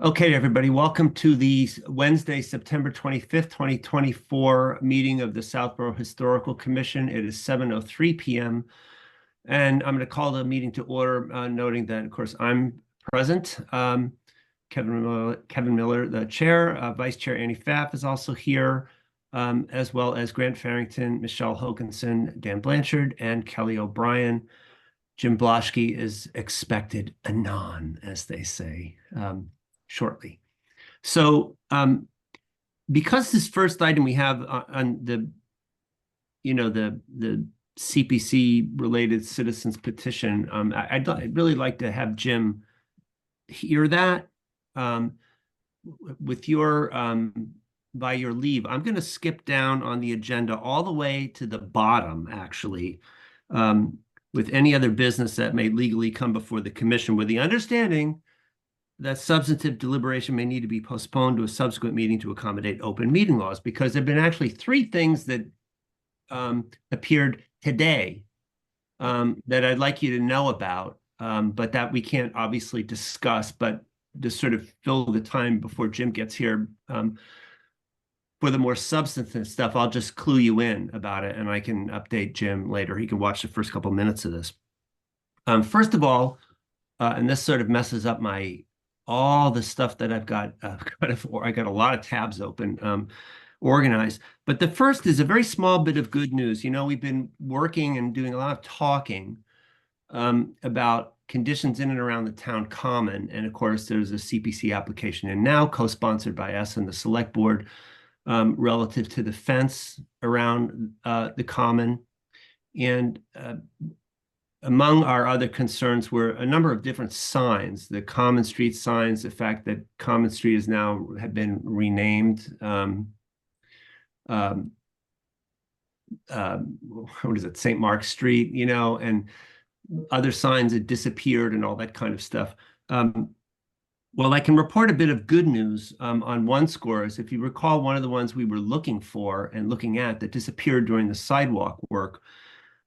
Okay, everybody, welcome to the Wednesday, September 25th, 2024 meeting of the Southborough Historical Commission. It is 7:03 p.m. and I'm going to call the meeting to order, noting that, of course, I'm present. Kevin Miller, the chair, Vice Chair Annie Pfaff is also here, as well as Grant Farrington, Michelle Hoganson, Dan Blanchard, and Kelly O'Brien. Jim Blaschke is expected anon, as they say, shortly. So because this first item we have on the CPC related citizens petition, I'd really like to have Jim hear that. With your by your leave, I'm going to skip down on the agenda all the way to the bottom, actually, with any other business that may legally come before the commission, with the understanding that substantive deliberation may need to be postponed to a subsequent meeting to accommodate open meeting laws, because there have been actually three things that appeared today that I'd like you to know about, but that we can't obviously discuss, but to sort of fill the time before Jim gets here. For the more substantive stuff, I'll just clue you in about it, and I can update Jim later. He can watch the first couple minutes of this. First of all, and this sort of messes up all the stuff that I've got. I got a lot of tabs open, organized. But the first is a very small bit of good news. You know, we've been working and doing a lot of talking about conditions in and around the town common. And of course, there's a CPC application and now co-sponsored by us and the select board relative to the fence around the common. And among our other concerns were a number of different signs, the Common Street signs, the fact that Common Street is now have been renamed. What is it, St. Mark's Street, you know, and other signs that disappeared and all that kind of stuff. Well, I can report a bit of good news on one score. Is if you recall, one of the ones we were looking for and looking at that disappeared during the sidewalk work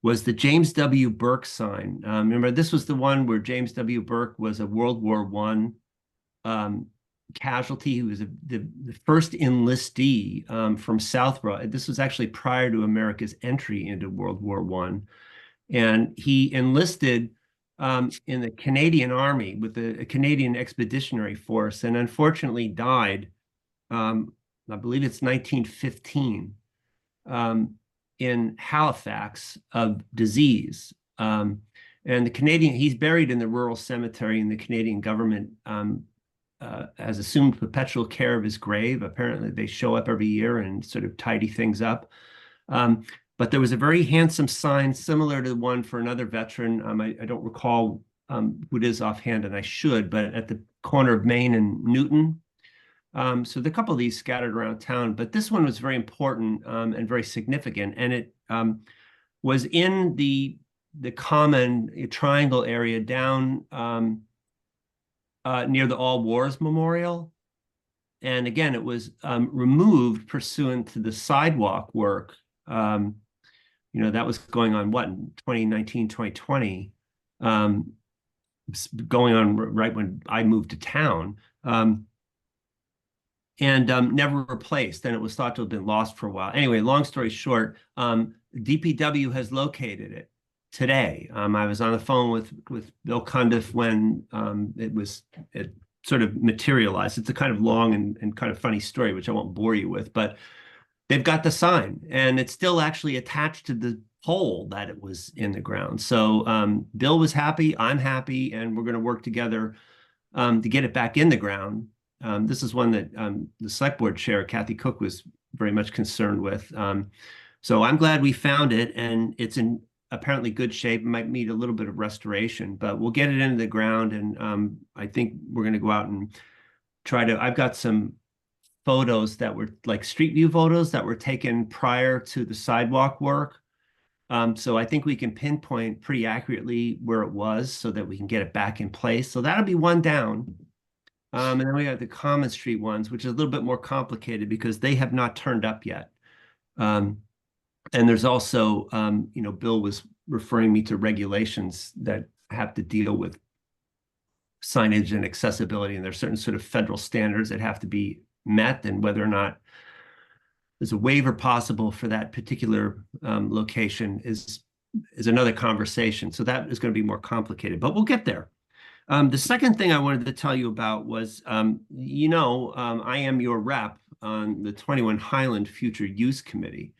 was the James W. Burke sign. Remember, this was the one where James W. Burke was a World War I casualty. He was the first enlistee from Southborough. This was actually prior to America's entry into World War I. And he enlisted in the Canadian Army with the Canadian Expeditionary Force, and unfortunately died, I believe it's 1915, in Halifax of disease. And he's buried in the rural cemetery, and the Canadian government has assumed perpetual care of his grave. Apparently they show up every year and sort of tidy things up. But there was a very handsome sign similar to the one for another veteran. I don't recall who it is offhand, and I should, but at the corner of Main and Newton. So there are a couple of these scattered around town, but this one was very important and very significant. And it was in the common triangle area down near the All Wars Memorial. And again, it was removed pursuant to the sidewalk work. You know, that was going on, what, in 2019, 2020, going on right when I moved to town, and never replaced. And it was thought to have been lost for a while. Anyway, long story short, DPW has located it today. I was on the phone with Bill Cundiff when it sort of materialized. It's a kind of long and kind of funny story, which I won't bore you with, but they've got the sign, and it's still actually attached to the pole that it was in the ground. So Bill was happy, I'm happy, and we're going to work together to get it back in the ground. This is one that the select board chair, Kathy Cook, was very much concerned with. So I'm glad we found it, and it's in apparently good shape. It might need a little bit of restoration, but we'll get it into the ground, and I think we're going to go out and try to, I've got some photos that were like street view photos that were taken prior to the sidewalk work. So I think we can pinpoint pretty accurately where it was so that we can get it back in place. So that'll be one down. And then we have the Common Street ones, which is a little bit more complicated because they have not turned up yet. And there's also, you know, Bill was referring me to regulations that have to deal with signage and accessibility, and there's certain sort of federal standards that have to be met, and whether or not there's a waiver possible for that particular location is another conversation. So that is going to be more complicated, but we'll get there. The second thing I wanted to tell you about was, I am your rep on the 21 Highland Future Use Committee,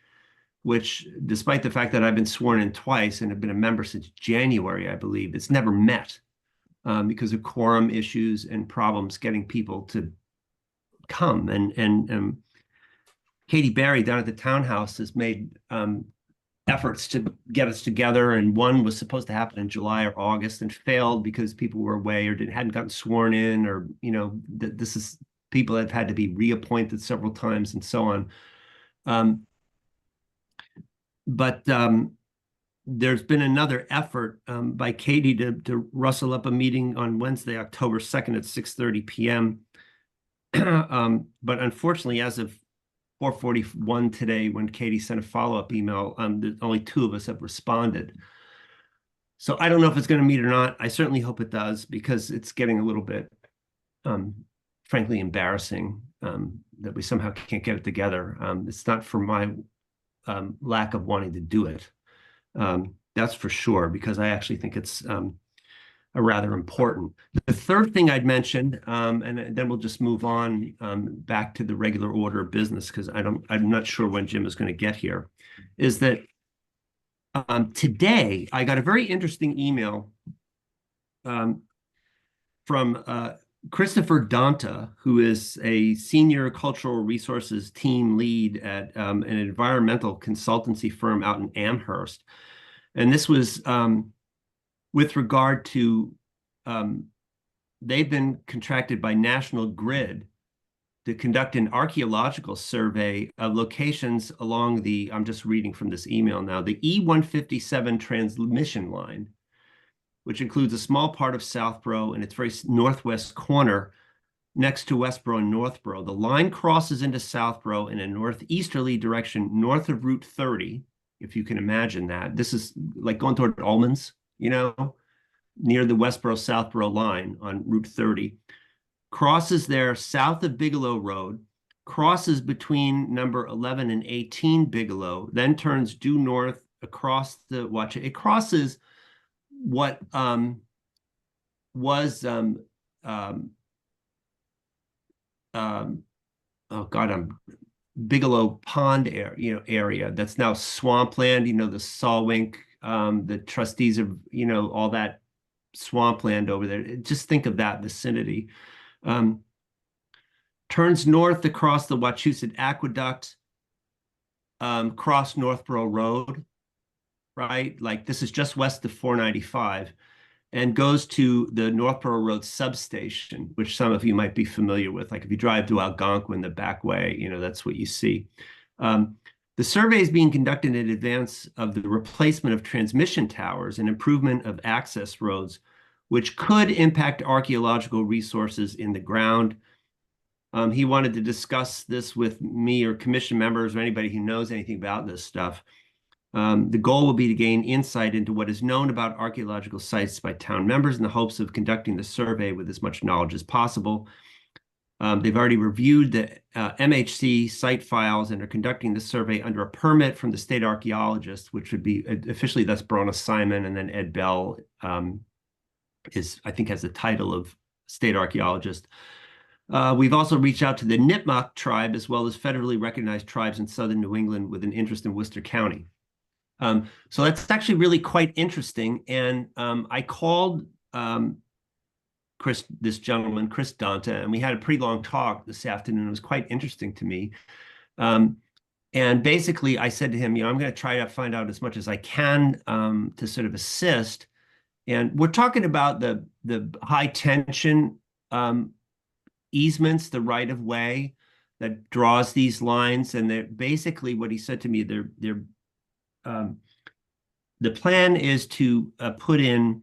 which, despite the fact that I've been sworn in twice and have been a member since January, I believe, it's never met because of quorum issues and problems getting people to come. And Katie Barry down at the townhouse has made efforts to get us together, and one was supposed to happen in July or August and failed because people were away or hadn't gotten sworn in, or this is people that have had to be reappointed several times and so on. But there's been another effort by Katie to rustle up a meeting on Wednesday, October 2nd at 6:30 p.m. But unfortunately, as of 4:41 today, when Katie sent a follow-up email, only 2 of us have responded. So I don't know if it's going to meet or not. I certainly hope it does, because it's getting a little bit, frankly, embarrassing that we somehow can't get it together. It's not for my lack of wanting to do it. That's for sure, because I actually think it's a rather important. The third thing I'd mention, and then we'll just move on back to the regular order of business, because I'm not sure when Jim is going to get here, is that today I got a very interesting email from Christopher Donta, who is a senior cultural resources team lead at an environmental consultancy firm out in Amherst. And this was with regard to, they've been contracted by National Grid to conduct an archaeological survey of locations along the, I'm just reading from this email now, the E157 transmission line, which includes a small part of Southborough and its very northwest corner next to Westborough and Northborough. The line crosses into Southborough in a northeasterly direction north of Route 30, if you can imagine that. This is like going toward Almonds, near the Westborough-Southborough line on Route 30, crosses there south of Bigelow Road, crosses between number 11 and 18 Bigelow, then turns due north across the, watch it, it crosses what was, oh God, Bigelow Pond area that's now swampland, the Sawwink, the trustees of, all that swampland over there. Just think of that vicinity. Turns north across the Wachusett Aqueduct, cross Northborough Road, right? Like this is just west of 495, and goes to the Northborough Road substation, which some of you might be familiar with. Like if you drive to Algonquin the back way, that's what you see. The survey is being conducted in advance of the replacement of transmission towers and improvement of access roads, which could impact archaeological resources in the ground. He wanted to discuss this with me or commission members or anybody who knows anything about this stuff. The goal will be to gain insight into what is known about archaeological sites by town members in the hopes of conducting the survey with as much knowledge as possible. They've already reviewed the MHC site files and are conducting the survey under a permit from the state archaeologist, which would be officially, that's Brona Simon, and then Ed Bell I think has the title of state archaeologist. We've also reached out to the Nipmuc tribe, as well as federally recognized tribes in southern New England with an interest in Worcester County. So that's actually really quite interesting. And I called this gentleman, Chris Donta, and we had a pretty long talk this afternoon. It was quite interesting to me. And basically, I said to him, I'm going to try to find out as much as I can to sort of assist. And we're talking about the high tension easements, the right of way that draws these lines. And they're basically, what he said to me, the plan is to put in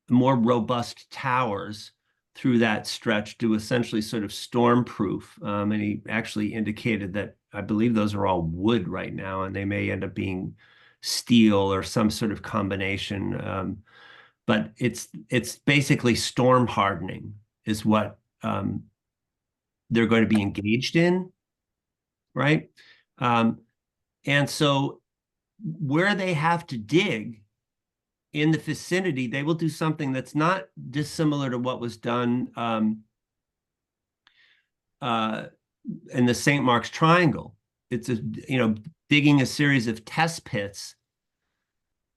more robust towers through that stretch to essentially sort of storm-proof. And he actually indicated that I believe those are all wood right now, and they may end up being steel or some sort of combination. but it's basically storm hardening is what they're going to be engaged in, right? And so where they have to dig in the vicinity, they will do something that's not dissimilar to what was done in the St. Mark's Triangle. It's digging a series of test pits,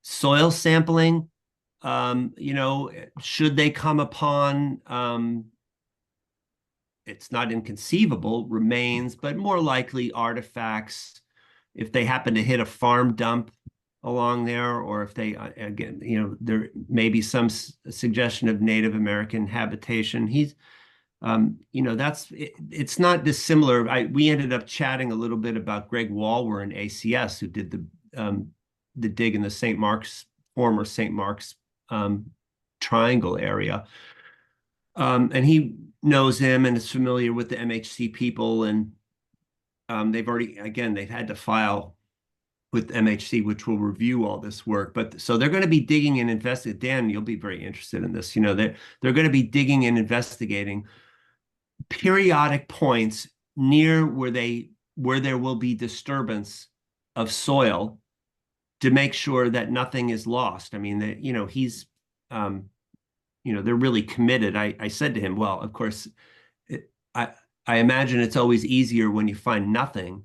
soil sampling. Should they come upon it's not inconceivable remains, but more likely artifacts. If they happen to hit a farm dump along there, or if they again, there may be some suggestion of Native American habitation. It's not dissimilar. We ended up chatting a little bit about Greg Walwer in ACS, who did the dig in the former St. Mark's Triangle area. And he knows him and is familiar with the MHC people, and they've had to file with MHC, which will review all this work. But so they're going to be digging and investigating. Dan, you'll be very interested in this. They're going to be digging and investigating periodic points near where there will be disturbance of soil to make sure that nothing is lost. I mean, he's they're really committed. I said to him, well, of course, I imagine it's always easier when you find nothing,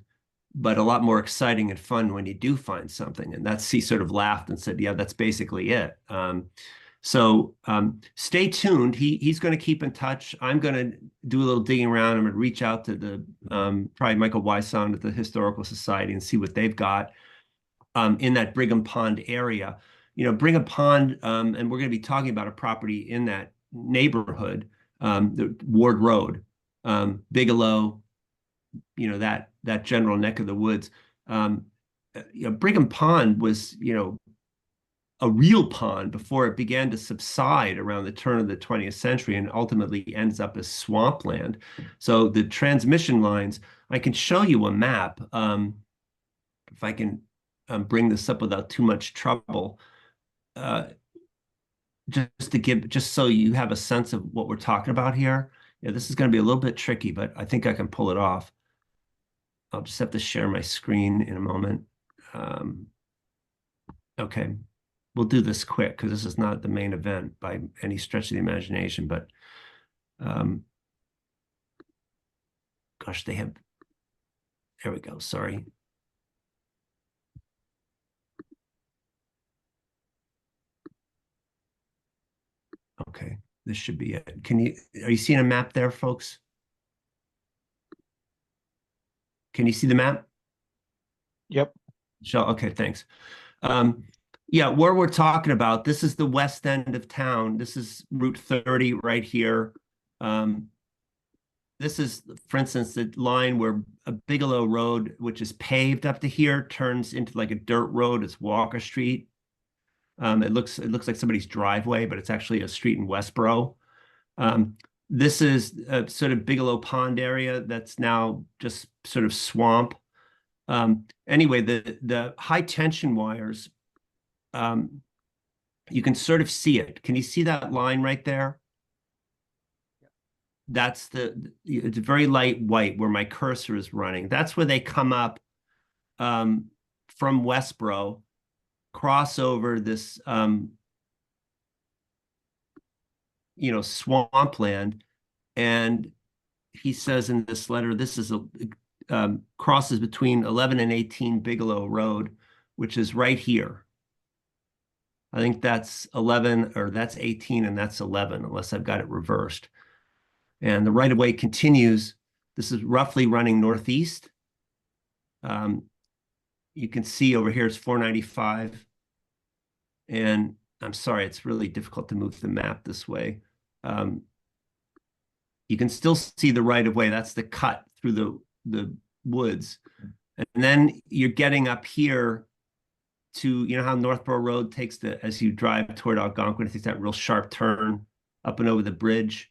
but a lot more exciting and fun when you do find something. And he sort of laughed and said, yeah, that's basically it. So stay tuned. He's going to keep in touch. I'm going to do a little digging around. I'm going to reach out to the probably Michael Wysong at the Historical Society and see what they've got in that Brigham Pond area. Brigham Pond, and we're going to be talking about a property in that neighborhood, the Ward Road, Bigelow, that general neck of the woods. Brigham Pond was, a real pond before it began to subside around the turn of the 20th century and ultimately ends up as swampland. So the transmission lines, I can show you a map, if I can bring this up without too much trouble, just so you have a sense of what we're talking about here. Yeah, this is going to be a little bit tricky, but I think I can pull it off. I'll just have to share my screen in a moment. Okay, we'll do this quick because this is not the main event by any stretch of the imagination, but gosh, there we go, sorry. Okay, this should be it. Are you seeing a map there, folks? Can you see the map? Yep. Okay, thanks. Yeah, where we're talking about, this is the west end of town. This is Route 30 right here. This is, for instance, the line where a Bigelow Road, which is paved up to here, turns into like a dirt road. It's Walker Street. It looks like somebody's driveway, but it's actually a street in Westboro. This is a sort of Bigelow Pond area that's now just sort of swamp. Anyway, the high tension wires, you can sort of see it. Can you see that line right there? That's it's very light white where my cursor is running. That's where they come up from Westboro, cross over this swampland. And he says in this letter, this is crosses between 11 and 18 Bigelow Road, which is right here. I think that's 11, or that's 18, and that's 11, unless I've got it reversed. And the right-of-way continues. This is roughly running northeast. You can see over here it's 495. And I'm sorry, it's really difficult to move the map this way. You can still see the right-of-way. That's the cut through the woods. And then you're getting up here to, how Northborough Road takes as you drive toward Algonquin, it takes that real sharp turn up and over the bridge.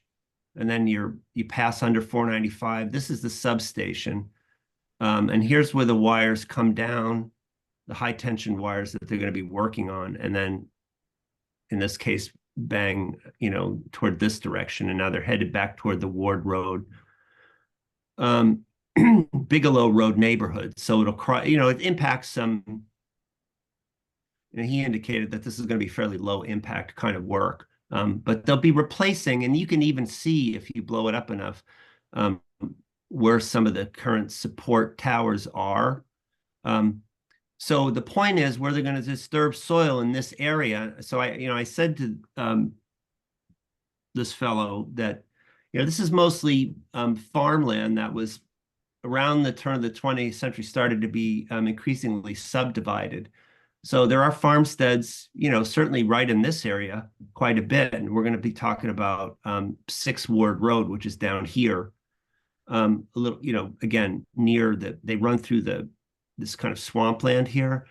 And then you pass under 495. This is the substation. And here's where the wires come down, the high tension wires that they're going to be working on. And then in this case, bang, toward this direction, and now they're headed back toward the Ward Road, Bigelow Road neighborhood. So it'll cross, it impacts some. And he indicated that this is going to be fairly low impact kind of work. But they'll be replacing, and you can even see if you blow it up enough, where some of the current support towers are. So the point is where they're going to disturb soil in this area. So I said to this fellow that, this is mostly farmland that was around the turn of the 20th century started to be increasingly subdivided. So there are farmsteads, certainly right in this area quite a bit. And we're going to be talking about 6 Ward Road, which is down here. A little, again, near they run through this kind of swampland here.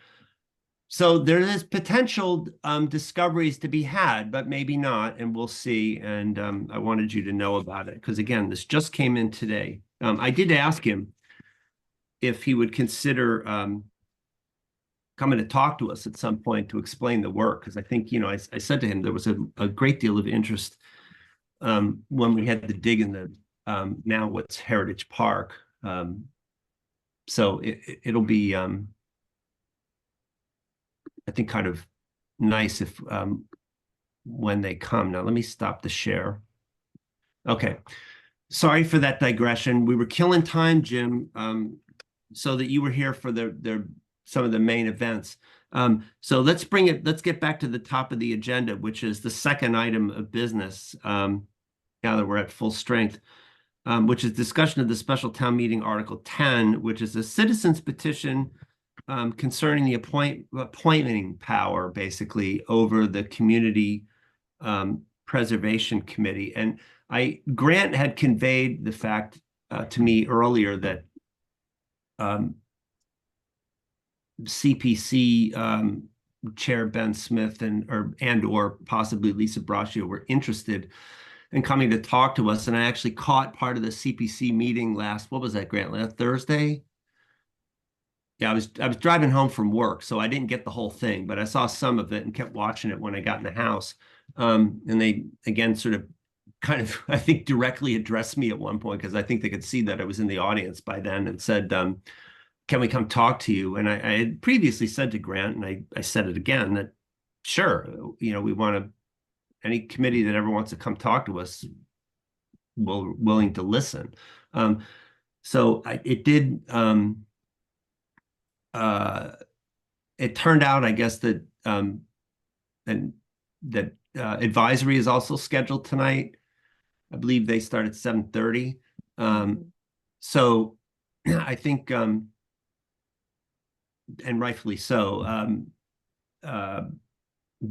So there is potential discoveries to be had, but maybe not, and we'll see. And I wanted you to know about it because, again, this just came in today. I did ask him if he would consider coming to talk to us at some point to explain the work, because I think, I said to him there was a great deal of interest when we had the dig in the now what's Heritage Park. So it'll be, I think, kind of nice if when they come. Now, let me stop the share. Okay. Sorry for that digression. We were killing time, Jim, so that you were here for some of the main events. So let's get back to the top of the agenda, which is the second item of business, now that we're at full strength, which is discussion of the special town meeting Article 10, which is a citizen's petition concerning the appointing power, basically, over the Community Preservation Committee. And Grant had conveyed the fact to me earlier that CPC Chair Ben Smith and/or possibly Lisa Braccio were interested in coming to talk to us. And I actually caught part of the CPC meeting what was that, Grant? Last Thursday? Yeah, I was driving home from work, so I didn't get the whole thing, but I saw some of it and kept watching it when I got in the house. And they, again, sort of kind of, I think, directly addressed me at one point, because I think they could see that I was in the audience by then, and said, can we come talk to you? And I had previously said to Grant, and I said it again, that sure, we want any committee that ever wants to come talk to us, we're willing to listen. So it did, it turned out, I guess, that advisory is also scheduled tonight. I believe they start at 7:30. So I think, and rightfully so.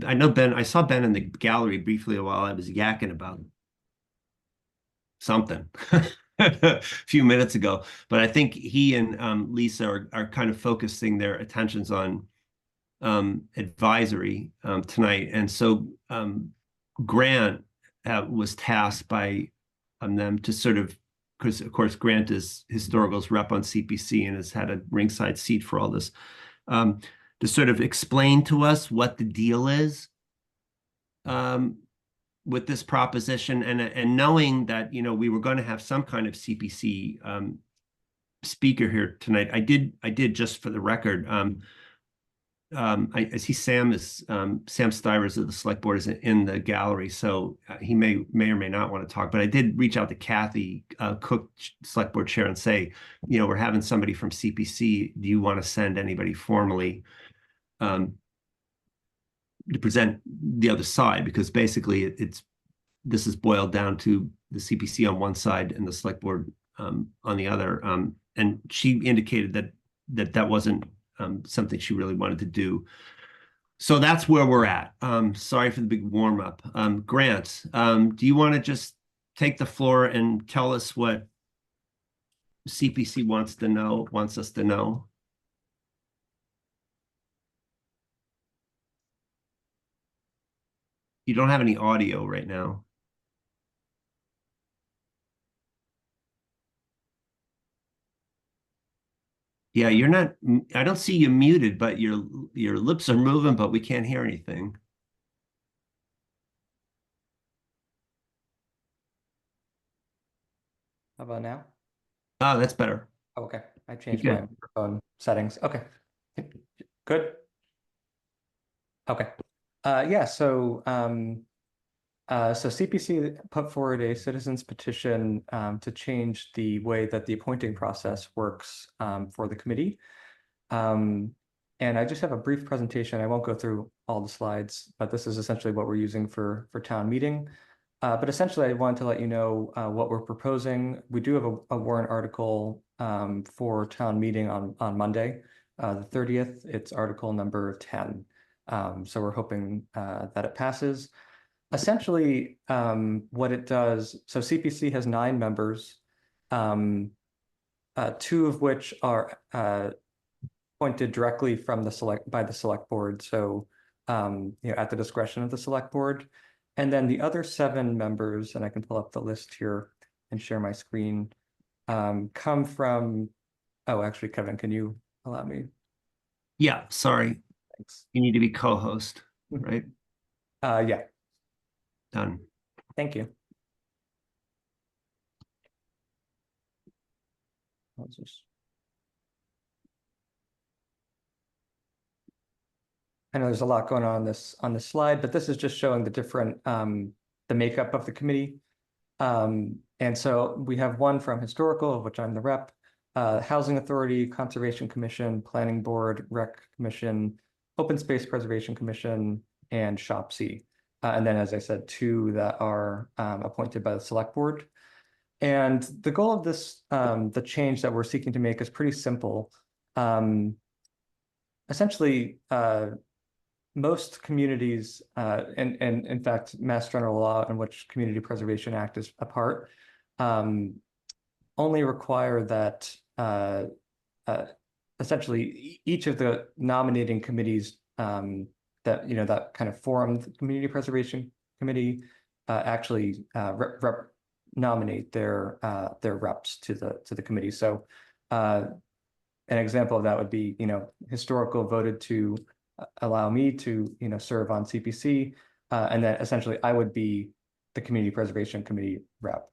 I know I saw Ben in the gallery briefly while I was yakking about something a few minutes ago, but I think he and Lisa are kind of focusing their attentions on advisory tonight. And so Grant was tasked by them to sort of, because of course Grant is historical's rep on CPC and has had a ringside seat for all this, to sort of explain to us what the deal is with this proposition, and knowing that we were going to have some kind of CPC speaker here tonight. I did just for the record. I see Sam Stivers of the select board is in the gallery, so he may or may not want to talk. But I did reach out to Kathy Cook, select board chair, and say, we're having somebody from CPC. Do you want to send anybody formally to present the other side? Because basically this is boiled down to the CPC on one side and the select board on the other. And she indicated that wasn't something she really wanted to do. So that's where we're at. Sorry for the big warm up. Grant, do you want to just take the floor and tell us what CPC wants us to know? You don't have any audio right now. Yeah, you're not, I don't see you muted, but your lips are moving, but we can't hear anything. How about now? Oh, that's better. Oh, okay, I changed Good. my microphone settings. Okay, good. Okay. Yeah, so CPC put forward a citizens petition to change the way that the appointing process works for the committee. And I just have a brief presentation. I won't go through all the slides, but this is essentially what we're using for town meeting. But essentially, I wanted to let you know what we're proposing. We do have a warrant article for town meeting on Monday, the 30th. It's article number 10. So we're hoping that it passes. Essentially, what it does, so CPC has 9 members, 2 of which are appointed directly from by the select board. So, at the discretion of the select board. And then the other 7 members, and I can pull up the list here and share my screen, come from, oh, actually, Kevin, can you allow me? Yeah, sorry. Thanks. You need to be co-host, right? Yeah, Done. thank you. I'll just... I know there's a lot going on this slide, but this is just showing the different the makeup of the committee. And so we have one from historical, of which I'm the rep, Housing Authority, Conservation Commission, Planning Board, Rec Commission, Open Space Preservation Commission, and ShopC. And then, as I said, 2 that are appointed by the select board. And the goal of this, the change that we're seeking to make, is pretty simple. Essentially, most communities, and in fact, Mass General Law, in which Community Preservation Act is a part, only require that essentially each of the nominating committees that kind of formed the Community Preservation Committee actually nominate their reps to the committee. So an example of that would be, historical voted to allow me to, serve on CPC, and then essentially I would be the Community Preservation Committee rep.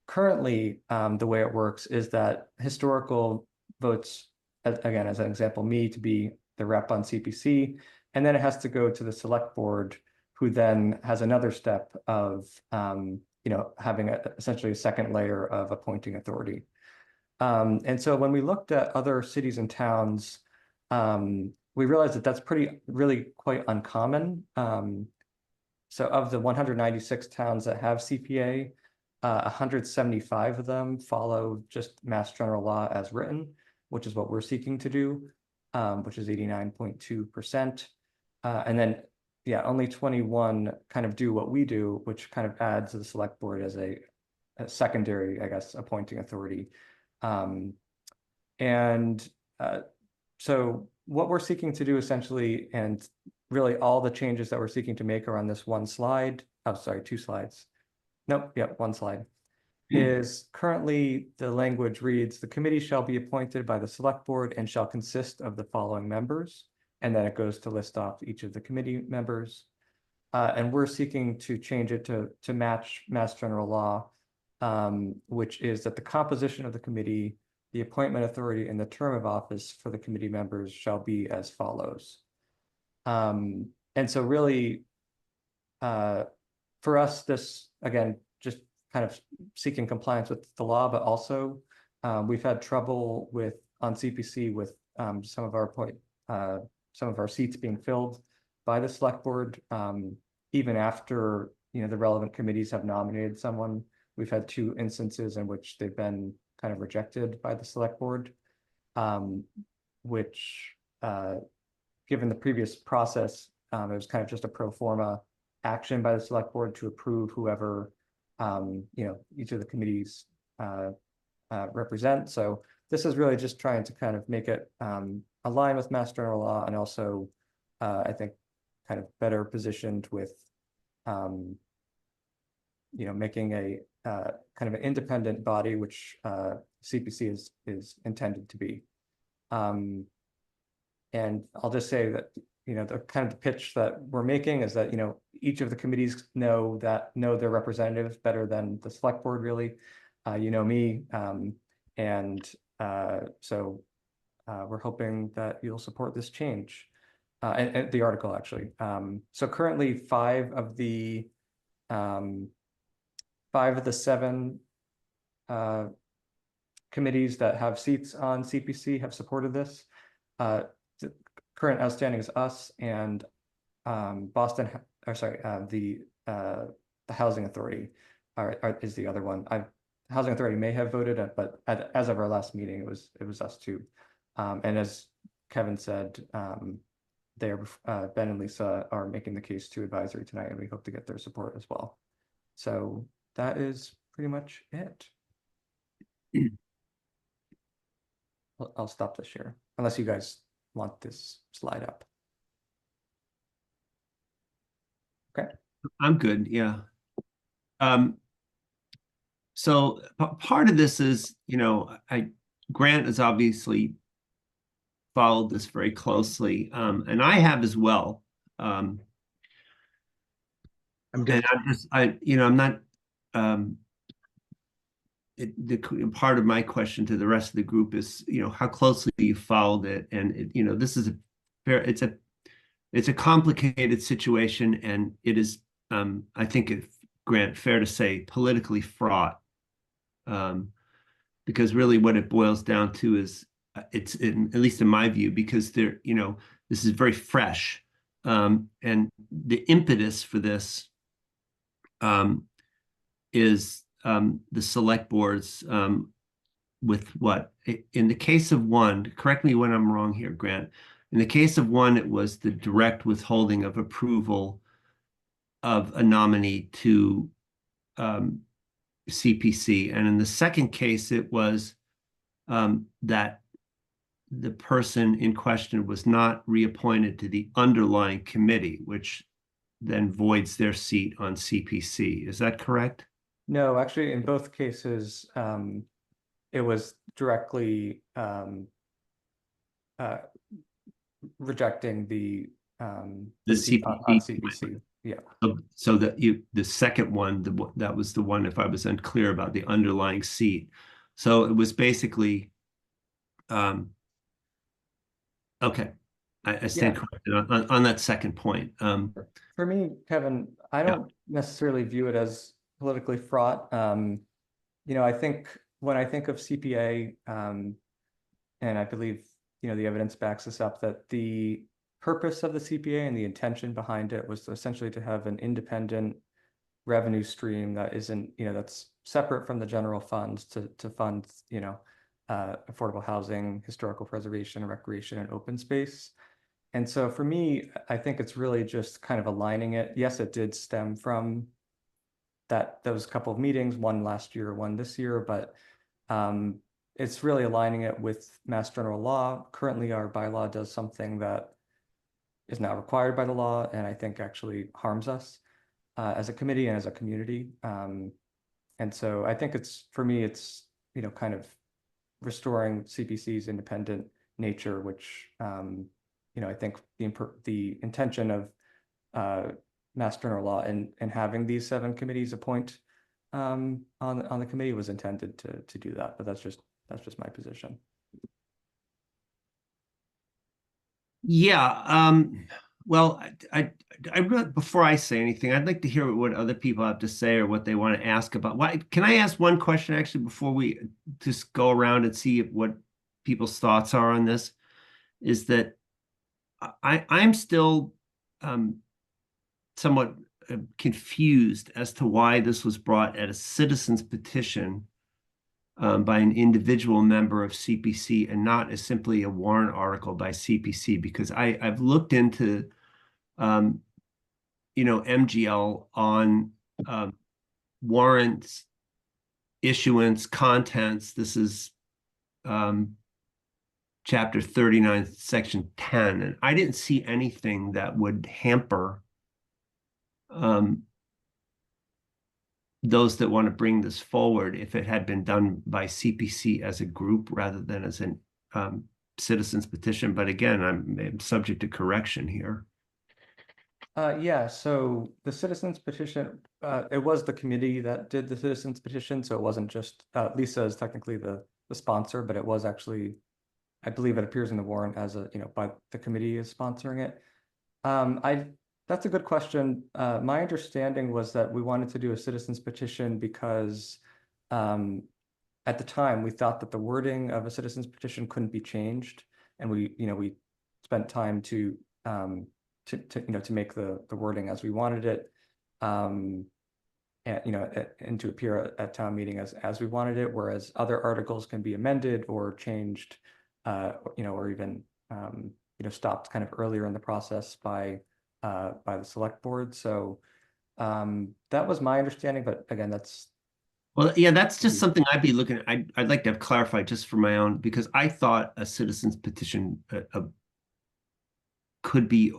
Currently, the way it works is that historical votes, again, as an example, me to be the rep on CPC, and then it has to go to the select board, who then has another step of, having essentially a second layer of appointing authority. And so when we looked at other cities and towns, we realized that that's really quite uncommon. So of the 196 towns that have CPA, 175 of them follow just Mass General Law as written, which is what we're seeking to do, which is 89.2%. And then, only 21 kind of do what we do, which kind of adds to the select board as a secondary, I guess, appointing authority. So what we're seeking to do essentially, and really all the changes that we're seeking to make are on this one slide. Oh, sorry, 2 slides. Nope, yep, 1 slide. Is currently the language reads, the committee shall be appointed by the select board and shall consist of the following members. And then it goes to list off each of the committee members. And we're seeking to change it to match Mass General Law, which is that the composition of the committee, the appointment authority, and the term of office for the committee members shall be as follows. And so really, for us, this, again, just kind of seeking compliance with the law, but also we've had trouble on CPC with some of our seats being filled by the select board, even after the relevant committees have nominated someone. We've had 2 instances in which they've been kind of rejected by the select board, which, given the previous process, it was kind of just a pro forma action by the select board to approve whoever each of the committees represent. So this is really just trying to kind of make it align with Mass General Law, and also I think kind of better positioned with making a kind of an independent body, which CPC is intended to be. And I'll just say that the kind of the pitch that we're making is that each of the committees know their representatives better than the select board really, you know me, and so we're hoping that you'll support this change. And the article actually. So currently, um, 5 of the 7 committees that have seats on CPC have supported this. The current outstanding is us and Boston, or sorry, the Housing Authority is the other one. Housing Authority may have voted, but as of our last meeting, it was us too. And as Kevin said, Ben and Lisa are making the case to advisory tonight, and we hope to get their support as well. So that is pretty much it. I'll stop the share unless you guys want this slide up. Okay. I'm good. Yeah. So part of this is, Grant has obviously followed this very closely, and I have as well. I'm good. And I'm not. Part of my question to the rest of the group is, how closely you followed it, and this is it's a complicated situation, and it is, I think, Grant, fair to say, politically fraught, because really what it boils down to is, at least in my view, because this is very fresh, and the impetus for this is the select boards, with what, in the case of one, correct me when I'm wrong here, Grant, in the case of one, it was the direct withholding of approval of a nominee to CPC. And in the second case, it was that the person in question was not reappointed to the underlying committee, which then voids their seat on CPC. Is that correct? No, actually, in both cases, it was directly rejecting the seat on CPC. Yeah. So that the second one, that was the one, if I was unclear about the underlying seat. So it was basically, okay, I stand corrected on that second point. For me, Kevin, I don't necessarily view it as politically fraught. I think when I think of CPA, and I believe, the evidence backs this up, that the purpose of the CPA and the intention behind it was essentially to have an independent revenue stream that isn't, that's separate from the general funds to fund, affordable housing, historical preservation, recreation, and open space. And so for me, I think it's really just kind of aligning it. Yes, it did stem from those couple of meetings, one last year, one this year, but it's really aligning it with Mass General Law. Currently, our bylaw does something that is not required by the law, and I think actually harms us as a committee and as a community. And so I think for me, it's kind of restoring CPC's independent nature, which I think the intention of Mass General Law and having these 7 committees appoint on the committee was intended to do that. But that's just my position. Yeah. Well, I before I say anything, I'd like to hear what other people have to say or what they want to ask about. Can I ask one question actually before we just go around and see what people's thoughts are on this? Is that I'm still somewhat confused as to why this was brought at a citizen's petition by an individual member of CPC and not as simply a warrant article by CPC, because I've looked into MGL on warrants, issuance, contents. This is Chapter 39, Section 10, and I didn't see anything that would hamper those that want to bring this forward if it had been done by CPC as a group rather than as a citizen's petition. But again, I'm subject to correction here. Yeah, so the citizens petition, it was the committee that did the citizens petition, so it wasn't just, Lisa is technically the sponsor, but it was actually, I believe it appears in the warrant as a, by the committee is sponsoring it. That's a good question. My understanding was that we wanted to do a citizens petition because at the time we thought that the wording of a citizens petition couldn't be changed, and we spent time to make the wording as we wanted it, and and to appear at town meeting as we wanted it, whereas other articles can be amended or changed, or even stopped kind of earlier in the process by the select board. So that was my understanding, but again, that's Well, yeah, that's just something I'd be looking at. I'd like to have clarified just for my own, because I thought a citizen's petition could be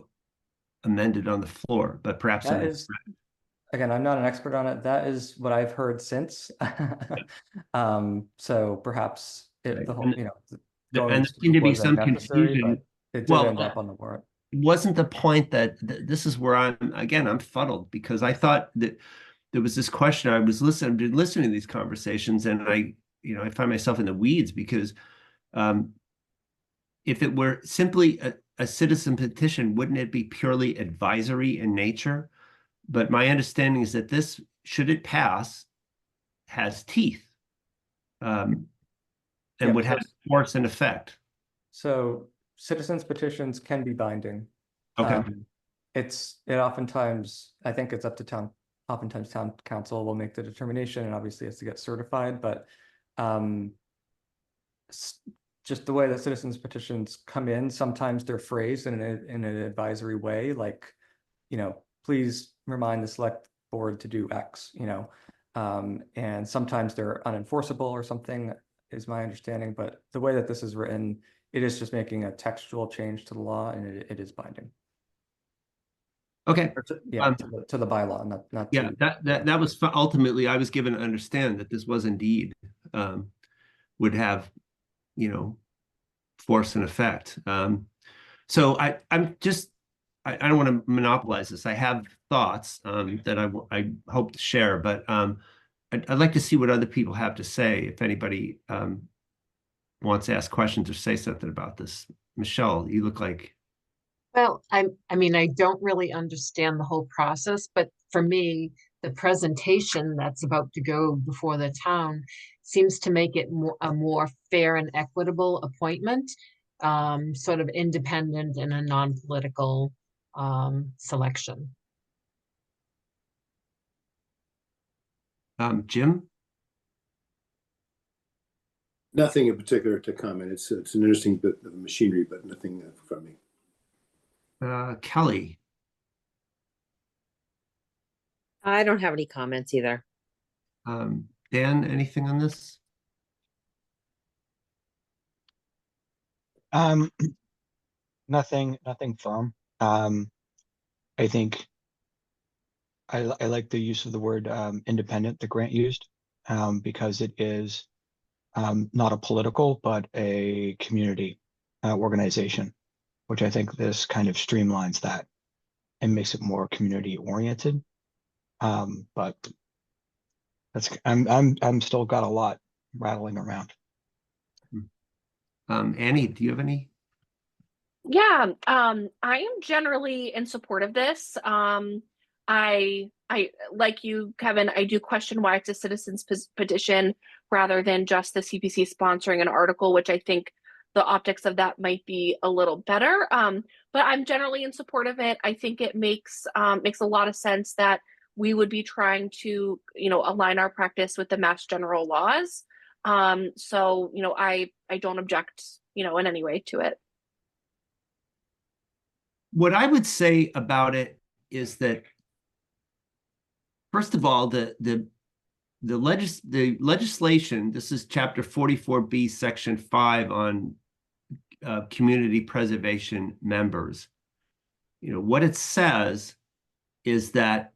amended on the floor, but perhaps that is, again, I'm not an expert on it. That is what I've heard since. So perhaps the whole, and going there this seemed to be wasn't some necessary, confusion. but it did Well, end up on the warrant. wasn't the point that this is where I'm fuddled, because I thought that there was this question. I was listening to these conversations, and I find myself in the weeds, because if it were simply a citizen petition, wouldn't it be purely advisory in nature? But my understanding is that this, should it pass, has teeth, and would have force and effect. So citizens petitions can be binding. Okay. It oftentimes, I think it's up to oftentimes town council will make the determination, and obviously it's to get certified, but just the way that citizens petitions come in, sometimes they're phrased in an advisory way, like, please remind the select board to do X, and sometimes they're unenforceable or something, is my understanding. But the way that this is written, it is just making a textual change to the law, and it is binding. Okay. Yeah, to the bylaw, not yeah, to, that was ultimately, I was given to understand that this was indeed would have, force and effect. So I don't want to monopolize this. I have thoughts that I hope to share, but I'd like to see what other people have to say, if anybody wants to ask questions or say something about this. Michelle, you look like. Well, I mean, I don't really understand the whole process, but for me, the presentation that's about to go before the town seems to make it a more fair and equitable appointment, sort of independent and a non-political selection. Jim? Nothing in particular to comment. It's an interesting bit of machinery, but nothing from me. Kelly? I don't have any comments either. Dan, anything on this? Nothing firm. I think I like the use of the word independent that Grant used, because it is not a political, but a community organization, which I think this kind of streamlines that and makes it more community oriented. But that's I'm still got a lot rattling around. Annie, do you have any? Yeah, I am generally in support of this. I like you, Kevin, I do question why it's a citizens petition rather than just the CPC sponsoring an article, which I think the optics of that might be a little better. But I'm generally in support of it. I think it makes a lot of sense that we would be trying to, align our practice with the Mass General laws. So, I don't object, in any way to it. What I would say about it is that, first of all, the legislation, this is chapter 44B, section 5 on community preservation members. What it says is that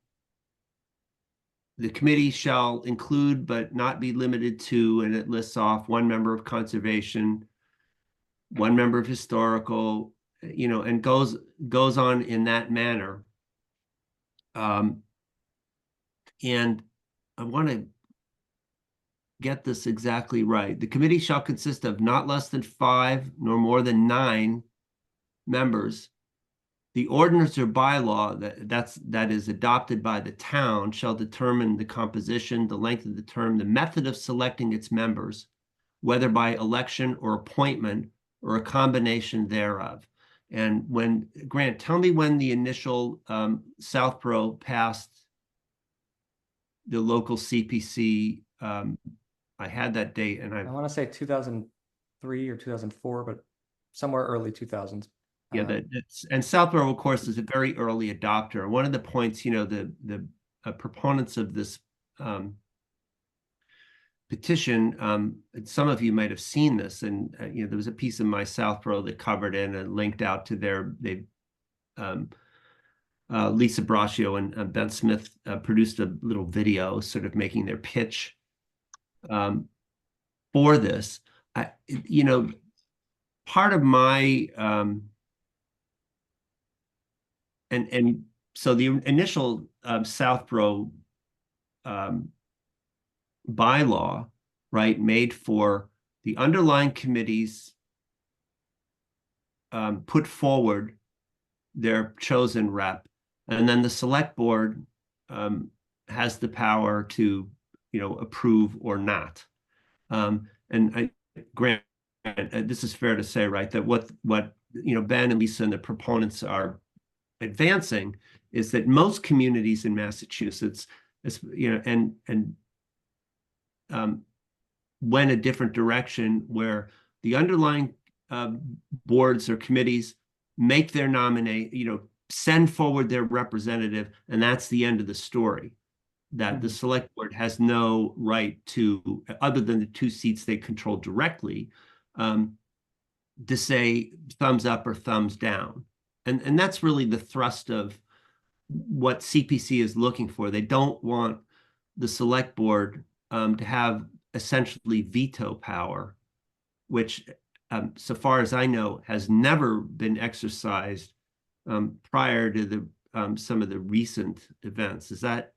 the committee shall include but not be limited to, and it lists off, 1 member of conservation, 1 member of historical, and goes on in that manner. And I want to get this exactly right. The committee shall consist of not less than 5 nor more than 9 members. The ordinance or bylaw that is adopted by the town shall determine the composition, the length of the term, the method of selecting its members, whether by election or appointment or a combination thereof. And Grant, tell me when the initial Southborough passed the local CPC. I had that date, and I want to say 2003 or 2004, but somewhere early 2000s. Yeah, and Southborough, of course, is a very early adopter. One of the points, the proponents of this petition, some of you might have seen this, and there was a piece of my Southborough that covered in and linked out to Lisa Braccio and Ben Smith produced a little video, sort of making their pitch for this. Part of my and so the initial Southborough bylaw, right, made for the underlying committees put forward their chosen rep, and then the select board has the power to, approve or not. And Grant, this is fair to say, right, that what Ben and Lisa and the proponents are advancing is that most communities in Massachusetts, went a different direction, where the underlying boards or committees make their send forward their representative, and that's the end of the story. That the select board has no right to, other than the 2 seats they control directly, to say thumbs up or thumbs down. And that's really the thrust of what CPC is looking for. They don't want the select board to have essentially veto power, which, so far as I know, has never been exercised prior to some of the recent events. Is that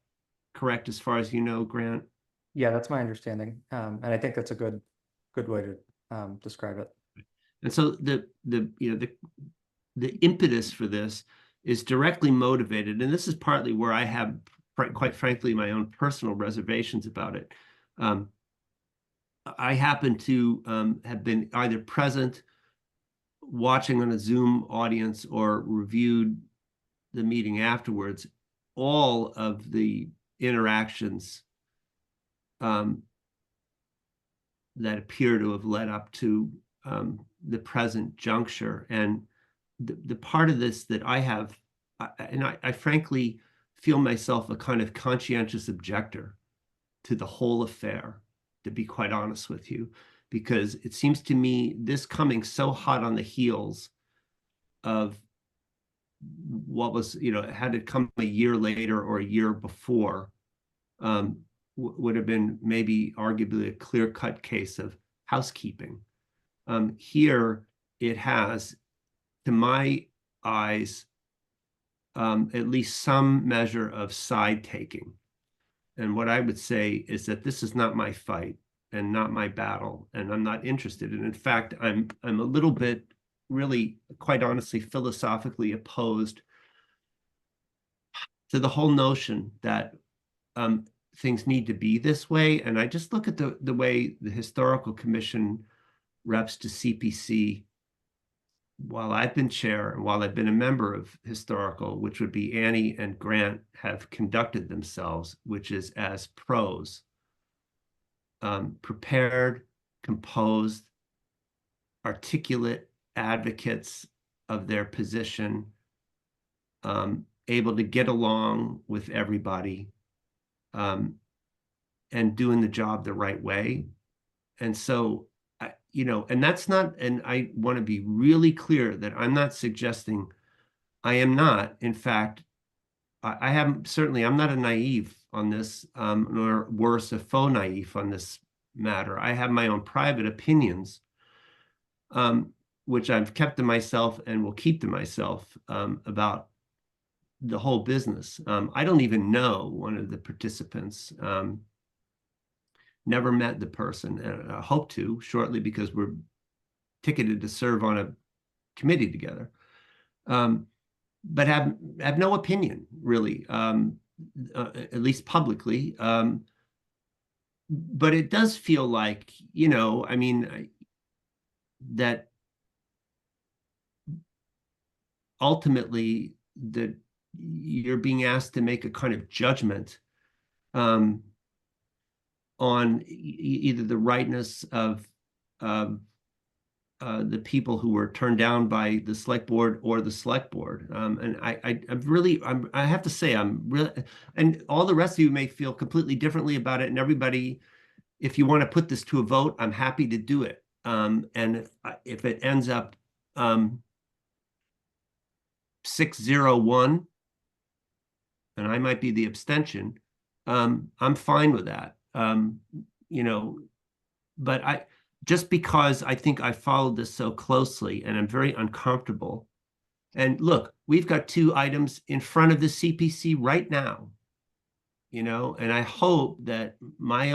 correct as far as you know, Grant? Yeah, that's my understanding. And I think that's a good way to describe it. And so the impetus for this is directly motivated, and this is partly where I have, quite frankly, my own personal reservations about it. I happen to have been either present, watching on a Zoom audience, or reviewed the meeting afterwards, all of the interactions that appear to have led up to the present juncture. And the part of this that I have, and I frankly feel myself a kind of conscientious objector to the whole affair, to be quite honest with you, because it seems to me this coming so hot on the heels of what was, had it come a year later or a year before, would have been maybe arguably a clear-cut case of housekeeping. Here it has, to my eyes, at least some measure of side taking. And what I would say is that this is not my fight and not my battle, and I'm not interested. And in fact, I'm a little bit, really, quite honestly, philosophically opposed to the whole notion that things need to be this way. And I just look at the way the Historical Commission reps to CPC, while I've been chair and while I've been a member of Historical, which would be Annie and Grant, have conducted themselves, which is as pros, prepared, composed, articulate advocates of their position, able to get along with everybody, and doing the job the right way. And so, and that's not, and I want to be really clear that I'm not suggesting, I am not, in fact, I'm not a naive on this, nor worse, a faux naive on this matter. I have my own private opinions, which I've kept to myself and will keep to myself, about the whole business. I don't even know one of the participants. Never met the person, and I hope to shortly because we're ticketed to serve on a committee together. But have no opinion really, at least publicly. But it does feel like, you know, I mean, that ultimately that you're being asked to make a kind of judgment on either the rightness of the people who were turned down by the select board or the select board. And I have to say, I'm really, and all the rest of you may feel completely differently about it. And everybody, if you want to put this to a vote, I'm happy to do it. And if it ends up 6-0-1, and I might be the abstention, I'm fine with that. You know, but just because I think I followed this so closely and I'm very uncomfortable. And look, we've got 2 items in front of the CPC right now, you know, and I hope that my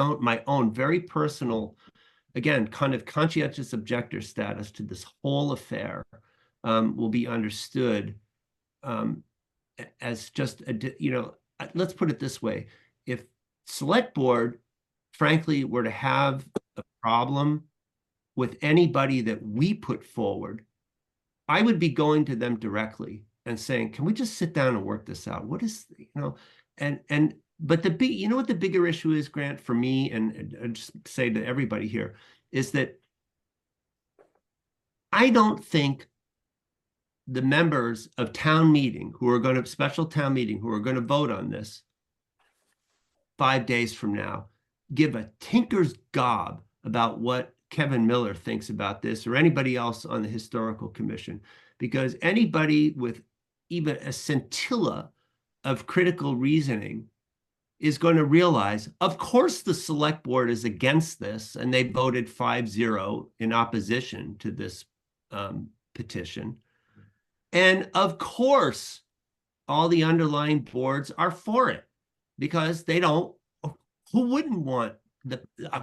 own very personal, again, kind of conscientious objector status to this whole affair will be understood as just, you know, let's put it this way. If select board, frankly, were to have a problem with anybody that we put forward, I would be going to them directly and saying, can we just sit down and work this out? What is, you know, but you know what the bigger issue is, Grant, for me, and just say to everybody here, is that I don't think the members of town meeting who are going to, special town meeting, who are going to vote on this 5 days from now, give a tinker's gob about what Kevin Miller thinks about this or anybody else on the historical commission, because anybody with even a scintilla of critical reasoning is going to realize, of course, the select board is against this and they voted 5-0 in opposition to this petition. And of course, all the underlying boards are for it because they don't, who wouldn't want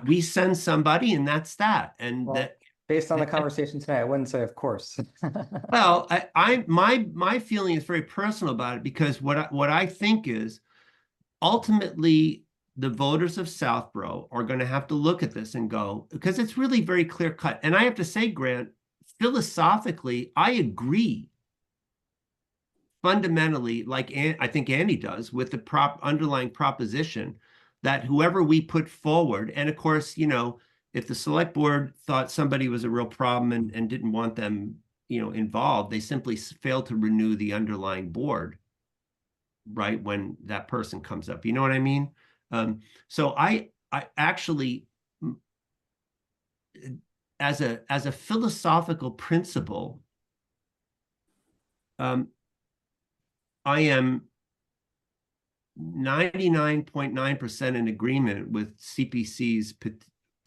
we send somebody and that's that. And Well, that based on the conversation tonight, I wouldn't say of course. well, my feeling is very personal about it because what I think is ultimately the voters of Southborough are going to have to look at this and go, because it's really very clear cut. And I have to say, Grant, philosophically, I agree fundamentally, like I think Andy does, with the underlying proposition that whoever we put forward, and of course, you know, if the select board thought somebody was a real problem and didn't want them, you know, involved, they simply failed to renew the underlying board, right, when that person comes up. You know what I mean? So I actually, as a philosophical principle, I am 99.9% in agreement with CPC's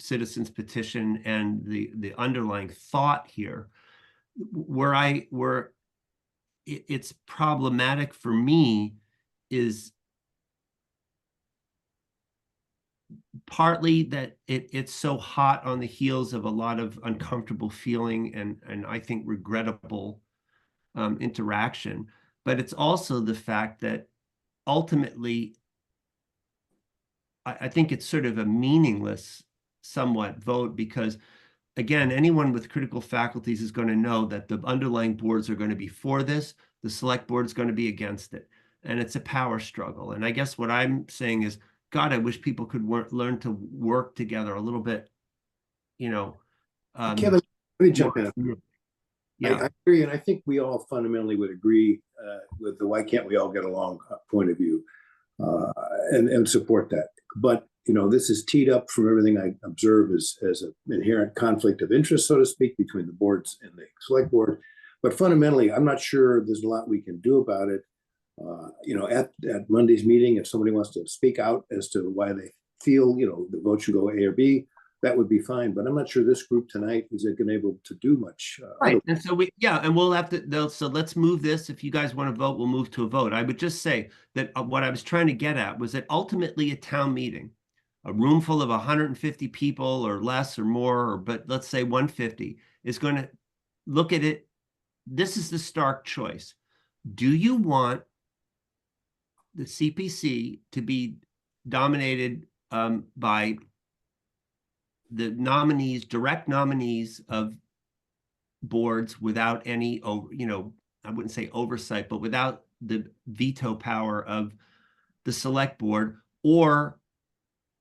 citizens petition and the underlying thought here. Where it's problematic for me is partly that it's so hot on the heels of a lot of uncomfortable feeling and I think regrettable interaction, but it's also the fact that ultimately, I think it's sort of a meaningless, somewhat vote because, again, anyone with critical faculties is going to know that the underlying boards are going to be for this, the select board is going to be against it, and it's a power struggle. And I guess what I'm saying is, God, I wish people could learn to work together a little bit, you know. Kevin, let me jump in. Yeah, I agree, and I think we all fundamentally would agree with the "why can't we all get along" point of view, and support that. But you know, this is teed up from everything I observe as an inherent conflict of interest, so to speak, between the boards and the select board. But fundamentally, I'm not sure there's a lot we can do about it. You know, at Monday's meeting, if somebody wants to speak out as to why they feel, you know, the vote should go A or B, that would be fine. But I'm not sure this group tonight is going to be able to do much. Right. And so and we'll have to, so let's move this. If you guys want to vote, we'll move to a vote. I would just say that what I was trying to get at was that ultimately a town meeting, a room full of 150 people or less or more, but let's say 150 is going to look at it. This is the stark choice. Do you want the CPC to be dominated by the nominees, direct nominees of boards without any, I wouldn't say oversight, but without the veto power of the select board, or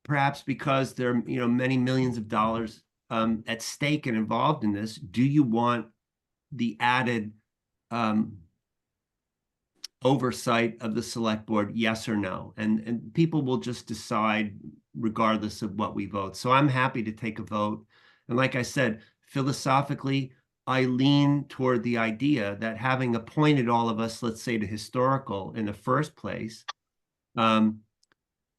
perhaps because there are, many millions of dollars at stake and involved in this, do you want the added oversight of the select board, yes or no? And people will just decide regardless of what we vote. So I'm happy to take a vote. And like I said, philosophically, I lean toward the idea that having appointed all of us, let's say to historical in the first place,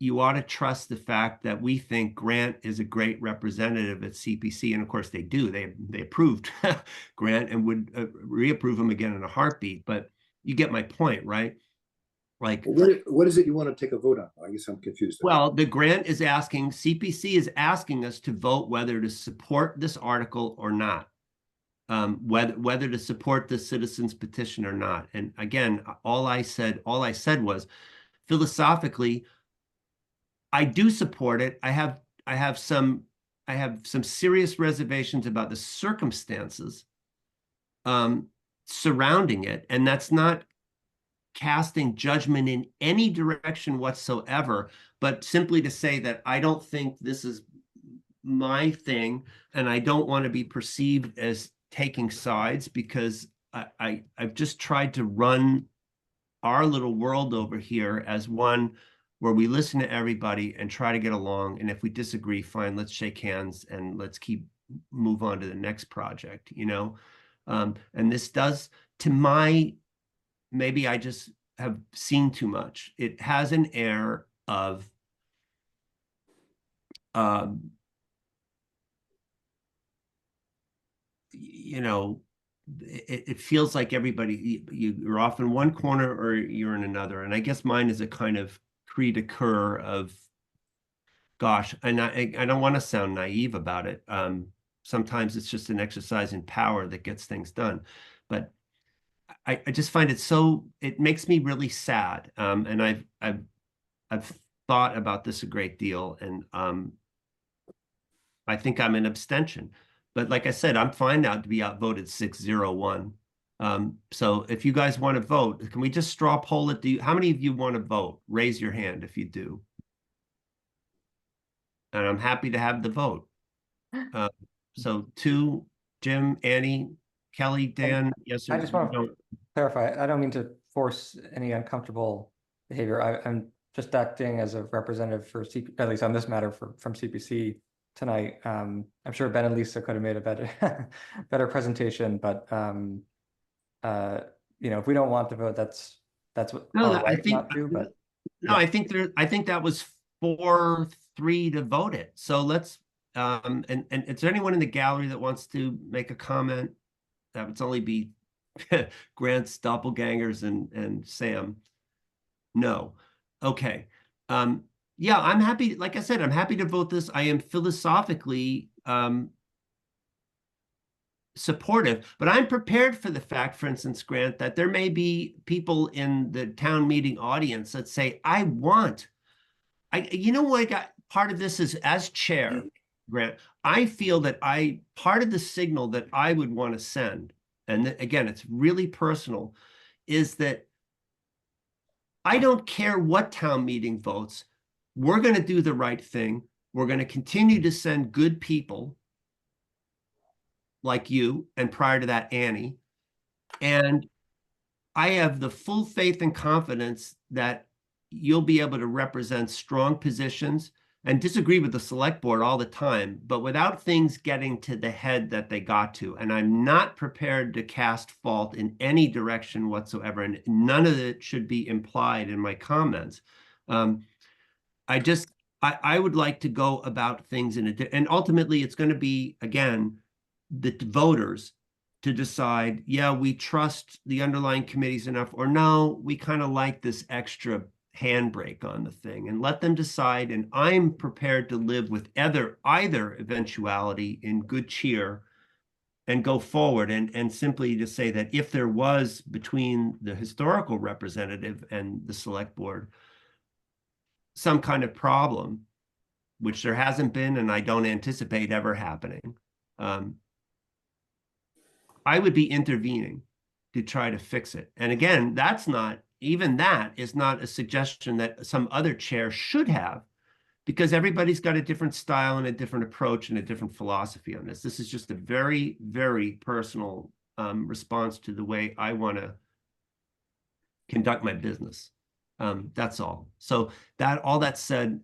you ought to trust the fact that we think Grant is a great representative at CPC. And of course they do. They approved Grant and would reapprove him again in a heartbeat. But you get my point, right? Like, what is it you want to take a vote on? I guess I'm confused. Well, the grant is asking, CPC is asking us to vote whether to support this article or not, whether to support the citizens petition or not. And again, all I said was, philosophically, I do support it. I have some serious reservations about the circumstances surrounding it, and that's not casting judgment in any direction whatsoever, but simply to say that I don't think this is my thing, and I don't want to be perceived as taking sides, because I've just tried to run our little world over here as one where we listen to everybody and try to get along. And if we disagree, fine, let's shake hands and let's move on to the next project, and this does, to my, maybe I just have seen too much. It has an air of it feels like everybody, you're off in one corner or you're in another. And I guess mine is a kind of cri de coeur of, gosh, and I don't want to sound naive about it. Sometimes it's just an exercise in power that gets things done. But I just find it makes me really sad. And I've thought about this a great deal, and I think I'm an abstention. But like I said, I'm fine now to be outvoted 6-0-1. So if you guys want to vote, can we just straw poll it? How many of you want to vote? Raise your hand if you do. And I'm happy to have the vote. So 2, Jim, Annie, Kelly, Dan, yes. I just want to clarify, I don't mean to force any uncomfortable behavior. I'm just acting as a representative for at least on this matter from CPC tonight. I'm sure Ben and Lisa could have made a better presentation, but if we don't want to vote, that's what. No, I think not to, but no, yeah. I think that was 4-3 to vote it. So let's and is there anyone in the gallery that wants to make a comment? That would only be Grant's doppelgangers and Sam. No. Okay. Yeah, I'm happy. Like I said, I'm happy to vote this. I am philosophically supportive, but I'm prepared for the fact, for instance, Grant, that there may be people in the town meeting audience that say, you know what I got? Part of this is, as chair, Grant, I feel that part of the signal that I would want to send, and again, it's really personal, is that I don't care what town meeting votes. We're going to do the right thing. We're going to continue to send good people like you, and prior to that, Annie. And I have the full faith and confidence that you'll be able to represent strong positions and disagree with the select board all the time, but without things getting to the head that they got to. And I'm not prepared to cast fault in any direction whatsoever. And none of it should be implied in my comments. I would like to go about things and ultimately it's going to be, again, the voters to decide, yeah, we trust the underlying committees enough, or no, we kind of like this extra handbrake on the thing, and let them decide. And I'm prepared to live with either eventuality in good cheer and go forward, and simply to say that if there was between the historical representative and the select board some kind of problem, which there hasn't been, and I don't anticipate ever happening, I would be intervening to try to fix it. And again, that is not a suggestion that some other chair should have, because everybody's got a different style and a different approach and a different philosophy on this. This is just a very, very personal response to the way I want to conduct my business. That's all. So all that said,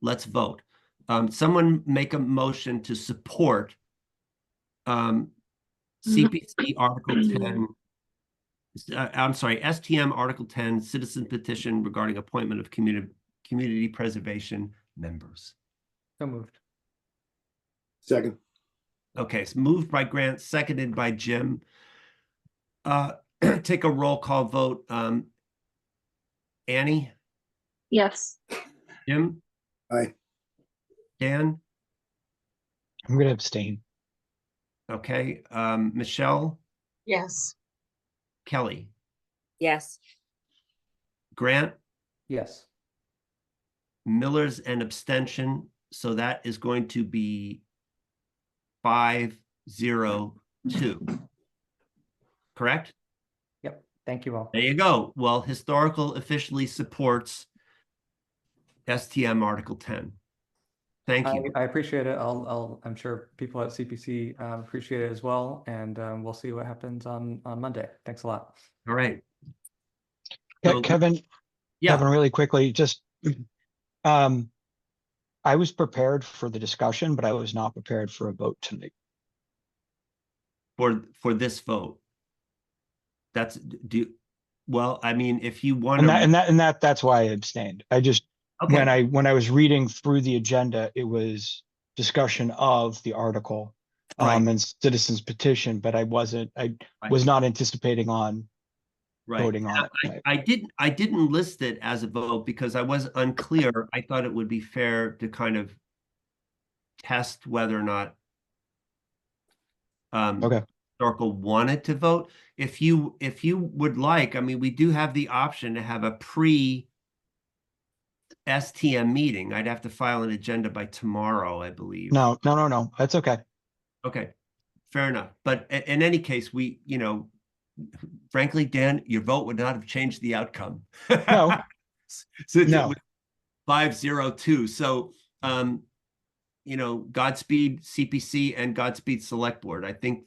let's vote. Someone make a motion to support CPC Article 10. I'm sorry, STM Article 10, citizen petition regarding appointment of community preservation members. So moved. Second. Okay, it's moved by Grant, seconded by Jim. Take a roll call vote. Annie? Yes. Jim? Aye. Dan? I'm going to abstain. Okay. Michelle? Yes. Kelly? Yes. Grant? Yes. Miller's an abstention, so that is going to be 5-0-2. Correct? Yep. Thank you all. There you go. Well, historical officially supports STM Article 10. Thank you. I appreciate it. I'm sure people at CPC appreciate it as well, and we'll see what happens on Monday. Thanks a lot. All right. So, Kevin, yeah. Kevin, really quickly, just, I was prepared for the discussion, but I was not prepared for a vote tonight. For this vote. Well, I mean, if you want to, And that's why I abstained. I just, okay. when I was reading through the agenda, it was discussion of the article, Right. and citizens petition, but I was not anticipating on Right. voting on it tonight. I didn't list it as a vote because I was unclear. I thought it would be fair to kind of test whether or not Okay. historical wanted to vote. If you would like, I mean, we do have the option to have a pre-STM meeting. I'd have to file an agenda by tomorrow, I believe. No. That's okay. Okay, fair enough. But in any case, frankly, Dan, your vote would not have changed the outcome. No. Since No. it was 5-0-2. So, Godspeed CPC and Godspeed Select Board. I think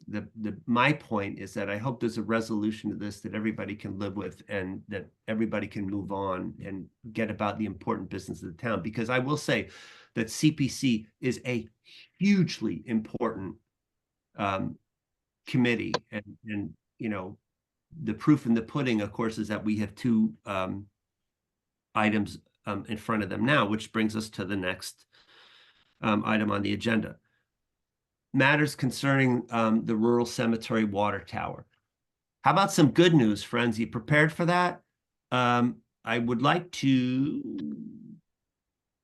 my point is that I hope there's a resolution to this that everybody can live with, and that everybody can move on and get about the important business of the town. Because I will say that CPC is a hugely important committee, and the proof in the pudding, of course, is that we have two items in front of them now, which brings us to the next item on the agenda. Matters concerning the rural cemetery water tower. How about some good news, friends? You prepared for that? I would like to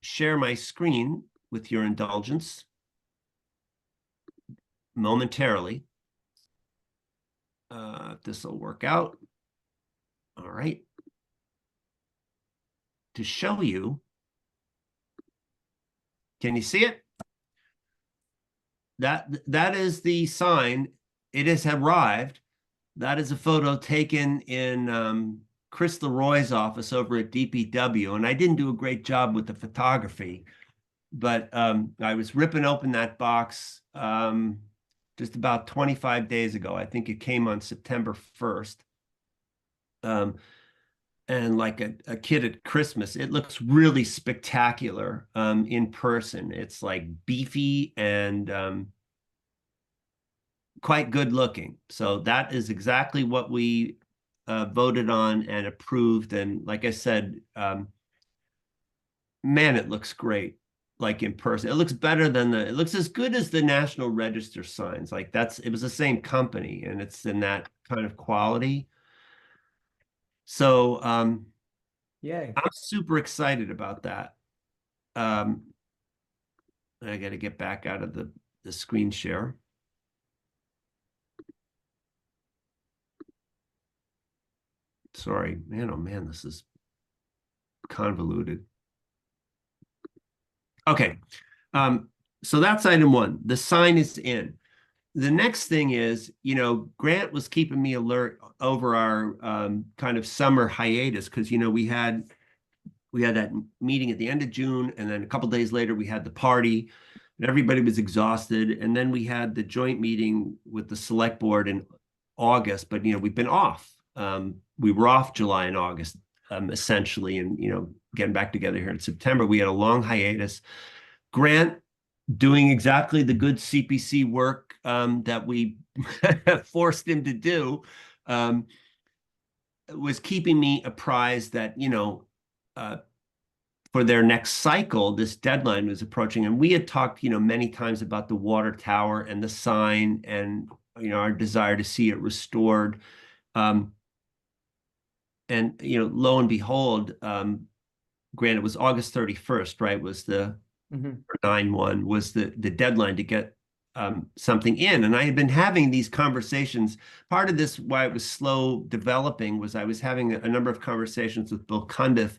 share my screen with your indulgence momentarily. If this will work out. All right. To show you, can you see it? That is the sign. It has arrived. That is a photo taken in Chris Leroy's office over at DPW, and I didn't do a great job with the photography, but I was ripping open that box just about 25 days ago. I think it came on September 1st. And like a kid at Christmas, it looks really spectacular in person. It's like beefy and quite good looking. So that is exactly what we voted on and approved. And like I said, man, it looks great. Like in person, it looks better than it looks as good as the National Register signs. Like it was the same company, and it's in that kind of quality. So Yay. I'm super excited about that. I got to get back out of the screen share. Sorry, man, oh man, this is convoluted. Okay, so that's item one. The sign is in. The next thing is, Grant was keeping me alert over our kind of summer hiatus because, we had that meeting at the end of June, and then a couple days later we had the party, and everybody was exhausted. And then we had the joint meeting with the select board in August, but we've been off. We were off July and August, essentially, and getting back together here in September. We had a long hiatus. Grant doing exactly the good CPC work that we forced him to do, was keeping me apprised that, for their next cycle, this deadline was approaching. And we had talked, many times about the water tower and the sign and, our desire to see it restored. And, lo and behold, granted, it was August 31st, right? Was the 9/1 was the deadline to get something in. And I had been having these conversations. Part of this, why it was slow developing, was I was having a number of conversations with Bill Cundiff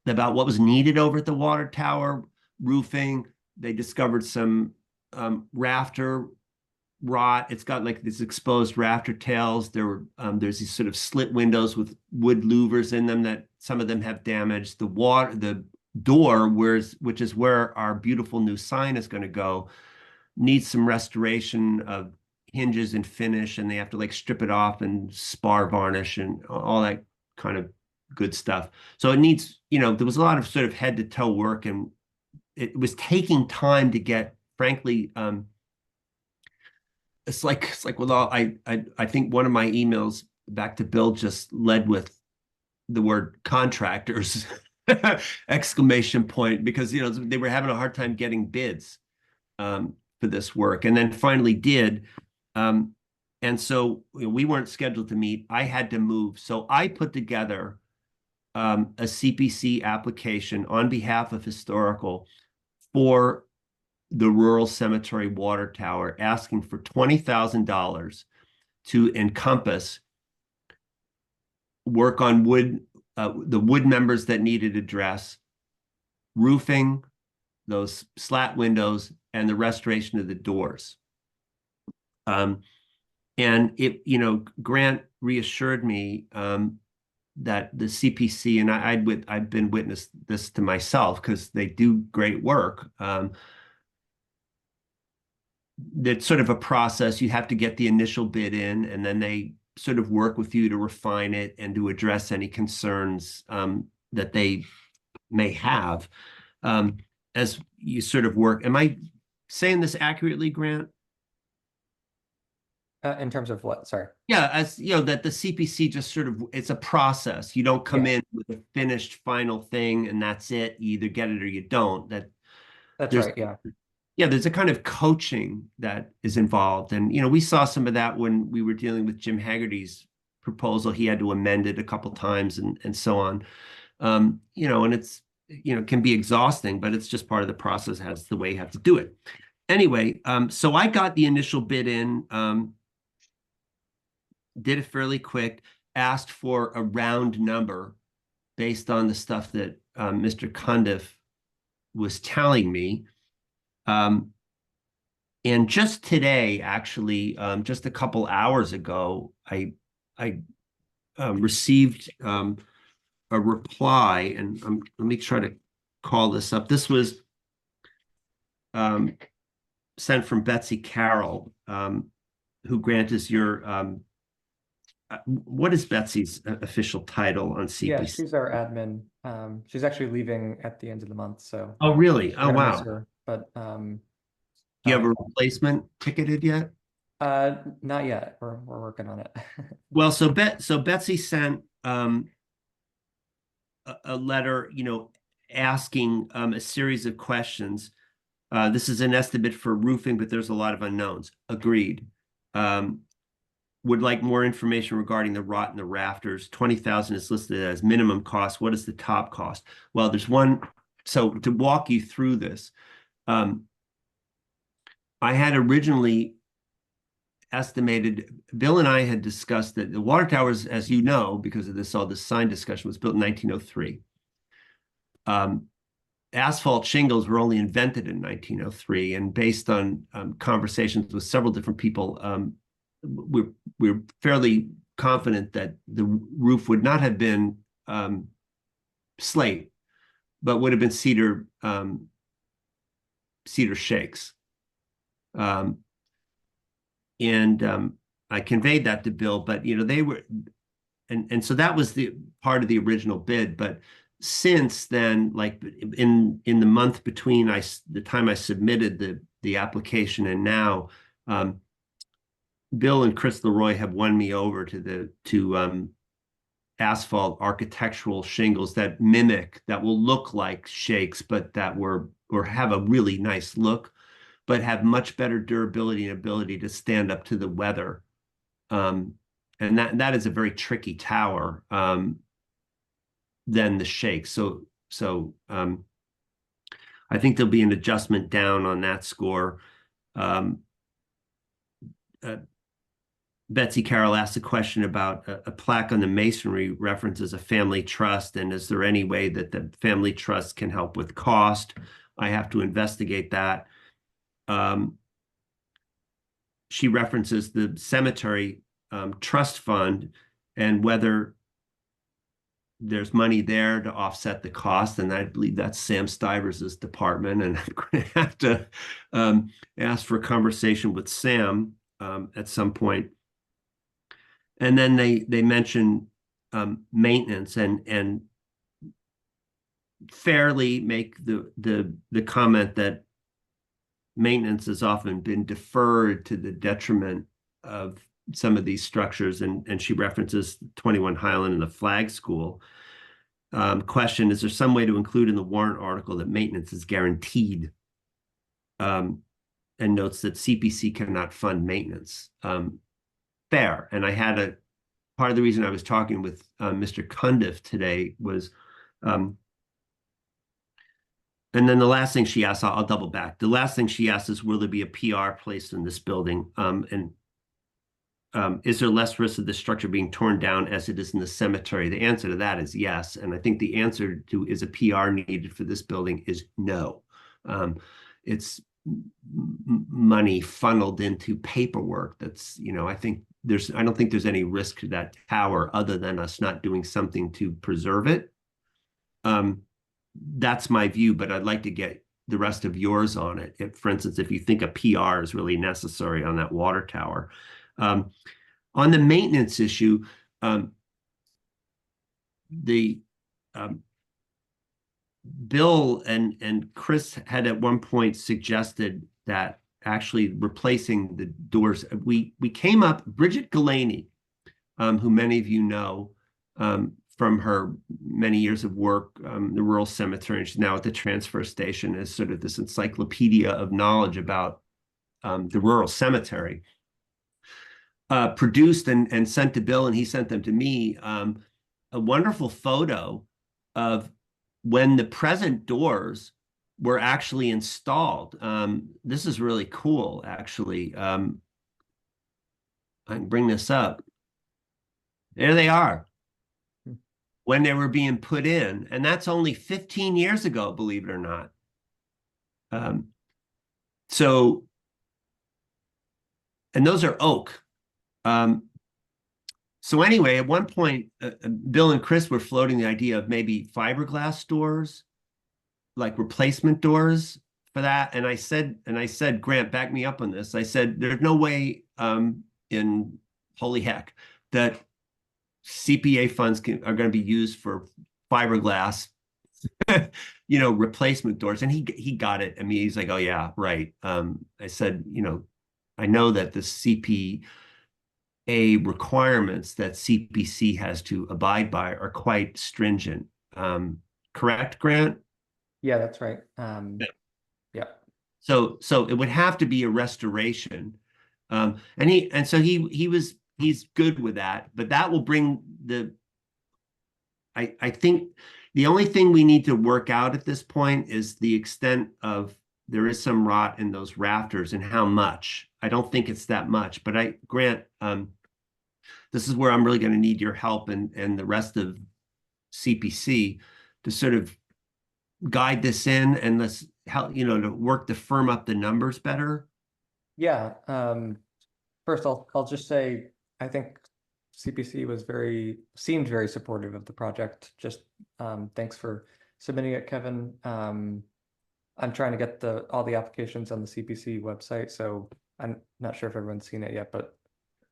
about what was needed over at the water tower, roofing. They discovered some rafter rot. It's got like these exposed rafter tails. There's these sort of slit windows with wood louvers in them that some of them have damaged. The door, which is where our beautiful new sign is going to go, needs some restoration of hinges and finish, and they have to like strip it off and spar varnish and all that kind of good stuff. So it needs, there was a lot of sort of head to toe work, and it was taking time to get, frankly, it's like with all, I think one of my emails back to Bill just led with the word contractors, exclamation point, because, they were having a hard time getting bids for this work, and then finally did. And so we weren't scheduled to meet. I had to move. So I put together a CPC application on behalf of Historical for the Rural Cemetery Water Tower, asking for $20,000 to encompass work on wood, the wood members that needed address, roofing, those slat windows, and the restoration of the doors. And it, Grant reassured me that the CPC, and I've been witness this to myself because they do great work. That's sort of a process. You have to get the initial bid in, and then they sort of work with you to refine it and to address any concerns that they may have as you sort of work. Am I saying this accurately, Grant? In terms of what? Sorry. Yeah, as that the CPC just sort of, it's a process. You don't come in with a finished final thing and that's it. You either get it or you don't. That's right. Yeah. Yeah, there's a kind of coaching that is involved. And, we saw some of that when we were dealing with Jim Haggerty's proposal. He had to amend it a couple times and so on. And it's, can be exhausting, but it's just part of the process. That's the way you have to do it. Anyway, so I got the initial bid in, did it fairly quick, asked for a round number based on the stuff that Mr. Cundiff was telling me. And just today, actually, just a couple hours ago, I received a reply, and let me try to call this up. This was sent from Betsy Carroll, who, Grant, is your what is Betsy's official title on CPC? Yeah, she's our admin. She's actually leaving at the end of the month, so. Oh, really? Oh, we're gonna miss wow. her, but Do you have a replacement ticketed yet? not yet. We're working on it. Well, so Betsy sent a letter, asking a series of questions. This is an estimate for roofing, but there's a lot of unknowns. Agreed. Would like more information regarding the rot in the rafters. 20,000 is listed as minimum cost. What is the top cost? Well, there's one. So to walk you through this, I had originally estimated, Bill and I had discussed that the water towers, as you know, because of this, all this sign discussion, was built in 1903. Asphalt shingles were only invented in 1903, and based on conversations with several different people, we're fairly confident that the roof would not have been slate, but would have been cedar shakes. I conveyed that to Bill, but they were, and so that was the part of the original bid. But since then, like in the month between the time I submitted the application and now, Bill and Chris Leroy have won me over to asphalt architectural shingles that will look like shakes, but that have a really nice look, but have much better durability and ability to stand up to the weather. And that is a very tricky tower than the shakes. So I think there'll be an adjustment down on that score. Betsy Carroll asked a question about a plaque on the masonry references a family trust, and is there any way that the family trust can help with cost? I have to investigate that. She references the cemetery trust fund and whether there's money there to offset the cost, and I believe that's Sam Stivers' department, and I'm going to have to ask for a conversation with Sam at some point. And then they mention maintenance and fairly make the comment that maintenance has often been deferred to the detriment of some of these structures, and she references 21 Highland and the Flag School. Question, is there some way to include in the warrant article that maintenance is guaranteed? And notes that CPC cannot fund maintenance. Fair. And I had part of the reason I was talking with Mr. Cundiff today was, and then the last thing she asked, I'll double back. The last thing she asked is, will there be a PR placed in this building? Is there less risk of the structure being torn down as it is in the cemetery? The answer to that is yes. And I think the answer to, is a PR needed for this building, is no. It's money funneled into paperwork that's, I don't think there's any risk to that tower other than us not doing something to preserve it. That's my view, but I'd like to get the rest of yours on it. For instance, if you think a PR is really necessary on that water tower. On the maintenance issue, Bill and Chris had at one point suggested that actually replacing the doors. We came up, Bridget Galaney, who many of you know from her many years of work, the rural cemetery, and she's now at the transfer station as sort of this encyclopedia of knowledge about the rural cemetery. Produced and sent to Bill, and he sent them to me, a wonderful photo of when the present doors were actually installed. This is really cool, actually. I can bring this up. There they are, when they were being put in. And that's only 15 years ago, believe it or not. And those are oak. So anyway, at one point, Bill and Chris were floating the idea of maybe fiberglass doors, like replacement doors for that. And I said, Grant, back me up on this. I said, there's no way in holy heck that CPA funds are going to be used for fiberglass, replacement doors. And he got it. I mean, he's like, oh yeah, right. I said, I know that the CPA requirements that CPC has to abide by are quite stringent. Correct, Grant? Yeah, that's right. Yeah. Yeah. So it would have to be a restoration. And so he's good with that, but that will bring I think the only thing we need to work out at this point is the extent of there is some rot in those rafters and how much. I don't think it's that much, but Grant, this is where I'm really going to need your help and the rest of CPC to sort of guide this in and let's help, to work to firm up the numbers better. Yeah. First, I'll just say I think CPC seemed very supportive of the project. Just thanks for submitting it, Kevin. I'm trying to get all the applications on the CPC website, so I'm not sure if everyone's seen it yet, but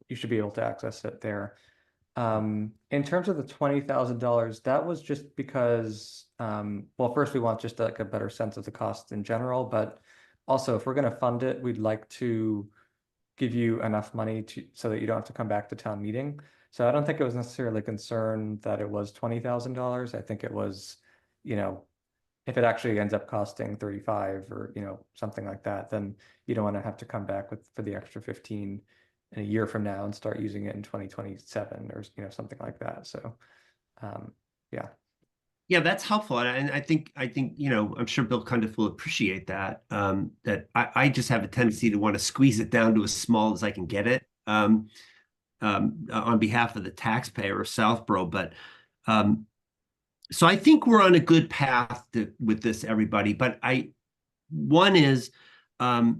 you should be able to access it there. In terms of the $20,000, that was just because, well, first we want just like a better sense of the cost in general, but also if we're going to fund it, we'd like to give you enough money so that you don't have to come back to town meeting. So I don't think it was necessarily a concern that it was $20,000. I think it was, if it actually ends up costing 35 or, something like that, then you don't want to have to come back for the extra 15 in a year from now and start using it in 2027 or, something like that. So, yeah. Yeah, that's helpful. And I think, I'm sure Bill Cundiff will appreciate that, that I just have a tendency to want to squeeze it down to as small as I can get it, on behalf of the taxpayer of Southborough. But, so I think we're on a good path with this, everybody. But one is, I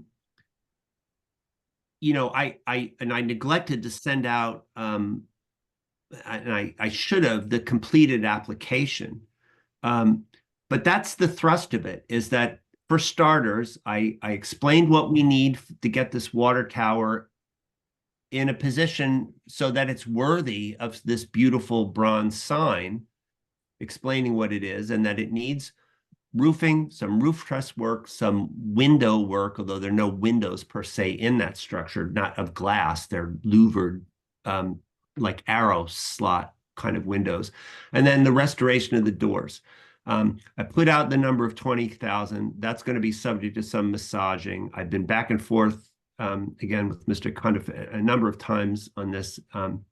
neglected to send out, and I should have, the completed application. But that's the thrust of it, is that for starters, I explained what we need to get this water tower in a position so that it's worthy of this beautiful bronze sign, explaining what it is and that it needs roofing, some roof truss work, some window work, although there are no windows per se in that structure, not of glass, they're louvered, like arrow slot kind of windows, and then the restoration of the doors. I put out the number of 20,000. That's going to be subject to some massaging. I've been back and forth again with Mr. Cundiff a number of times on this, and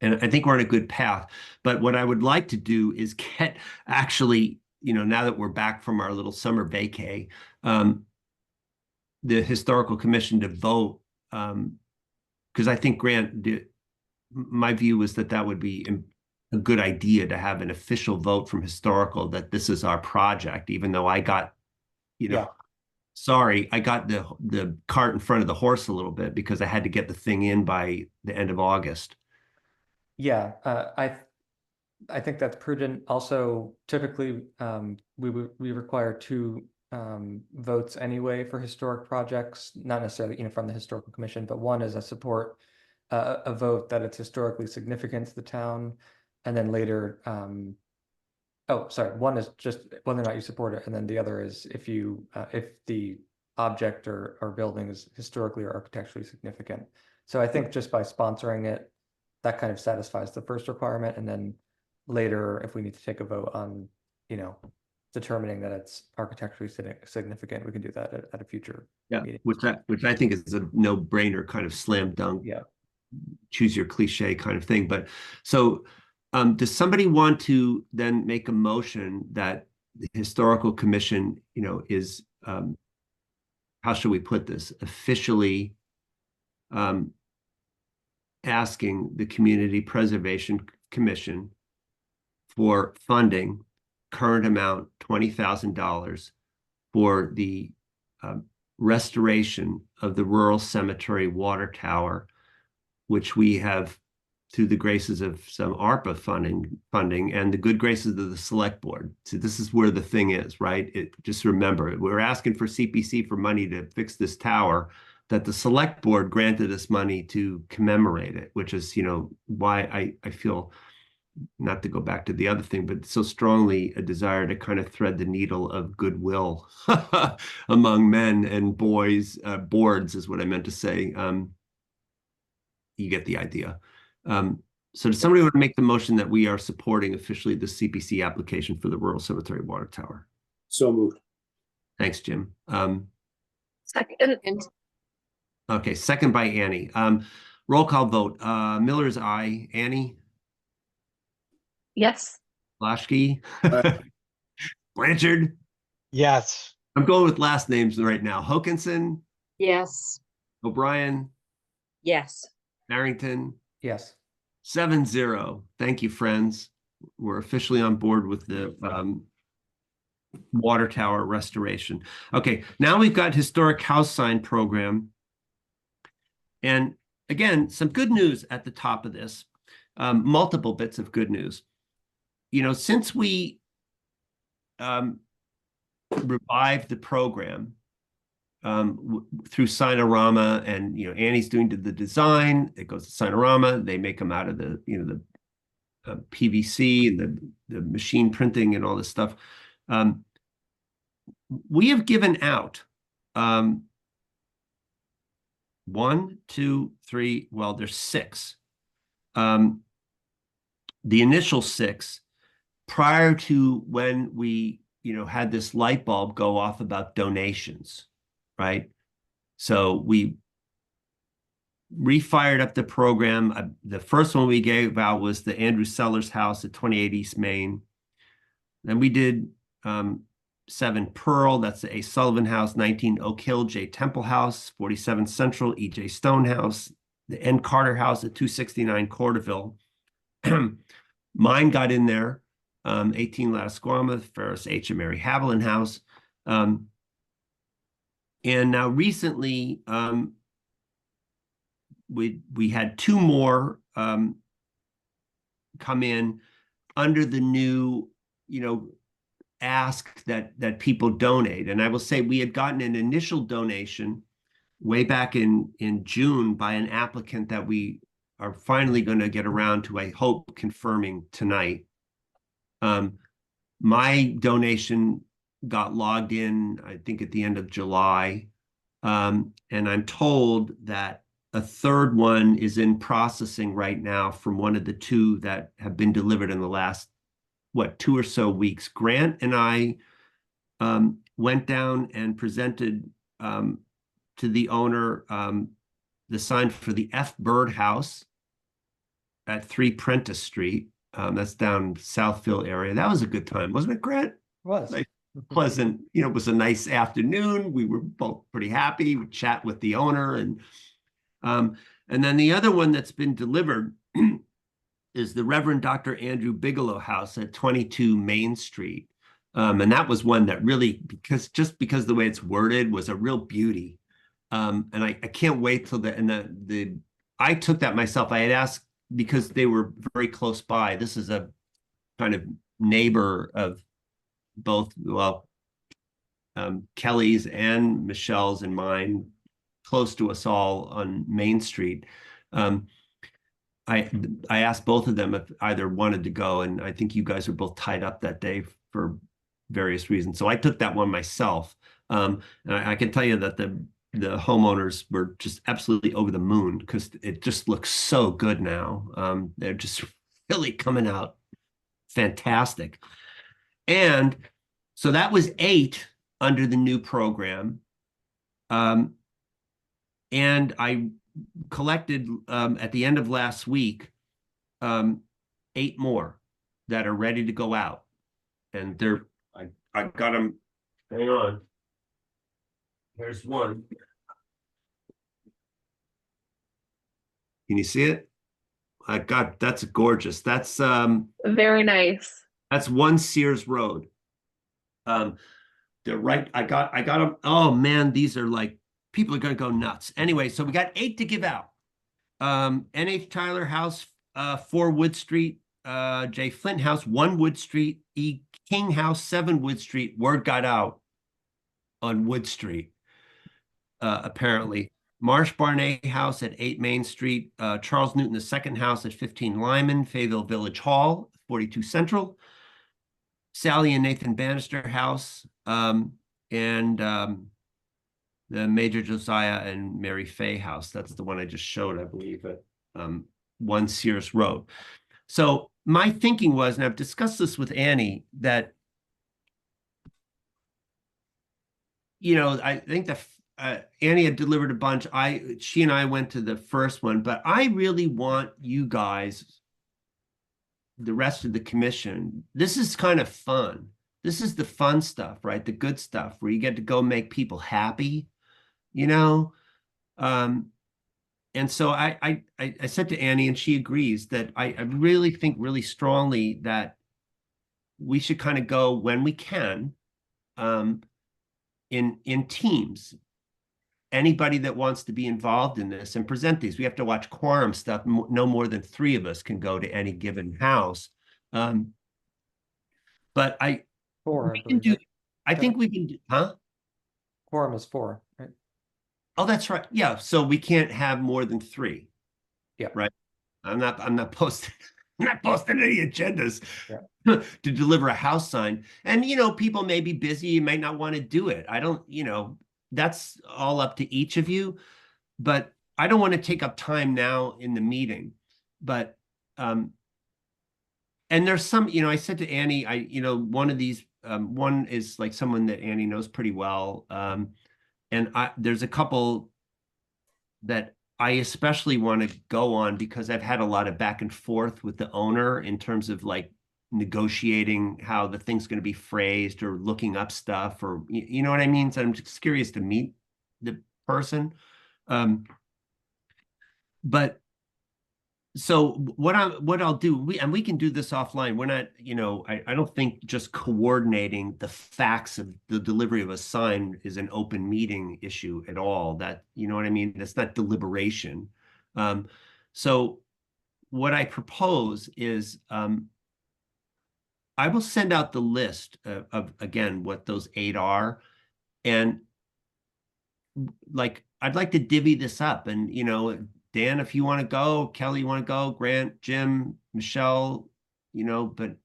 I think we're on a good path. But what I would like to do is get actually, now that we're back from our little summer vacay, the Historical Commission to vote, because I think, Grant, my view was that would be a good idea to have an official vote from Historical that this is our project, even though I got, sorry, I got the cart in front of the horse a little bit because I had to get the thing in by the end of August. Yeah, I think that's prudent. Also, typically, we require 2 votes anyway for historic projects, not necessarily, from the Historical Commission, but one is a vote that it's historically significant to the town, and then later, one is just whether or not you support it, and then the other is if the object or building is historically or architecturally significant. So I think just by sponsoring it, that kind of satisfies the first requirement, and then later, if we need to take a vote on, determining that it's architecturally significant, we can do that at a future meeting. Which I think is a no-brainer kind of slam dunk. Yeah. Choose your cliche kind of thing. But so does somebody want to then make a motion that the Historical Commission, is, how should we put this, officially asking the Community Preservation Commission for funding, current amount $20,000, for the restoration of the Rural Cemetery water tower, which we have, through the graces of some ARPA funding and the good graces of the Select Board. So this is where the thing is, right? Just remember, we're asking for CPC for money to fix this tower, that the Select Board granted us money to commemorate it, which is, why I feel, not to go back to the other thing, but so strongly a desire to kind of thread the needle of goodwill among men and boys, boards is what I meant to say. You get the idea. So does somebody want to make the motion that we are supporting officially the CPC application for the Rural Cemetery water tower? So moved. Thanks, Jim. Second, And Okay, second by Annie. Roll call vote. Miller's aye. Annie? yes. Blaschke? Aye. Blanchard? Yes. I'm going with last names right now. Hokinson, yes, O'Brien, Yes. Barrington, Yes. 7-0. Thank you, friends. We're officially on board with the water tower restoration. Okay, now we've got historic house sign program. And again, some good news at the top of this, multiple bits of good news. You know, since we revived the program through Signarama, and Annie's doing the design, it goes to Signarama, they make them out of the the PVC and the machine printing and all this stuff. We have given out 1, 2, 3, well, there's 6. The initial 6 prior to when we had this light bulb go off about donations, right? So we refired up the program. The first one we gave out was the Andrew Sellers house at 28 East Main. Then we did 7 Pearl, that's the A. Sullivan house, 19 Oak Hill, J. Temple house, 47 Central, E.J. Stone house, the N. Carter house at 269 Corderville. Mine got in there, 18 Lattisquama, Ferris H. and Mary Haviland house. And now recently, we had 2 more come in under the new, ask that people donate. And I will say we had gotten an initial donation way back in June by an applicant that we are finally going to get around to, I hope, confirming tonight. My donation got logged in, I think, at the end of July. And I'm told that a third one is in processing right now from one of the 2 that have been delivered in the last, 2 or so weeks. Grant and I went down and presented to the owner the sign for the F. Bird House at 3 Prentice Street. That's down Southfield area. That was a good time, wasn't it, Grant? It was. Nice. Pleasant, it was a nice afternoon. We were both pretty happy. We chat with the owner, and then the other one that's been delivered is the Reverend Dr. Andrew Bigelow house at 22 Main Street. And that was one that really, because the way it's worded, was a real beauty. And I can't wait till I took that myself. I had asked, because they were very close by. This is a kind of neighbor of both, Kelly's and Michelle's and mine, close to us all on Main Street. I asked both of them if either wanted to go, and I think you guys were both tied up that day for various reasons. So I took that one myself. And I can tell you that the homeowners were just absolutely over the moon because it just looks so good now. They're just really coming out fantastic. And so that was 8 under the new program. And I collected at the end of last week 8 more that are ready to go out. And I got them. Hang on. There's one. Can you see it? That's gorgeous. That's Very nice. that's 1 Sears Road. They're right. I got them. Oh man, these are like, people are gonna go nuts. Anyway, so we got 8 to give out. NH Tyler House, 4 Wood Street, J Flint House, 1 Wood Street, E King House, 7 Wood Street. Word got out on Wood Street, apparently. Marsh Barnett House at 8 Main Street, Charles Newton II house at 15 Lyman, Fayetteville Village Hall, 42 Central, Sally and Nathan Bannister house, and the Major Josiah and Mary Fay house. That's the one I just showed, I believe, at 1 Sears Road. So my thinking was, and I've discussed this with Annie, that you know, I think Annie had delivered a bunch. She and I went to the first one, but I really want you guys, the rest of the commission, this is kind of fun. This is the fun stuff, right? The good stuff where you get to go make people happy, you know? And so I said to Annie, and she agrees, that I really think really strongly that we should kind of go when we can, in teams. Anybody that wants to be involved in this and present these, we have to watch quorum stuff. No more than 3 of us can go to any given house. But 4, we I can believe. do, I think we can do, huh? Quorum is 4, right? Oh, that's right. Yeah. So we can't have more than 3. Yeah. Right. I'm not posting, I'm not posting any agendas Yeah. to deliver a house sign. And, you know, people may be busy, you might not want to do it. I don't, you know, that's all up to each of you, but I don't want to take up time now in the meeting. But, and there's some, you know, I said to Annie, you know, one of these, one is like someone that Annie knows pretty well. And there's a couple that I especially want to go on because I've had a lot of back and forth with the owner in terms of like negotiating how the thing's going to be phrased or looking up stuff, or you know what I mean? So I'm just curious to meet the person. But so what I'll do, we can do this offline. We're not, you know, I don't think just coordinating the facts of the delivery of a sign is an open meeting issue at all. That, you know what I mean? That's not deliberation. So what I propose is, I will send out the list of again, what those 8 are. And like, I'd like to divvy this up, and, you know, Dan, if you want to go, Kelly, you want to go, Grant, Jim, Michelle, you know, but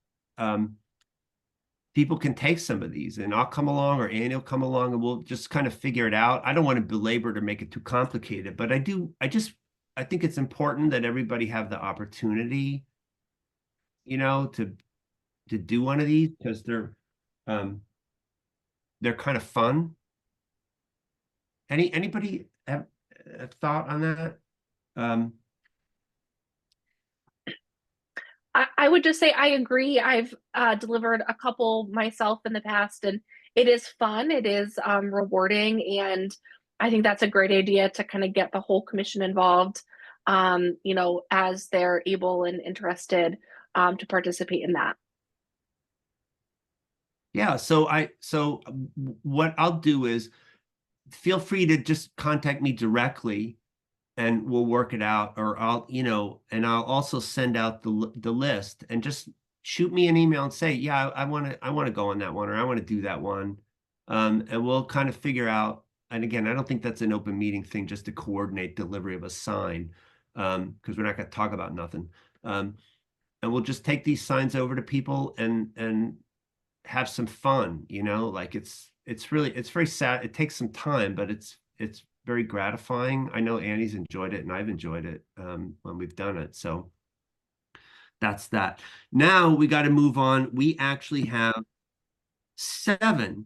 people can take some of these, and I'll come along, or Annie will come along, and we'll just kind of figure it out. I don't want to belabor to make it too complicated, but I think it's important that everybody have the opportunity, you know, to do one of these, because they're kind of fun. Anybody have a thought on that? I would just say I agree. I've delivered a couple myself in the past, and it is fun. It is rewarding, and I think that's a great idea to kind of get the whole commission involved, you know, as they're able and interested to participate in that. Yeah, so what I'll do is, feel free to just contact me directly and we'll work it out, or I'll, you know, and I'll also send out the list, and just shoot me an email and say, yeah, I want to go on that one, or I want to do that one. And we'll kind of figure out, and again, I don't think that's an open meeting thing just to coordinate delivery of a sign, because we're not going to talk about nothing. And we'll just take these signs over to people and have some fun, you know, like it's very sad. It takes some time, but it's very gratifying. I know Annie's enjoyed it, and I've enjoyed it when we've done it. So that's that. Now we got to move on. We actually have 7,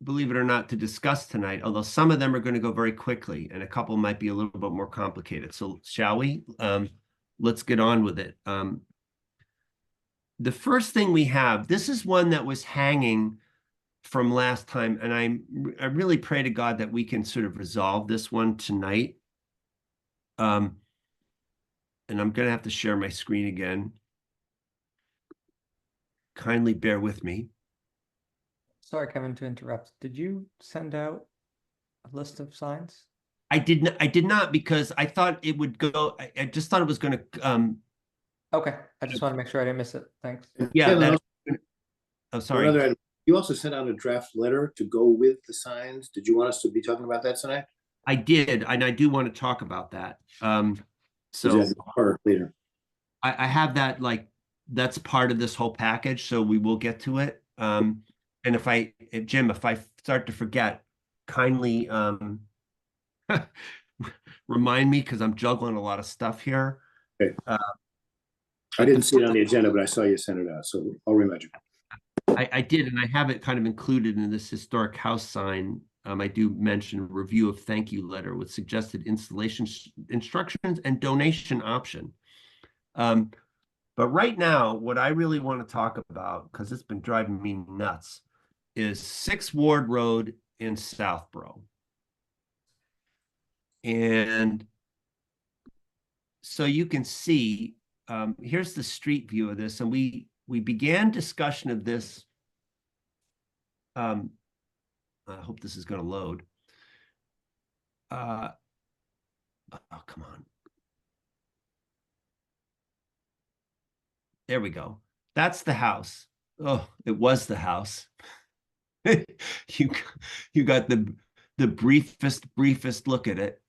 believe it or not, to discuss tonight, although some of them are going to go very quickly and a couple might be a little bit more complicated. So shall we? Let's get on with it. The first thing we have, this is one that was hanging from last time, and I really pray to God that we can sort of resolve this one tonight. And I'm going to have to share my screen again. Kindly bear with me. Sorry, Kevin, to interrupt. Did you send out a list of signs? I did not, because I thought it would go. I just thought it was going to. Okay, I just want to make sure I didn't miss it. Thanks. Yeah. Kevin, Oh, sorry. You also sent out a draft letter to go with the signs. Did you want us to be talking about that tonight? I did, and I do want to talk about that. So or later. I have that, like, that's part of this whole package, so we will get to it. And Jim, if I start to forget, kindly remind me, because I'm juggling a lot of stuff here. Okay. I didn't see it on the agenda, but I saw you send it out, so I'll remind you. I did, and I have it kind of included in this historic house sign. I do mention review of thank you letter with suggested installation instructions and donation option. But right now, what I really want to talk about, because it's been driving me nuts, is 6 Ward Road in Southborough. And so you can see, here's the street view of this, and we began discussion of this. I hope this is going to load. Oh, come on. There we go. That's the house. Oh, it was the house. You got the briefest look at it.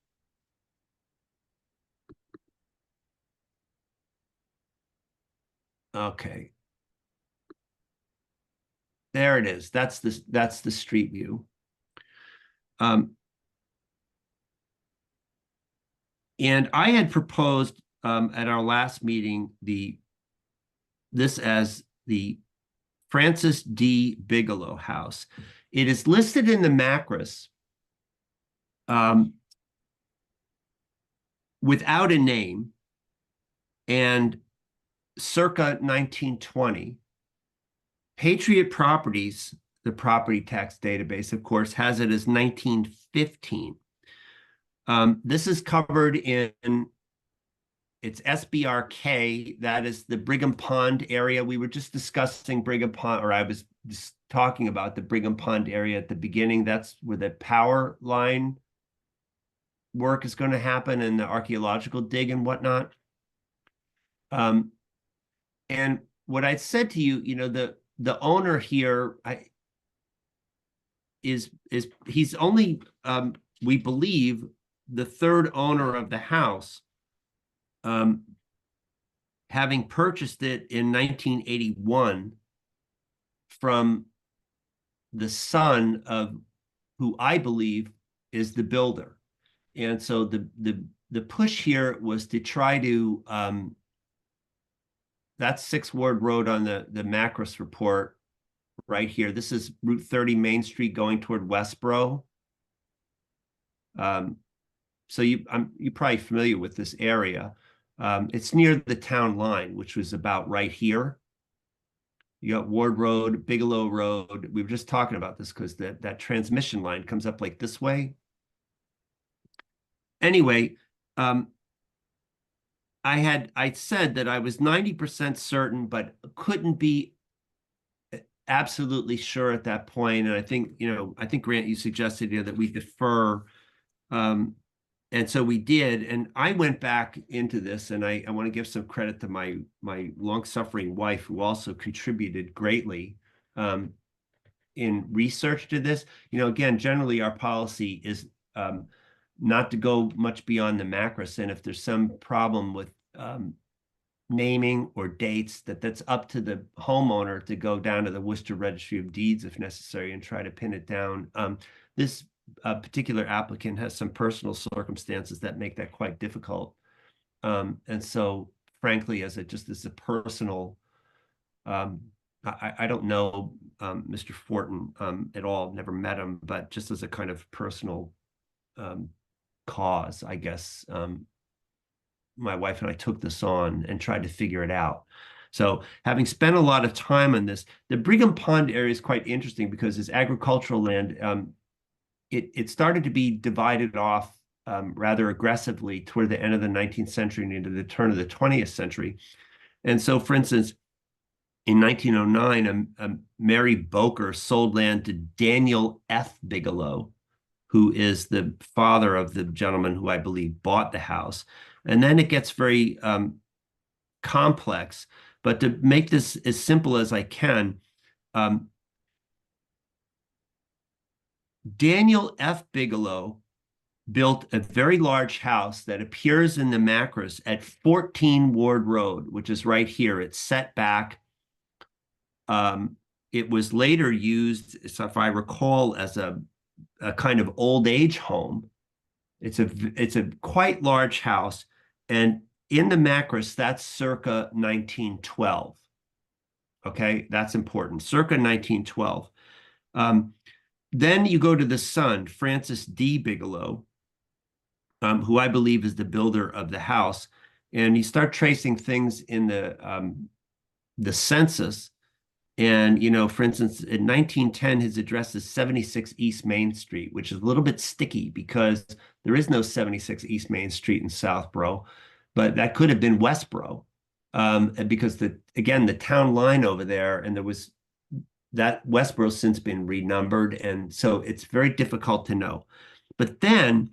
Okay. There it is. That's the street view. And I had proposed at our last meeting this as the Francis D. Bigelow House. It is listed in the Macris without a name, and circa 1920. Patriot Properties, the property tax database, of course, has it as 1915. This is covered in it's SBRK. That is the Brigham Pond area. We were just discussing Brigham Pond, or I was just talking about the Brigham Pond area at the beginning. That's where the power line work is going to happen and the archaeological dig and whatnot. And what I said to you, the owner here is he's only we believe the third owner of the house, having purchased it in 1981 from the son of who I believe is the builder. And so the push here was to try to that's 6 Ward Road on the Macris report right here. This is Route 30 Main Street going toward Westboro. So you're probably familiar with this area. It's near the town line, which was about right here. You got Ward Road, Bigelow Road. We were just talking about this because that transmission line comes up like this way. Anyway, I said that I was 90% certain, but couldn't be absolutely sure at that point. And I think, Grant, you suggested that we defer. And so we did. And I went back into this, and I want to give some credit to my long-suffering wife, who also contributed greatly in research to this. Again, generally our policy is not to go much beyond the Macris, and if there's some problem with naming or dates, that's up to the homeowner to go down to the Worcester Registry of Deeds if necessary and try to pin it down. This particular applicant has some personal circumstances that make that quite difficult, and so frankly, as a personal, I don't know Mr. Fortin at all, never met him, but just as a kind of personal cause, I guess, my wife and I took this on and tried to figure it out. So having spent a lot of time on this, the Brigham Pond area is quite interesting because it's agricultural land. It started to be divided off rather aggressively toward the end of the 19th century and into the turn of the 20th century. And so, for instance, in 1909, Mary Boker sold land to Daniel F. Bigelow, who is the father of the gentleman who I believe bought the house. And then it gets very complex. But to make this as simple as I can, Daniel F. Bigelow built a very large house that appears in the Macris at 14 Ward Road, which is right here. It's set back. It was later used, so if I recall, as a kind of old age home. It's a quite large house, and in the Macris, that's circa 1912. Okay, that's important. Circa 1912. Then you go to the son, Francis D. Bigelow, who I believe is the builder of the house, and you start tracing things in the census. And, you know, for instance, in 1910, his address is 76 East Main Street, which is a little bit sticky because there is no 76 East Main Street in Southborough, but that could have been Westborough, because again, the town line over there, and there was that Westborough's since been renumbered, and so it's very difficult to know. But then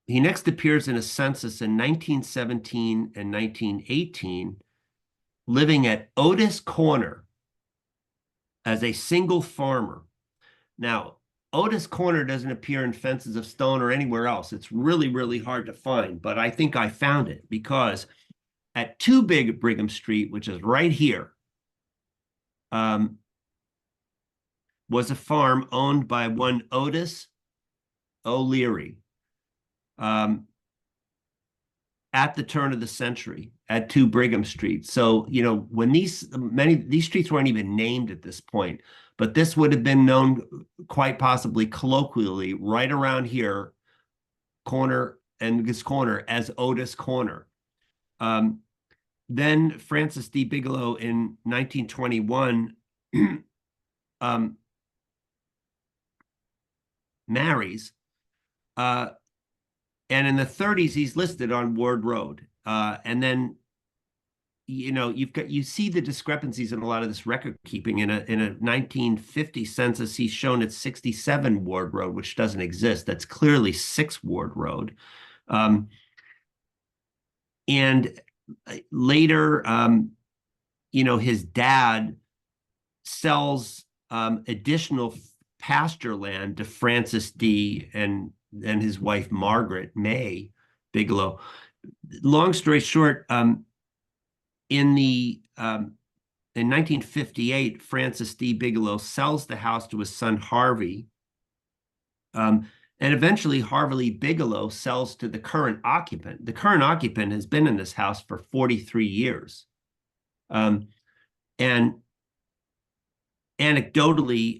he next appears in a census in 1917 and 1918, living at Otis Corner as a single farmer. Now, Otis Corner doesn't appear in Fences of Stone or anywhere else. It's really, really hard to find, but I think I found it because at 2 Brigham Street, which is right here, was a farm owned by one Otis O'Leary at the turn of the century at 2 Brigham Street. So, you know, when these streets weren't even named at this point, but this would have been known quite possibly colloquially right around here, this corner as Otis Corner. Then Francis D. Bigelow in 1921 marries, and in the 30s, he's listed on Ward Road. And then, you know, you see the discrepancies in a lot of this record keeping. In a 1950 census, he's shown at 67 Ward Road, which doesn't exist. That's clearly 6 Ward Road. And later, you know, his dad sells additional pasture land to Francis D. and his wife, Margaret May Bigelow. Long story short, in 1958, Francis D. Bigelow sells the house to his son, Harvey. And eventually, Harvey Bigelow sells to the current occupant. The current occupant has been in this house for 43 years. And anecdotally,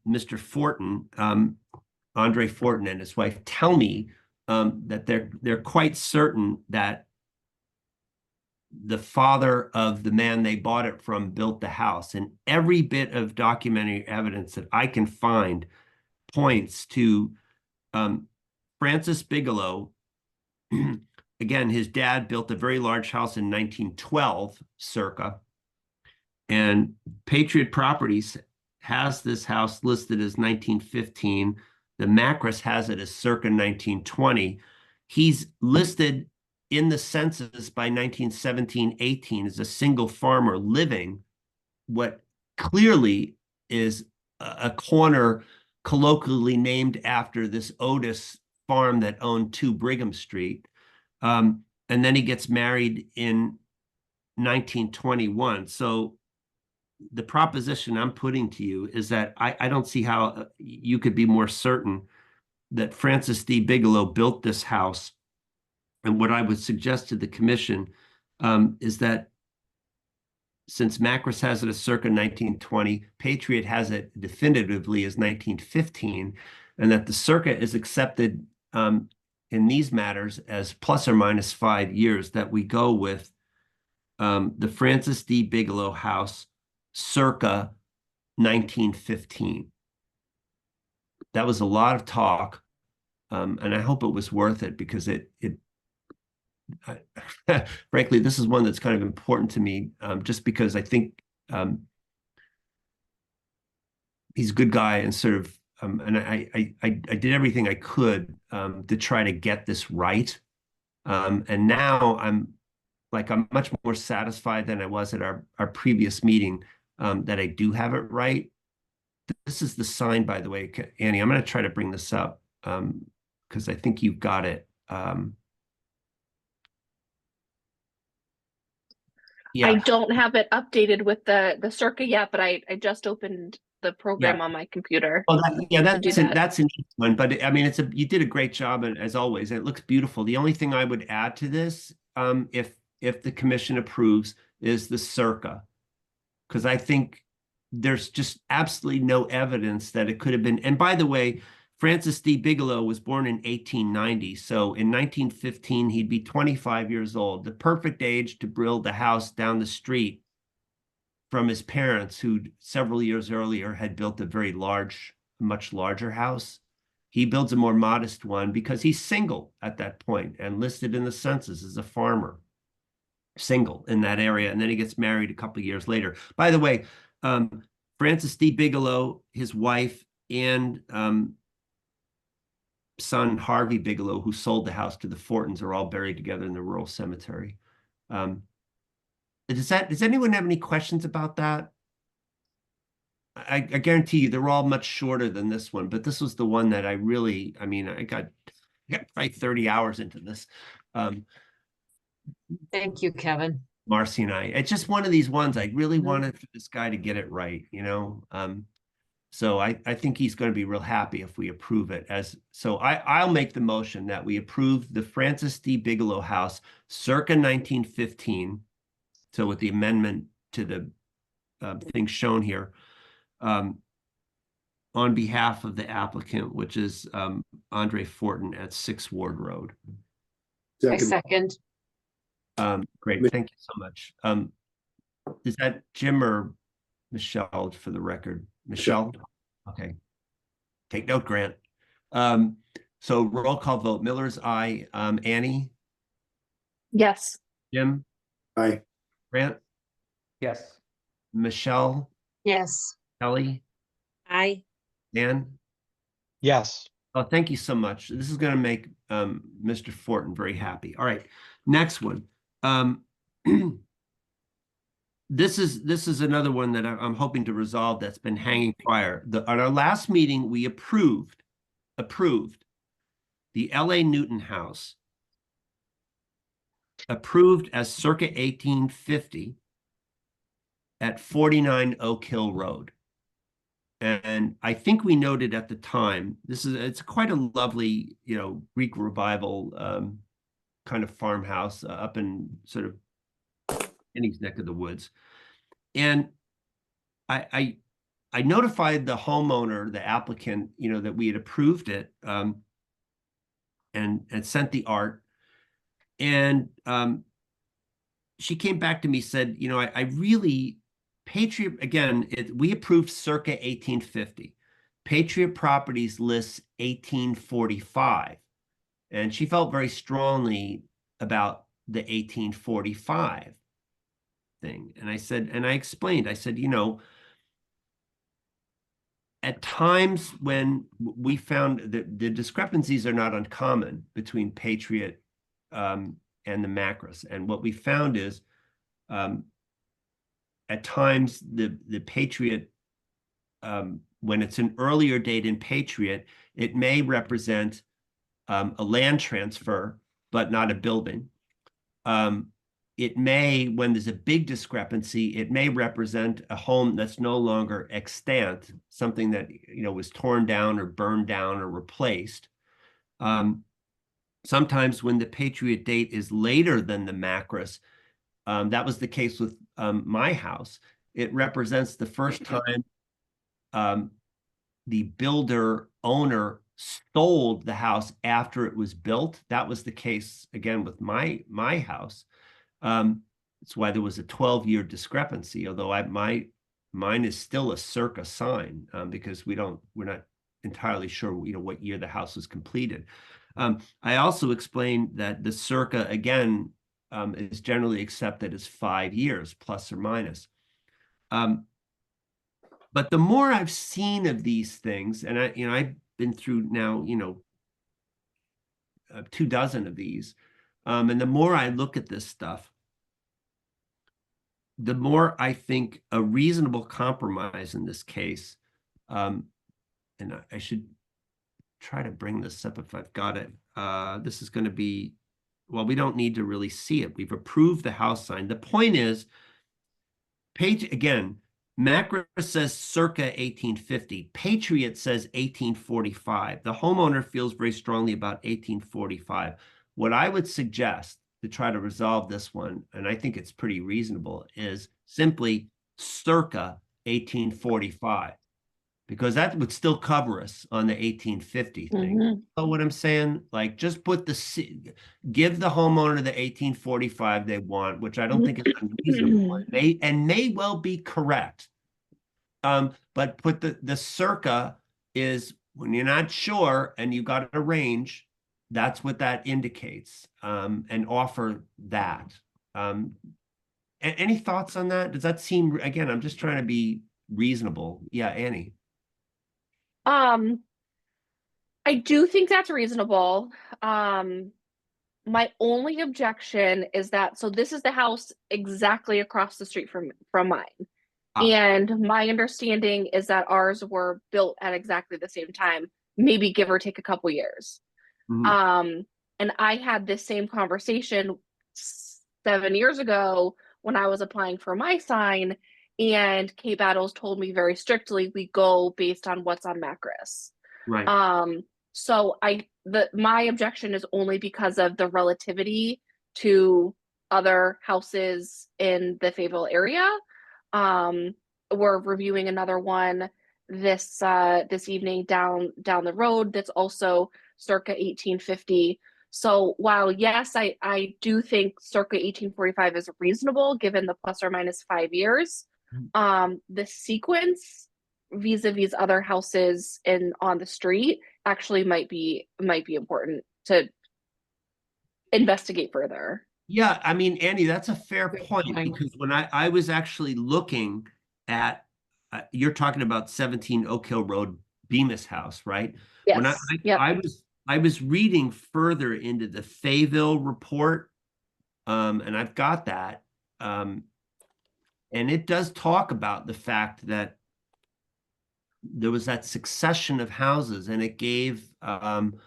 Mr. Fortin, Andre Fortin and his wife tell me that they're quite certain that the father of the man they bought it from built the house. And every bit of documentary evidence that I can find points to Francis Bigelow. Again, his dad built a very large house in 1912, circa, and Patriot Properties has this house listed as 1915. The Macris has it as circa 1920. He's listed in the census by 1917-18 as a single farmer living what clearly is a corner colloquially named after this Otis farm that owned 2 Brigham Street. And then he gets married in 1921. So the proposition I'm putting to you is that I don't see how you could be more certain that Francis D. Bigelow built this house. And what I would suggest to the commission is that since Macris has it as circa 1920, Patriot has it definitively as 1915, and that the circa is accepted in these matters as plus or minus 5 years, that we go with the Francis D. Bigelow house circa 1915. That was a lot of talk, and I hope it was worth it, because frankly, this is one that's kind of important to me, just because I think he's a good guy, and sort of, and I did everything I could to try to get this right, and now I'm much more satisfied than I was at our previous meeting, that I do have it right. This is the sign, by the way, Annie. I'm going to try to bring this up because I think you've got it. Yeah. I don't have it updated with the circa yet, but I just opened the program on my computer. Well, that's an easy one, but I mean, you did a great job, and as always, it looks beautiful. The only thing I would add to this, if the commission approves, is the circa. Because I think there's just absolutely no evidence that it could have been. And by the way, Francis D. Bigelow was born in 1890. So in 1915, he'd be 25 years old, the perfect age to build the house down the street from his parents, who several years earlier had built a very large, much larger house. He builds a more modest one because he's single at that point and listed in the census as a farmer, single in that area. And then he gets married a couple of years later. By the way, Francis D. Bigelow, his wife, and son Harvey Bigelow, who sold the house to the Fortons, are all buried together in the rural cemetery. Does anyone have any questions about that? I guarantee you they're all much shorter than this one, but this was the one that I really, I mean, I got probably 30 hours into this. Thank you, Kevin. Marcy and I, it's just one of these ones I really wanted for this guy to get it right, you know? So I think he's going to be real happy if we approve it. I'll make the motion that we approve the Francis D. Bigelow house circa 1915. So with the amendment to the things shown here, on behalf of the applicant, which is Andre Fortin at 6 Ward Road. I second. Great, thank you so much. Is that Jim or Michelle for the record? Michelle? Okay. Take note, Grant. So roll call vote. Miller's aye. Annie? Yes. Jim? Aye. Grant? Yes. Michelle? Yes. Kelly? I, Dan? Yes. Oh, thank you so much. This is going to make Mr. Fortin very happy. All right, next one. This is another one that I'm hoping to resolve that's been hanging fire. On our last meeting, we approved the L.A. Newton house, approved as circa 1850 at 49 Oak Hill Road. And I think we noted at the time, it's quite a lovely, Greek revival kind of farmhouse up in sort of Penny's neck of the woods. And I notified the homeowner, the applicant, that we had approved it and sent the art. And she came back to me, said, I really, Patriot, again, we approved circa 1850. Patriot Properties lists 1845. And she felt very strongly about the 1845 thing. And I said, and I explained, I said, at times when we found that the discrepancies are not uncommon between Patriot and the Macris. And what we found is, at times, the Patriot, when it's an earlier date in Patriot, it may represent a land transfer, but not a building. It may, when there's a big discrepancy, it may represent a home that's no longer extant, something that was torn down or burned down or replaced. Sometimes when the Patriot date is later than the Macris, that was the case with my house. It represents the first time the builder owner sold the house after it was built. That was the case again with my house. That's why there was a 12-year discrepancy, although mine is still a circa sign because we're not entirely sure what year the house was completed. I also explained that the circa again is generally accepted as 5 years, plus or minus. But the more I've seen of these things, and I've been through now, 24 of these, and the more I look at this stuff, the more I think a reasonable compromise in this case, and I should try to bring this up if I've got it. This is going to be, well, we don't need to really see it. We've approved the house sign. The point is, again, Macris says circa 1850. Patriot says 1845. The homeowner feels very strongly about 1845. What I would suggest to try to resolve this one, and I think it's pretty reasonable, is simply circa 1845. Because that would still cover us on the 1850 thing. Mhm. You know what I'm saying? Like, just put give the homeowner the 1845 they want, which I don't think is unreasonable. And may well be correct. But put the circa is when you're not sure and you got a range, that's what that indicates. And offer that. Any thoughts on that? Does that seem, again, I'm just trying to be reasonable. Yeah, Annie. I do think that's reasonable. My only objection is that, so this is the house exactly across the street from mine. And my understanding is that ours were built at exactly the same time, maybe give or take a couple years. Mhm. And I had this same conversation 7 years ago when I was applying for my sign, and Kate Battles told me very strictly, we go based on what's on Macris. Right. So my objection is only because of the relativity to other houses in the Fayetteville area. We're reviewing another one this evening down the road that's also circa 1850. So while yes, I do think circa 1845 is reasonable given the plus or minus 5 years, the sequence vis-a-vis other houses on the street actually might be important to investigate further. Yeah, I mean, Andy, that's a fair point, point. because when I was actually looking at, you're talking about 17 Oak Hill Road, Bemis House, right? When Yes. Yep. I was reading further into the Fayetteville report, and I've got that, and it does talk about the fact that there was that succession of houses, and it gave, if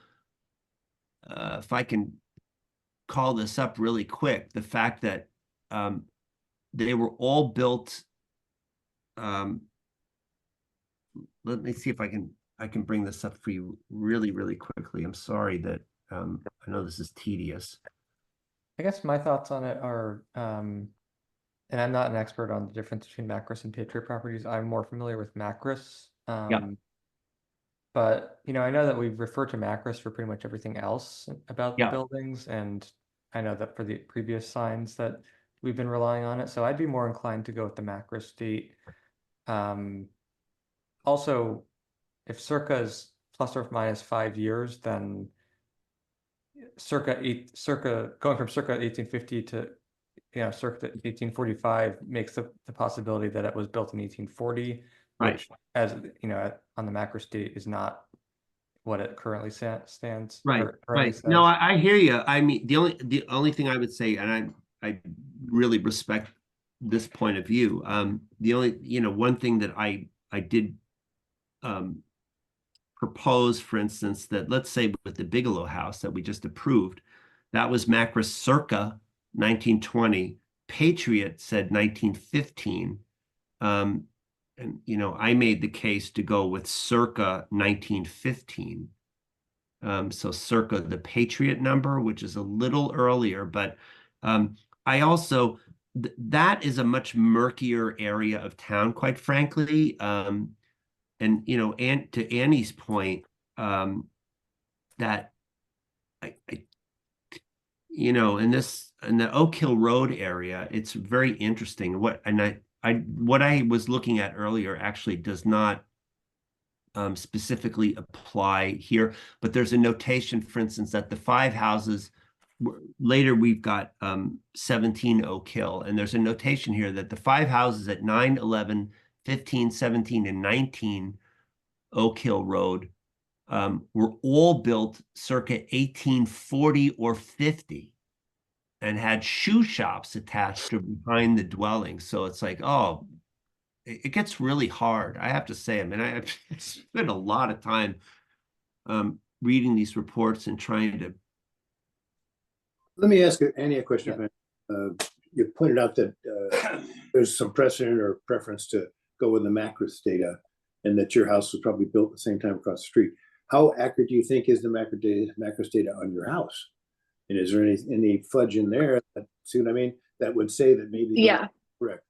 I can call this up really quick, the fact that they were all built. Let me see if I can bring this up for you really, really quickly. I'm sorry that I know this is tedious. I guess my thoughts on it are, and I'm not an expert on the difference between Macris and Patriot properties. I'm more familiar with Macris. But I know that we've referred to Macris for pretty much everything else about the buildings, and I know that for the previous signs that we've been relying on it. So I'd be more inclined to go with the Macris date. Also, if circa is plus or minus 5 years, then circa going from circa 1850 to circa 1845 makes the possibility that it was built in 1840, Right. which, as on the Macris date, is not what it currently stands. Right, or currently right. says. No, I hear you. I mean, the only thing I would say, and I really respect this point of view. The only, one thing that I did propose, for instance, that let's say with the Bigelow house that we just approved, that was Macris circa 1920. Patriot said 1915. And I made the case to go with circa 1915. So circa the Patriot number, which is a little earlier, but I also, that is a much murkier area of town, quite frankly. And to Annie's point, that in the Oak Hill Road area, it's very interesting. What I was looking at earlier actually does not specifically apply here, but there's a notation, for instance, that the 5 houses later we've got 17 Oak Hill, and there's a notation here that the 5 houses at 9, 11, 15, 17, and 19 Oak Hill Road were all built circa 1840 or 50 and had shoe shops attached to behind the dwelling. So it's like, oh, it gets really hard, I have to say. I mean, I've spent a lot of time reading these reports and trying to. Let me ask Annie a question. Yeah. You pointed out that there's some precedent or preference to go with the Macris data, and that your house was probably built at the same time across the street. How accurate do you think is the Macris data on your house? And is there any fudge in there that, see what I mean? That would say that maybe. they're Yeah. Correct.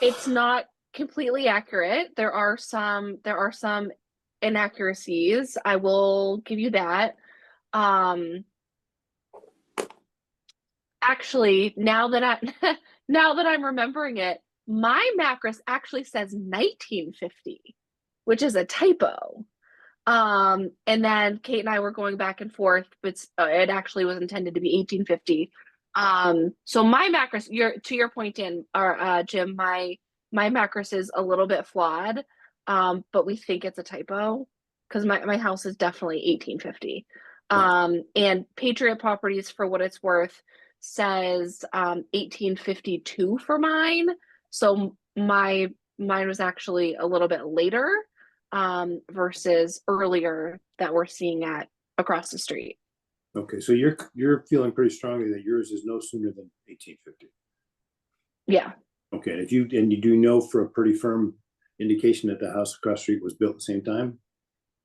It's not completely accurate. There are some inaccuracies. I will give you that. Actually, now that I'm remembering it, my Macros actually says 1950, which is a typo. And then Kate and I were going back and forth, but it actually was intended to be 1850. So my Macros, to your point, Dan, or Jim, my Macros is a little bit flawed, but we think it's a typo because my house is definitely 1850. And Patriot Properties, for what it's worth, says 1852 for mine. So mine was actually a little bit later versus earlier that we're seeing at across the street. Okay, so you're feeling pretty strongly that yours is no sooner than 1850. Yeah. Okay, and you do know for a pretty firm indication that the house across the street was built at the same time?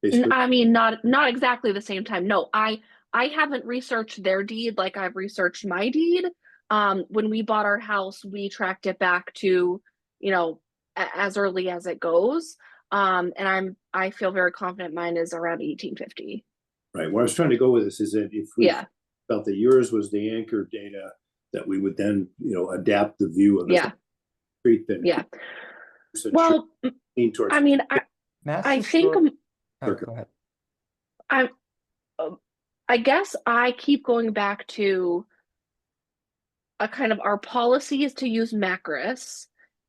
Basically? I mean, not exactly the same time. No, I haven't researched their deed like I've researched my deed. When we bought our house, we tracked it back to, as early as it goes. And I feel very confident mine is around 1850. Right. Where I was trying to go with this is that if we felt that yours was the anchor data, that we would then, adapt the view of the street. Then well, towards I mean, Mass I think go ahead. I guess I keep going back to a kind of our policy is to use Macros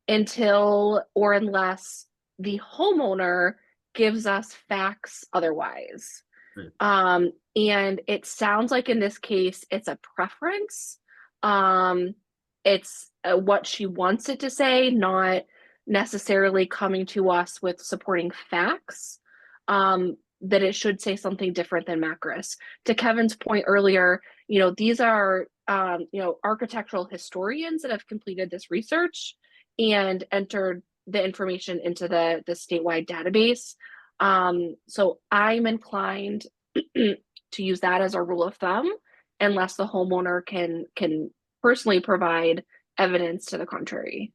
until or unless the homeowner gives us facts otherwise. Right. And it sounds like in this case, it's a preference. It's what she wants it to say, not necessarily coming to us with supporting facts. That it should say something different than Macros. To Kevin's point earlier, these are architectural historians that have completed this research and entered the information into the statewide database. So I'm inclined to use that as a rule of thumb, unless the homeowner can personally provide evidence to the contrary.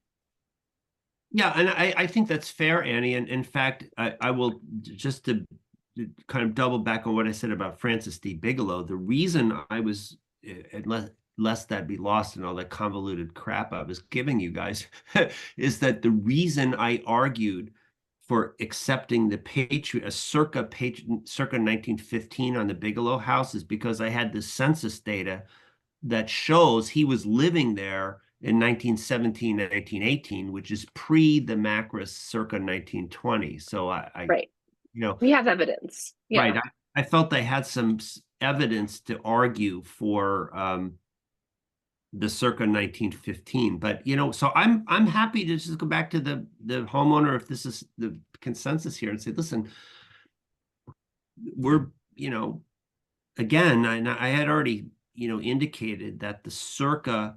Yeah, and I think that's fair, Annie. And in fact, I will just to kind of double back on what I said about Francis D. Bigelow. The reason I was, lest that be lost in all that convoluted crap I was giving you guys, is that the reason I argued for accepting the Patriot, circa 1915 on the Bigelow house, is because I had the census data that shows he was living there in 1917 and 1918, which is pre the Macros circa 1920. So right. We have evidence. Yeah. Right. I felt I had some evidence to argue for the circa 1915, but so I'm happy to just go back to the homeowner if this is the consensus here and say, listen, we're again, I had already indicated that the circa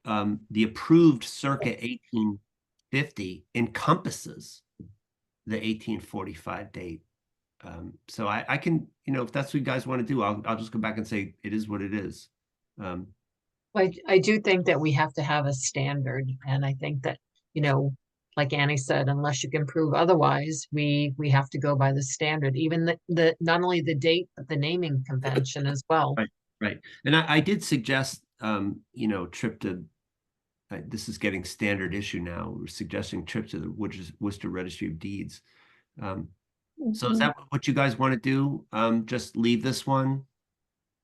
the approved circa 1850 encompasses the 1845 date. So I can, if that's what you guys want to do, I'll just go back and say it is what it is. I do think that we have to have a standard, and I think that, like Annie said, unless you can prove otherwise, we have to go by the standard, even the not only the date, but the naming convention as well. Right. And I did suggest, trip to, this is getting standard issue now. We're suggesting trip to the Worcester Registry of Deeds. So is that what you guys want to do? Just leave this one,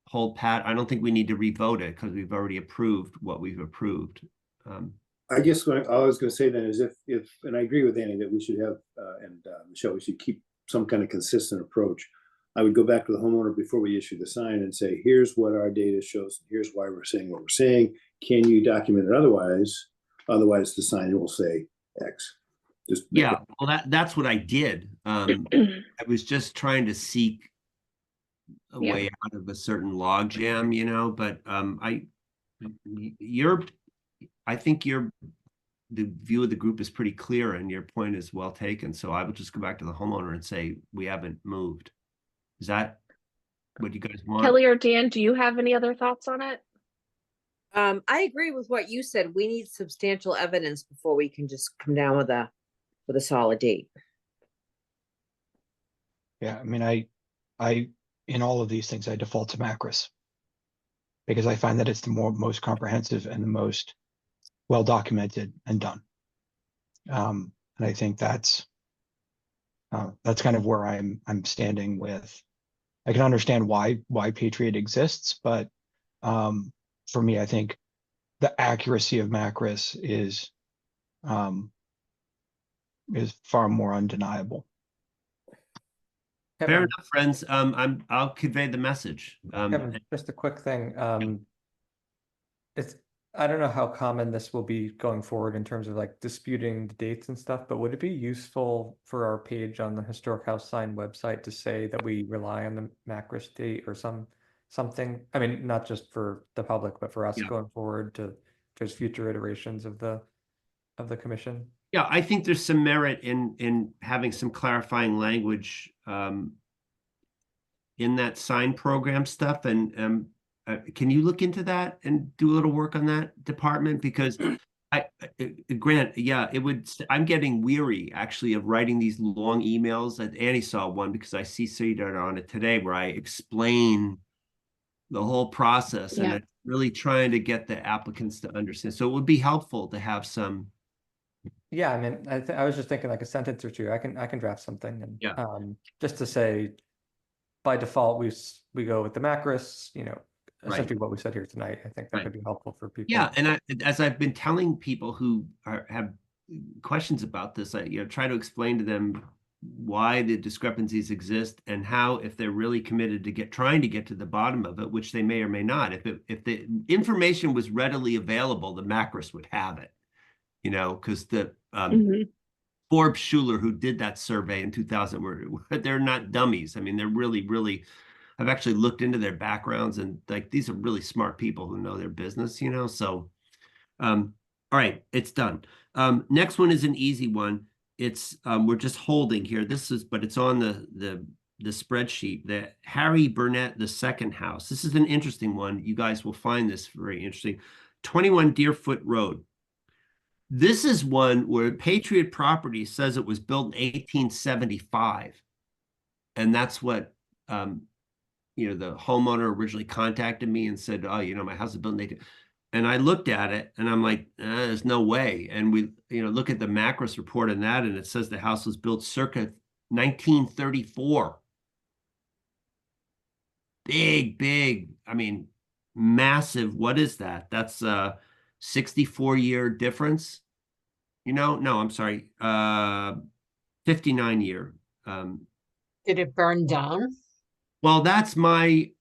hold pat. I don't think we need to revote it because we've already approved what we've approved. I guess what I was going to say then is if, and I agree with Annie that we should have, and Michelle, we should keep some kind of consistent approach. I would go back to the homeowner before we issue the sign and say, here's what our data shows. Here's why we're saying what we're saying. Can you document it otherwise? Otherwise, the sign will say X. Well, that's what I did. I was just trying to seek a way out of a certain log jam, but I think the view of the group is pretty clear and your point is well taken. So I would just go back to the homeowner and say, we haven't moved. Is that what you guys want? Kelly or Dan, do you have any other thoughts on it? I agree with what you said. We need substantial evidence before we can just come down with a solid date. Yeah, I mean, in all of these things, I default to Macris. Because I find that it's the most comprehensive and the most well documented and done. And I think that's kind of where I'm standing with. I can understand why Patriot exists, but for me, I think the accuracy of Macris is far more undeniable. Fair Kevin, enough, friends. I'll convey the message. Kevin, just a quick thing. I don't know how common this will be going forward in terms of like disputing the dates and stuff, but would it be useful for our page on the Historic House Sign website to say that we rely on the Macris date or something? I mean, not just for the public, but for us Yeah. going forward towards future iterations of the commission. Yeah, I think there's some merit in having some clarifying language in that sign program stuff. And can you look into that and do a little work on that department? Because Grant, yeah, I'm getting weary actually of writing these long emails. That Annie saw one because I CC'd her on it today where I explain the whole process and Yeah. it's really trying to get the applicants to understand. So it would be helpful to have some. Yeah, I mean, I was just thinking like a sentence or two. I can draft something and Yeah. just to say by default we go with the Macris, Right. essentially what we said here tonight. I think that Right. could be helpful for people. Yeah, and as I've been telling people who have questions about this, I try to explain to them why the discrepancies exist and how, if they're really committed to trying to get to the bottom of it, which they may or may not. If the information was readily available, the Macris would have it, because the Forbes Schuler, who did that survey in 2000, they're not dummies. I mean, they're really, really. I've actually looked into their backgrounds and like these are really smart people who know their business, so all right, it's done. Next one is an easy one. It's we're just holding here. But it's on the spreadsheet. The Harry Burnett II house. This is an interesting one. You guys will find this very interesting. 21 Deerfoot Road. This is one where Patriot Property says it was built in 1875. And that's what the homeowner originally contacted me and said, oh, my house is built in 18. And I looked at it and I'm like, there's no way. And we, look at the Macris report on that and it says the house was built circa 1934. Big, I mean, massive. What is that? That's a 64-year difference. No, I'm sorry. 59-year. Did it burn down? Well, that's my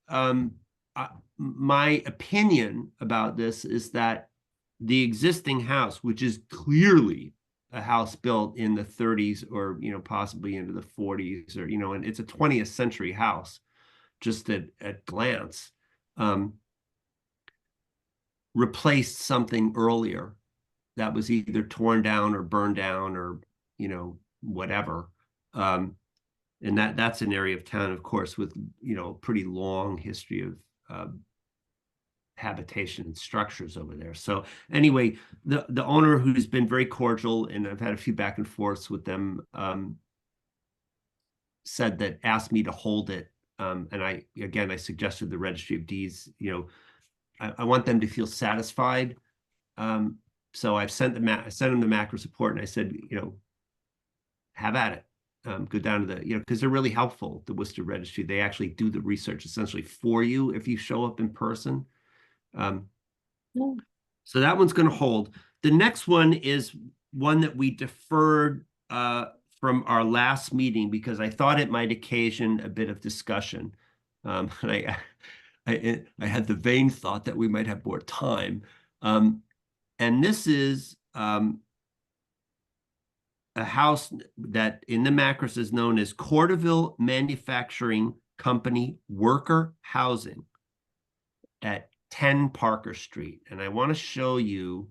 opinion about this is that the existing house, which is clearly a house built in the 30s or possibly into the 40s or and it's a 20th century house, just at glance, replaced something earlier that was either torn down or burned down or whatever. And that's an area of town, of course, with a pretty long history of habitation and structures over there. So anyway, the owner, who's been very cordial, and I've had a few back and forths with them, asked me to hold it. And I suggested the Registry of Deeds. I want them to feel satisfied. So I sent them the Macris report, and I said, have at it. Go down to the, because they're really helpful, the Worcester Registry. They actually do the research essentially for you if you show up in person. So that one's going to hold. The next one is one that we deferred from our last meeting because I thought it might occasion a bit of discussion. And I had the vain thought that we might have more time. And this is a house that in the Macris is known as Corderville Manufacturing Company Worker Housing at 10 Parker Street. And I want to show you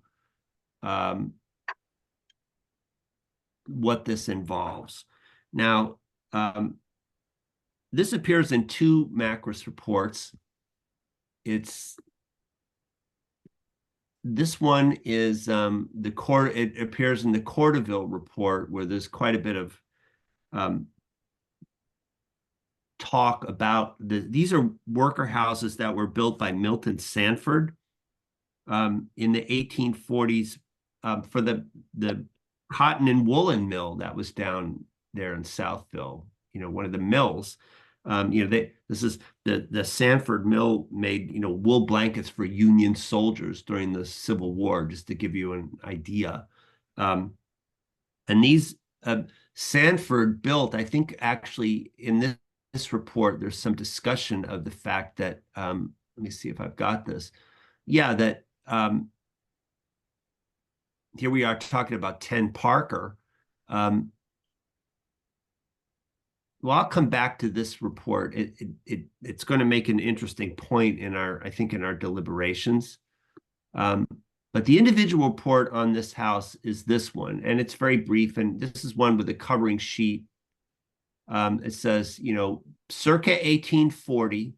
what this involves. Now, this appears in two Macris reports. This one is it appears in the Cordoville report, where there's quite a bit of talk about these are worker houses that were built by Milton Sanford in the 1840s for the cotton and woolen mill that was down there in Southville, one of the mills. This is the Sanford mill made, wool blankets for Union soldiers during the Civil War, just to give you an idea. And these Sanford built, I think actually in this report, there's some discussion of the fact that, let me see if I've got this. Yeah, that here we are talking about 10 Parker. Well, I'll come back to this report. It's going to make an interesting point in I think in our deliberations. But the individual report on this house is this one, and it's very brief. And this is one with a covering sheet. It says, circa 1840,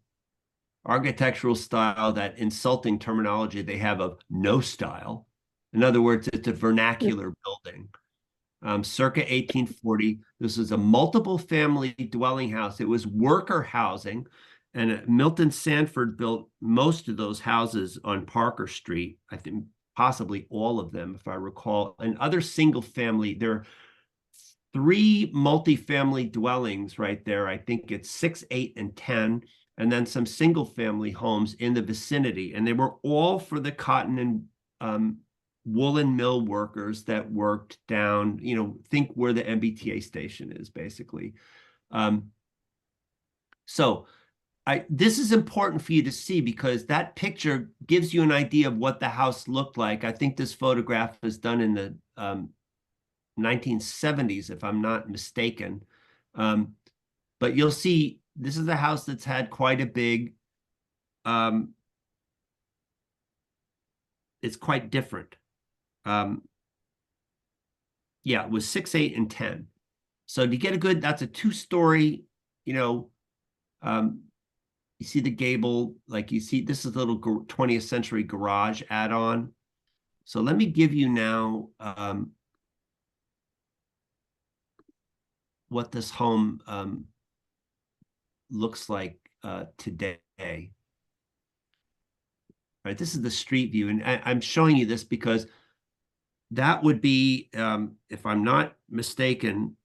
architectural style, that insulting terminology they have of no style. In other words, it's a vernacular building. Circa 1840, this is a multiple family dwelling house. It was worker housing, and Milton Sanford built most of those houses on Parker Street. I think possibly all of them, if I recall. And other single family, there are 3 multifamily dwellings right there. I think it's 6, 8, and 10, and then some single family homes in the vicinity. And they were all for the cotton and woolen mill workers that worked down, think where the MBTA station is, basically. So this is important for you to see, because that picture gives you an idea of what the house looked like. I think this photograph was done in the 1970s, if I'm not mistaken. But you'll see this is a house that's had quite a big, it's quite different. Yeah, it was 6, 8, and 10. So to get that's a 2-story, you see the gable, like you see, this is a little 20th century garage add-on. So let me give you now what this home looks like today. All right, this is the street view, and I'm showing you this because that would be, if I'm not mistaken,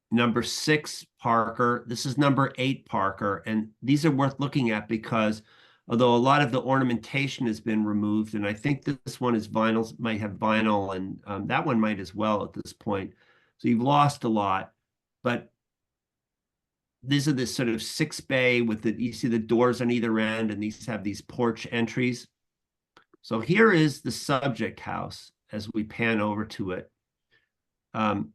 number 6 Parker. This is number 8 Parker, and these are worth looking at because although a lot of the ornamentation has been removed, and I think this one is vinyl, might have vinyl, and that one might as well at this point. So you've lost a lot, but these are this sort of 6-bay with you see the doors on either end, and these have these porch entries. So here is the subject house as we pan over to it. And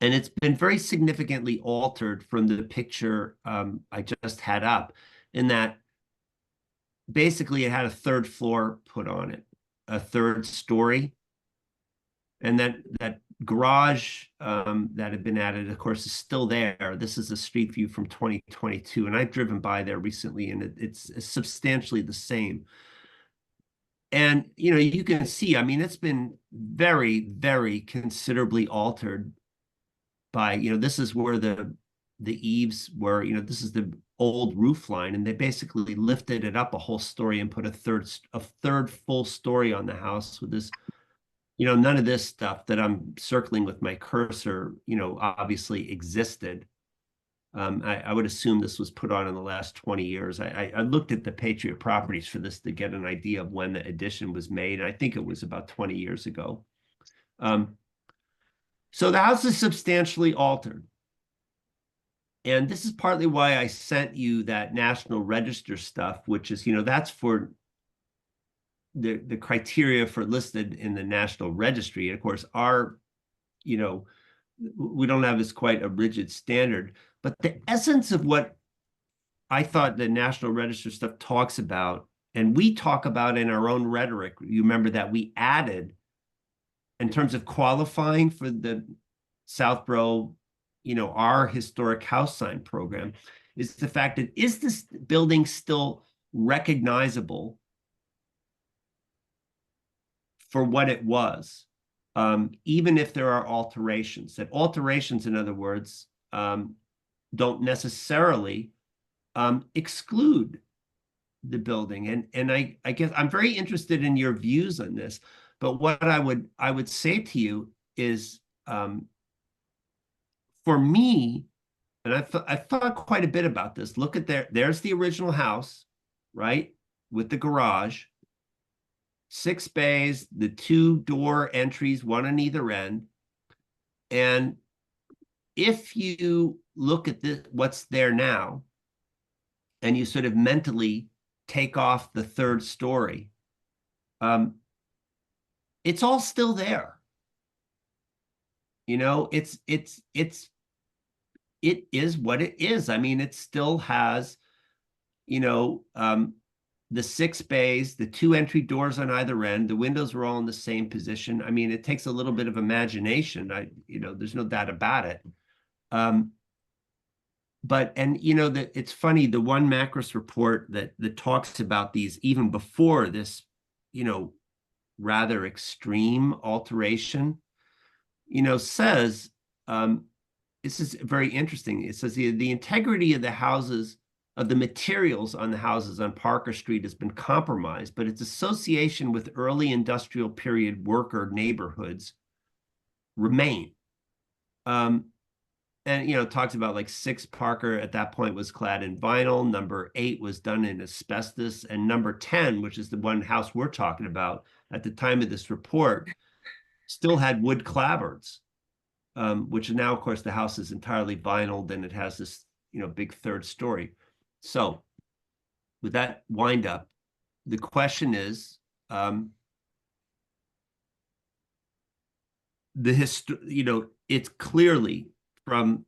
it's been very significantly altered from the picture I just had up, in that basically it had a 3rd floor put on it, a 3rd story. And that garage that had been added, of course, is still there. This is a street view from 2022, and I've driven by there recently, and it's substantially the same. And, you can see, I mean, it's been very, very considerably altered by, this is where the eaves were, this is the old roof line, and they basically lifted it up a whole story and put a third full story on the house with this, none of this stuff that I'm circling with my cursor, obviously existed. I would assume this was put on in the last 20 years. I looked at the Patriot Properties for this to get an idea of when the addition was made. And I think it was about 20 years ago. So the house is substantially altered. And this is partly why I sent you that National Register stuff, which is, that's for the criteria for listed in the National Registry. And of course, we don't have this quite a rigid standard. But the essence of what I thought the National Register stuff talks about, and we talk about in our own rhetoric, you remember that we added, in terms of qualifying for the Southborough our historic house sign program is the fact that, is this building still recognizable for what it was? Even if there are alterations, in other words, don't necessarily exclude the building. And I guess I'm very interested in your views on this, but what I would say to you is, for me, and I thought quite a bit about this. Look at there's the original house, right? With the garage, 6 bays, the 2 door entries, one on either end. And if you look at what's there now, and you sort of mentally take off the 3rd story, it's all still there. It is what it is. I mean, it still has, the 6 bays, the 2 entry doors on either end, the windows are all in the same position. I mean, it takes a little bit of imagination. There's no doubt about it. But it's funny, the one Macris report that talks about these even before this, rather extreme alteration, says, this is very interesting. It says the integrity of the houses, of the materials on the houses on Parker Street has been compromised, but its association with early industrial period worker neighborhoods remain. And, it talks about like 6 Parker at that point was clad in vinyl, number 8 was done in asbestos, and number 10, which is the one house we're talking about at the time of this report, still had wood clapboards, which now, of course, the house is entirely vinyl, and it has this, big 3rd story. So with that wind up, the question is, it's clearly from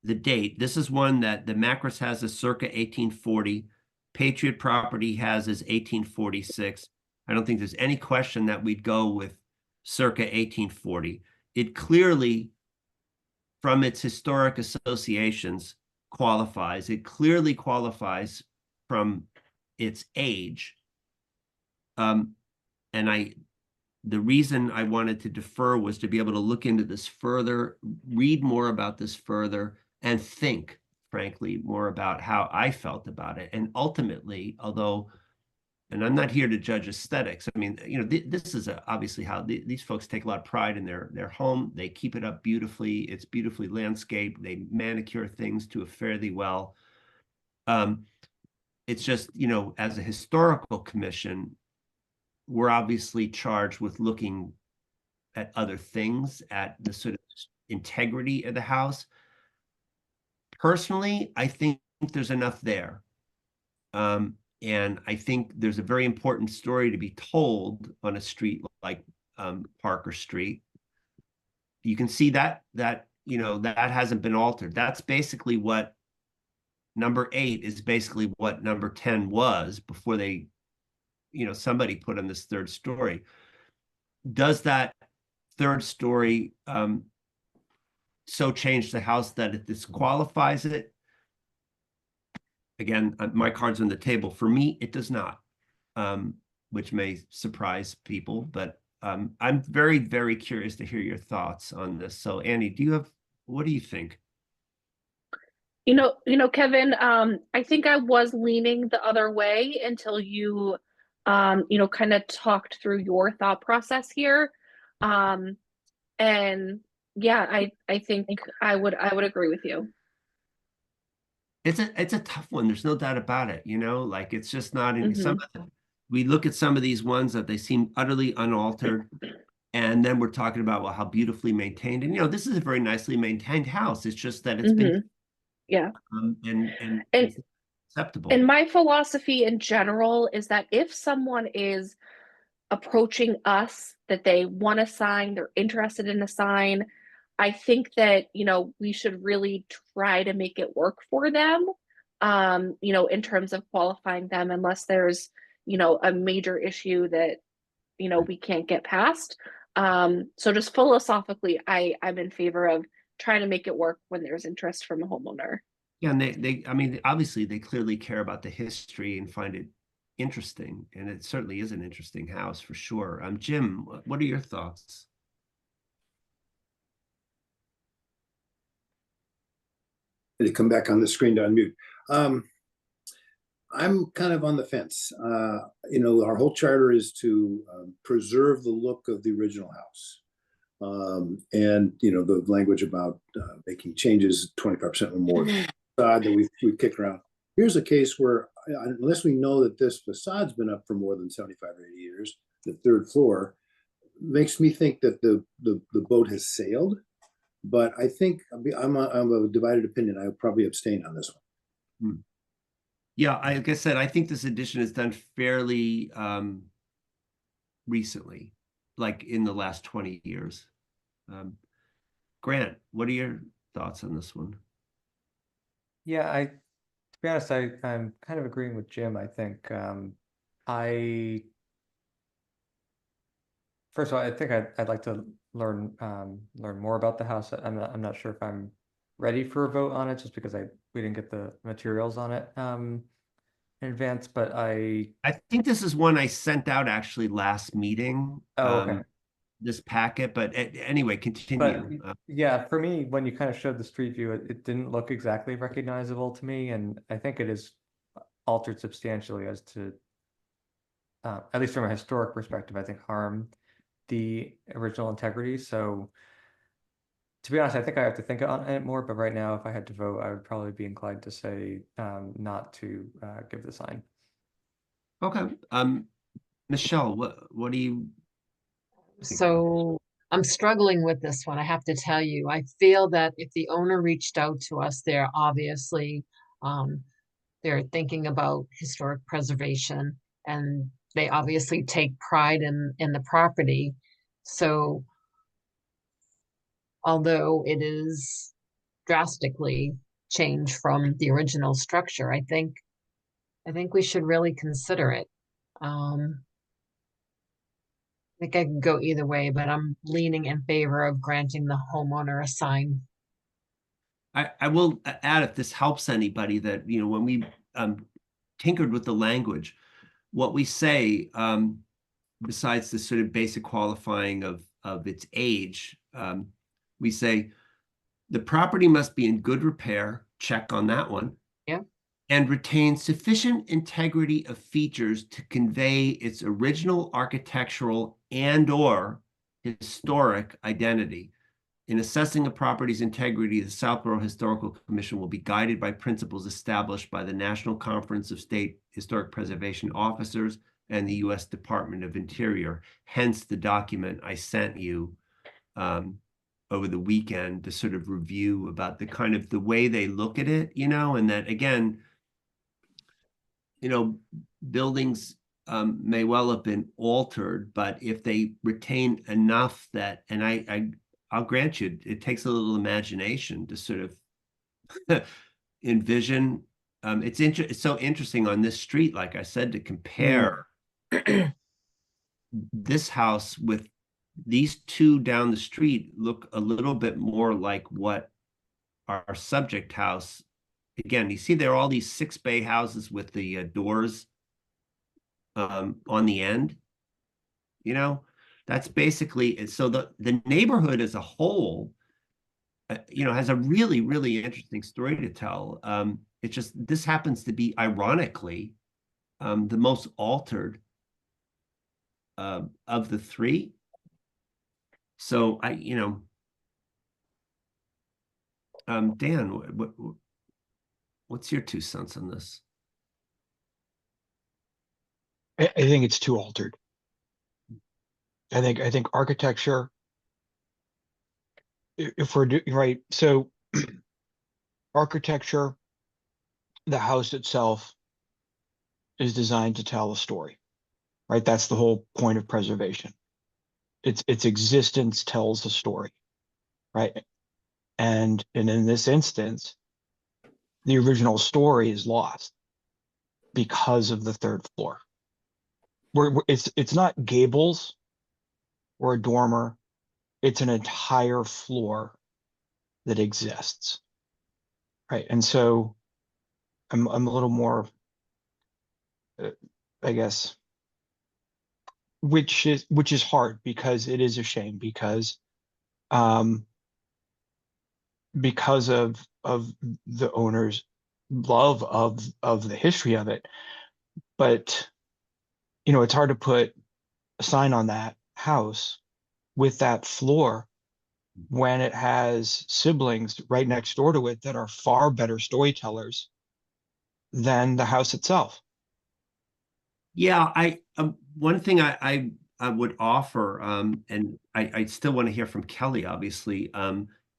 the date. This is one that the Macris has as circa 1840. Patriot Property has as 1846. I don't think there's any question that we'd go with circa 1840. It clearly, from its historic associations, qualifies. It clearly qualifies from its age. And the reason I wanted to defer was to be able to look into this further, read more about this further, and think, frankly, more about how I felt about it. And ultimately, and I'm not here to judge aesthetics. I mean, this is obviously how these folks take a lot of pride in their home. They keep it up beautifully. It's beautifully landscaped. They manicure things to a fairly well. It's just, as a historical commission, we're obviously charged with looking at other things, at the sort of integrity of the house. Personally, I think there's enough there. And I think there's a very important story to be told on a street like Parker Street. You can see that hasn't been altered. That's basically what number 8 is, basically what number 10 was before they, somebody put on this 3rd story. Does that 3rd story so change the house that it disqualifies it? Again, my card's on the table. For me, it does not, which may surprise people, but I'm very, very curious to hear your thoughts on this. So Annie, what do you think? Kevin, I think I was leaning the other way until you, kind of talked through your thought process here. And yeah, I think I would agree with you. It's a tough one. There's no doubt about it. Like, it's just not in some of them. We look at some of these ones that they seem utterly unaltered. And then we're talking about, well, how beautifully maintained. And, this is a very nicely maintained house. It's just that it's been, and acceptable. And my philosophy in general is that if someone is approaching us, that they want a sign, they're interested in a sign, I think that, we should really try to make it work for them, in terms of qualifying them, unless there's, a major issue that, we can't get past. So just philosophically, I'm in favor of trying to make it work when there's interest from the homeowner. Yeah, and I mean, obviously they clearly care about the history and find it interesting, and it certainly is an interesting house for sure. Jim, what are your thoughts? Did it come back on the screen to unmute? I'm kind of on the fence. You know, our whole charter is to preserve the look of the original house. And, you know, the language about making changes 25% or more facade that we've kicked around. Here's a case where, unless we know that this facade's been up for more than 75 or 80 years, the third floor, makes me think that the boat has sailed. But I think I'm a divided opinion. I would probably abstain on this one. Yeah, like I said, I think this addition is done fairly recently, like in the last 20 years. Grant, what are your thoughts on this one? Yeah, to be honest, I'm kind of agreeing with Jim. I think first of all, I think I'd like to learn more about the house. I'm not sure if I'm ready for a vote on it, just because we didn't get the materials on it in advance. But I think this is one I sent out actually last meeting. Oh, okay. This packet, but anyway, continue. But yeah, for me, when you kind of showed the street view, it didn't look exactly recognizable to me, and I think it is altered substantially as to, at least from a historic perspective, I think harm the original integrity. So to be honest, I think I have to think on it more, but right now, if I had to vote, I would probably be inclined to say not to give the sign. Okay. Michelle, what do you think? So I'm struggling with this one, I have to tell you. I feel that if the owner reached out to us, they're obviously they're thinking about historic preservation, and they obviously take pride in the property. So although it is drastically changed from the original structure, I think we should really consider it. I think I can go either way, but I'm leaning in favor of granting the homeowner a sign. I will add, if this helps anybody, that, you know, when we tinkered with the language, what we say, besides the sort of basic qualifying of its age, we say the property must be in good repair, check on that one. Yeah. And retain sufficient integrity of features to convey its original architectural and/or historic identity. In assessing a property's integrity, the Southborough Historical Commission will be guided by principles established by the National Conference of State Historic Preservation Officers and the U.S. Department of Interior. Hence the document I sent you over the weekend to sort of review about the kind of the way they look at it, you know, and that, again, you know, buildings may well have been altered, but if they retain enough that, and I'll grant you, it takes a little imagination to sort of envision. It's so interesting on this street, like I said, to compare this house with these two down the street look a little bit more like what our subject house. Again, you see there are all these 6-bay houses with the doors on the end. You know, that's basically it. So the neighborhood as a whole, you know, has a really, really interesting story to tell. It just, this happens to be, ironically, the most altered of the three. So you know, Dan, what's your 2 cents on this? I think it's too altered. I think architecture, if we're doing right, so architecture, the house itself is designed to tell a story, right? That's the whole point of preservation. Its existence tells a story, right? And in this instance, the original story is lost because of the third floor. It's not gables or a dormer, it's an entire floor that exists. Right, and so I'm a little more, I guess, which is hard because it is a shame um because of the owner's love of the history of it. But it's hard to put a sign on that house with that floor when it has siblings right next door to it that are far better storytellers than the house itself. Yeah, one thing I would offer, and I still want to hear from Kelly, obviously,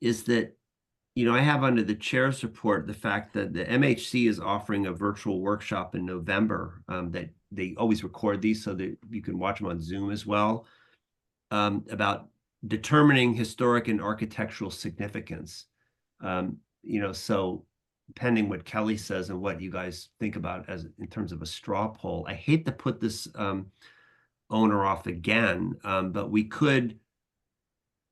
is that, I have under the chair's report the fact that the MHC is offering a virtual workshop in November, that they always record these so that you can watch them on Zoom as well, about determining historic and architectural significance. So depending what Kelly says and what you guys think about as in terms of a straw poll, I hate to put this owner off again, but we could,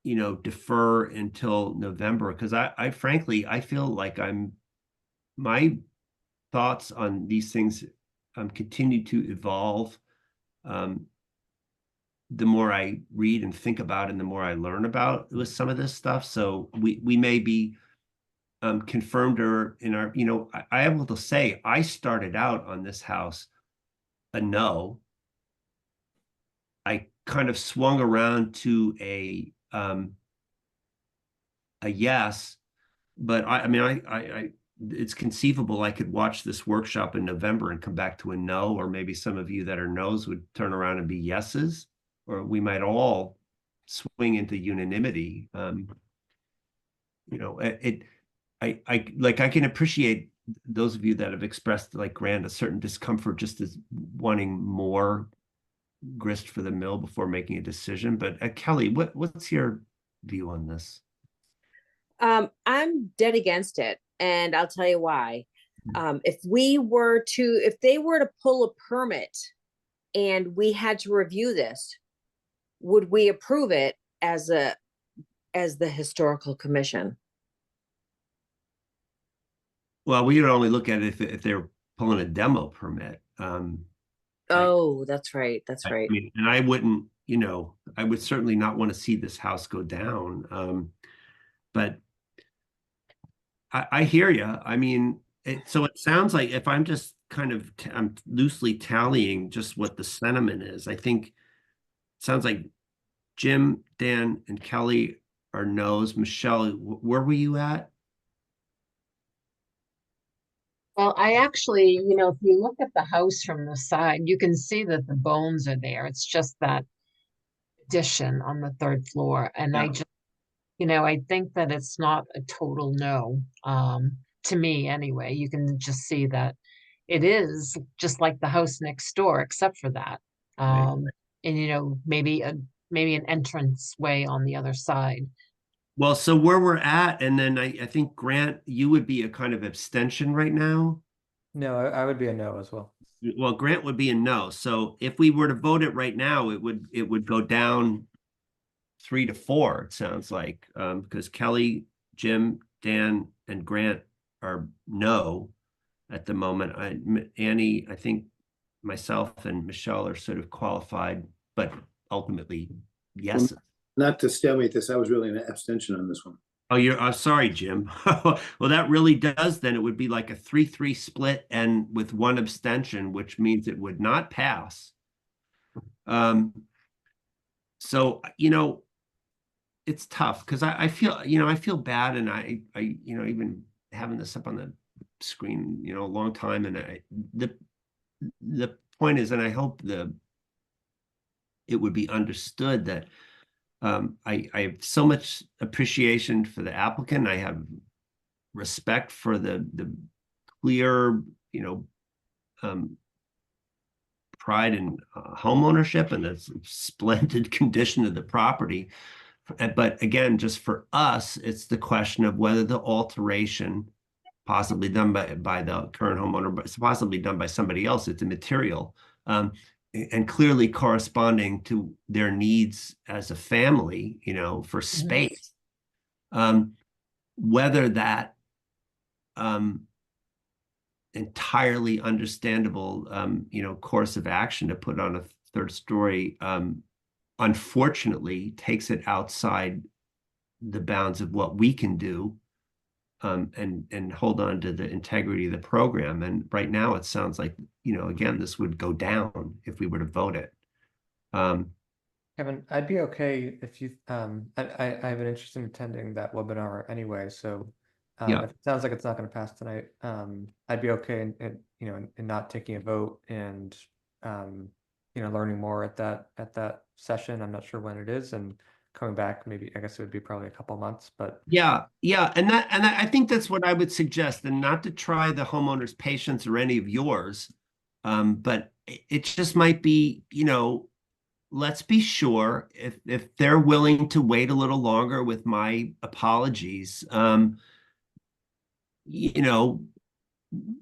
defer until November, because I frankly, I feel like my thoughts on these things continue to evolve. The more I read and think about and the more I learn about with some of this stuff. So we may be confirmed or in our, I am able to say I started out on this house a no. I kind of swung around to a yes, but I it's conceivable I could watch this workshop in November and come back to a no, or maybe some of you that are no's would turn around and be yeses, or we might all swing into unanimity. I can appreciate those of you that have expressed, like Grant, a certain discomfort just as wanting more grist for the mill before making a decision. But Kelly, what's your view on this? I'm dead against it, and I'll tell you why. If they were to pull a permit and we had to review this, would we approve it as the historical commission? Well, we would only look at it if they were pulling a demo permit. Oh, that's right. That's right. I mean, and I wouldn't, I would certainly not want to see this house go down. But I hear you. I mean, so it sounds like, if I'm just kind of, I'm loosely tallying just what the sentiment is, I think it sounds like Jim, Dan, and Kelly are no's. Michelle, where were you at? Well, I actually, if you look at the house from the side, you can see that the bones are there. It's just that addition on the third floor. And I Yeah. just, I think that it's not a total no, to me anyway. You can just see that it is just like the house next door, except for that. Right. And maybe an entrance way on the other side. Well, so where we're at, and then I think Grant, you would be a kind of abstention right now. No, I would be a no as well. Well, Grant would be a no. So if we were to vote it right now, it would go down 3-4, it sounds like, because Kelly, Jim, Dan, and Grant are no at the moment. Annie, I think myself and Michelle are sort of qualified, but ultimately, yes. Not to stalemate this, I was really an abstention on this one. Oh, you're sorry, Jim. Well, that really does, then it would be like a 3-3 split and with one abstention, which means it would not pass. So, it's tough because I feel, I feel bad, and I even having this up on the screen, a long time, and the point is, and I hope it would be understood that I have so much appreciation for the applicant. I have respect for the clear, pride in home ownership and the splendid condition of the property. But again, just for us, it's the question of whether the alteration, possibly done by the current homeowner, but it's possibly done by somebody else, it's immaterial. And clearly corresponding to their needs as a family, for space. whether that entirely understandable, course of action to put on a third story, unfortunately takes it outside the bounds of what we can do, and hold on to the integrity of the program. And right now it sounds like, again, this would go down if we were to vote it. Kevin, I'd be okay if you, I have an interest in attending that webinar anyway, so Yeah. if it sounds like it's not going to pass tonight, I'd be okay in not taking a vote and learning more at that session. I'm not sure when it is, and coming back, maybe I guess it would be probably a couple months, but Yeah, and I think that's what I would suggest, and not to try the homeowner's patience or any of yours, but it just might be, let's be sure if they're willing to wait a little longer, with my apologies,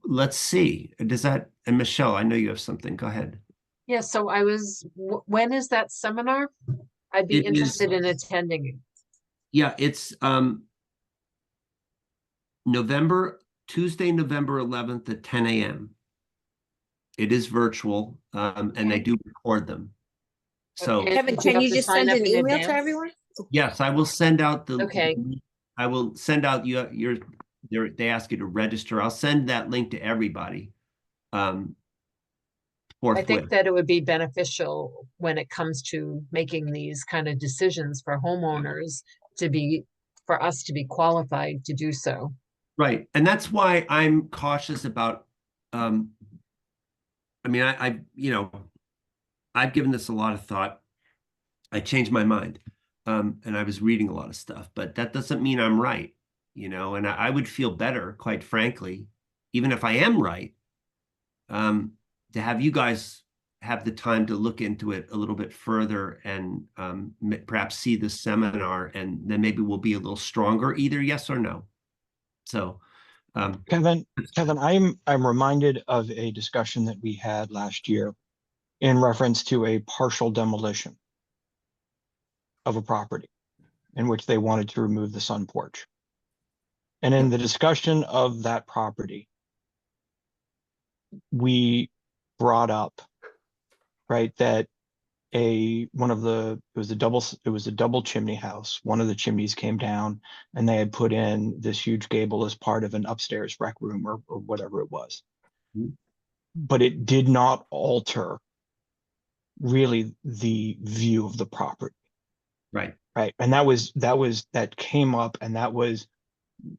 let's see. Does that, and Michelle, I know you have something. Go ahead. Yeah, so when is that seminar? I'd be It is- interested in attending it. Yeah, it's Tuesday, November 11th at 10 a.m. It is virtual, and they do record them. So Okay. Kevin, Did you can have you to just sign send up an in email to advance? everyone? yes, I will send out the. Okay. I will send out they ask you to register. I'll send that link to everybody. I Forthwith. think that it would be beneficial when it comes to making these kind of decisions for homeowners for us to be qualified to do so. Right. And that's why I'm cautious about, I mean, I've given this a lot of thought. I changed my mind. And I was reading a lot of stuff, but that doesn't mean I'm right, and I would feel better, quite frankly, even if I am right, to have you guys have the time to look into it a little bit further, and perhaps see the seminar, and then maybe we'll be a little stronger, either yes or no. So, Kevin, I'm reminded of a discussion that we had last year in reference to a partial demolition of a property in which they wanted to remove the sun porch. And in the discussion of that property, we brought up, right, that it was a double chimney house. One of the chimneys came down, and they had put in this huge gable as part of an upstairs rec room or whatever it was. Mhm. But it did not alter really the view of the property. right. Right. And that came up, and that was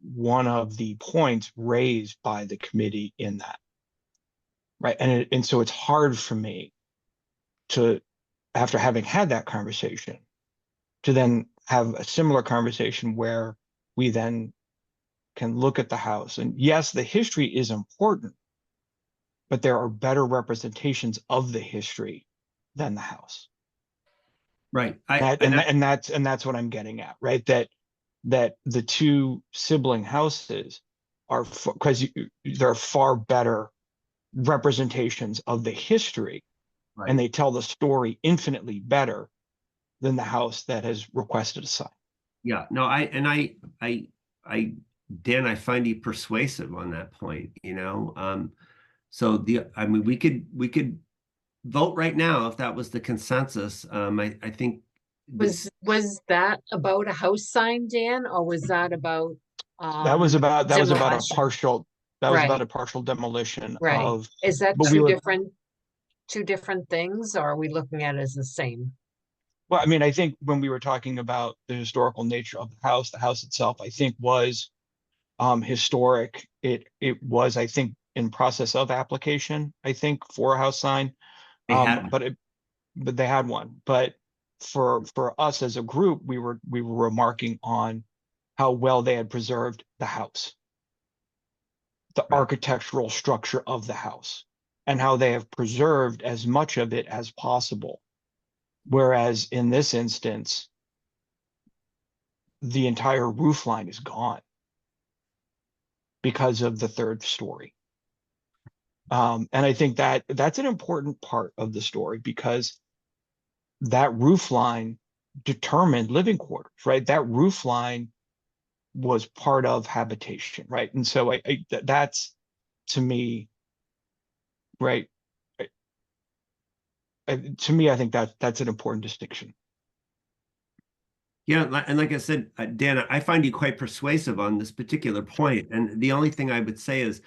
one of the points raised by the committee in that. Right. And so it's hard for me to, after having had that conversation, to then have a similar conversation where we then can look at the house. And yes, the history is important, but there are better representations of the history than the house. Right. And that's what I'm getting at, right? That the two sibling houses are, because there are far better representations of the history, Right. and they tell the story infinitely better than the house that has requested a sign. Yeah, no, Dan, I find you persuasive on that point, So we could vote right now if that was the consensus. I think Was that about a house sign, Dan, or was that about? That was about a demolition? partial, Right. about a partial demolition Right. of, Is that but we were- two different things, or are we looking at it as the same? well, I mean, I think when we were talking about the historical nature of the house itself, I think was historic. It was, I think, in process of application, I think, for a house sign. they had, But they had one. But for us as a group, we were remarking on how well they had preserved the house, the Right. architectural structure of the house, and how they have preserved as much of it as possible. Whereas in this instance, the entire roof line is gone because of the third story. And I think that that's an important part of the story, because that roof line determined living quarters, right? That roof line was part of habitation, right? And so that's to me, right? To me, I think that's an important distinction. Yeah, and like I said, Dan, I find you quite persuasive on this particular point. And the only thing I would say is,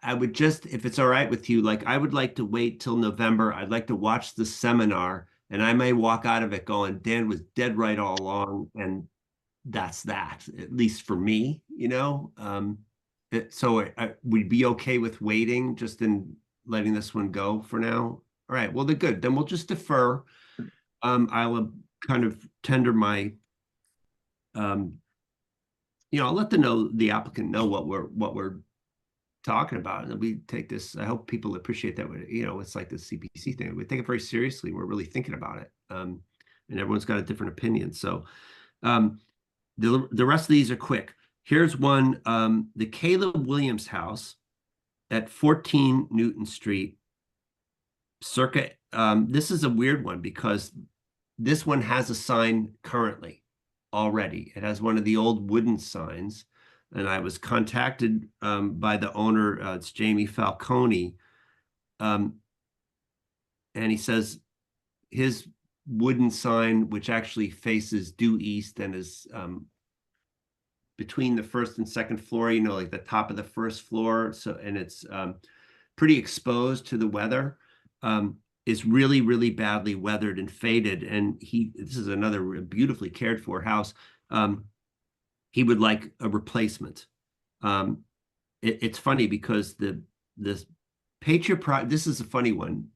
I would just, if it's all right with you, like I would like to wait till November. I'd like to watch the seminar, and I may walk out of it going, Dan was dead right all along, and that's that, at least for me, you know. So we'd be okay with waiting, just in letting this one go for now. All right, well, they're good. Then we'll just defer. I'll kind of tender my, I'll let the applicant know what we're talking about, and we take this. I hope people appreciate that. It's like the CPC thing. We take it very seriously. We're really thinking about it, and everyone's got a different opinion. So, the rest of these are quick. Here's one: the Caleb Williams house at 14 Newton Street, circa. This is a weird one because this one has a sign currently already. It has one of the old wooden signs. And I was contacted by the owner, it's Jamie Falcone, and he says his wooden sign, which actually faces due east and is between the first and second floor, like the top of the first floor, and it's pretty exposed to the weather, is really, really badly weathered and faded. And this is another beautifully cared for house. He would like a replacement. It's funny because this Patriot this is a funny one.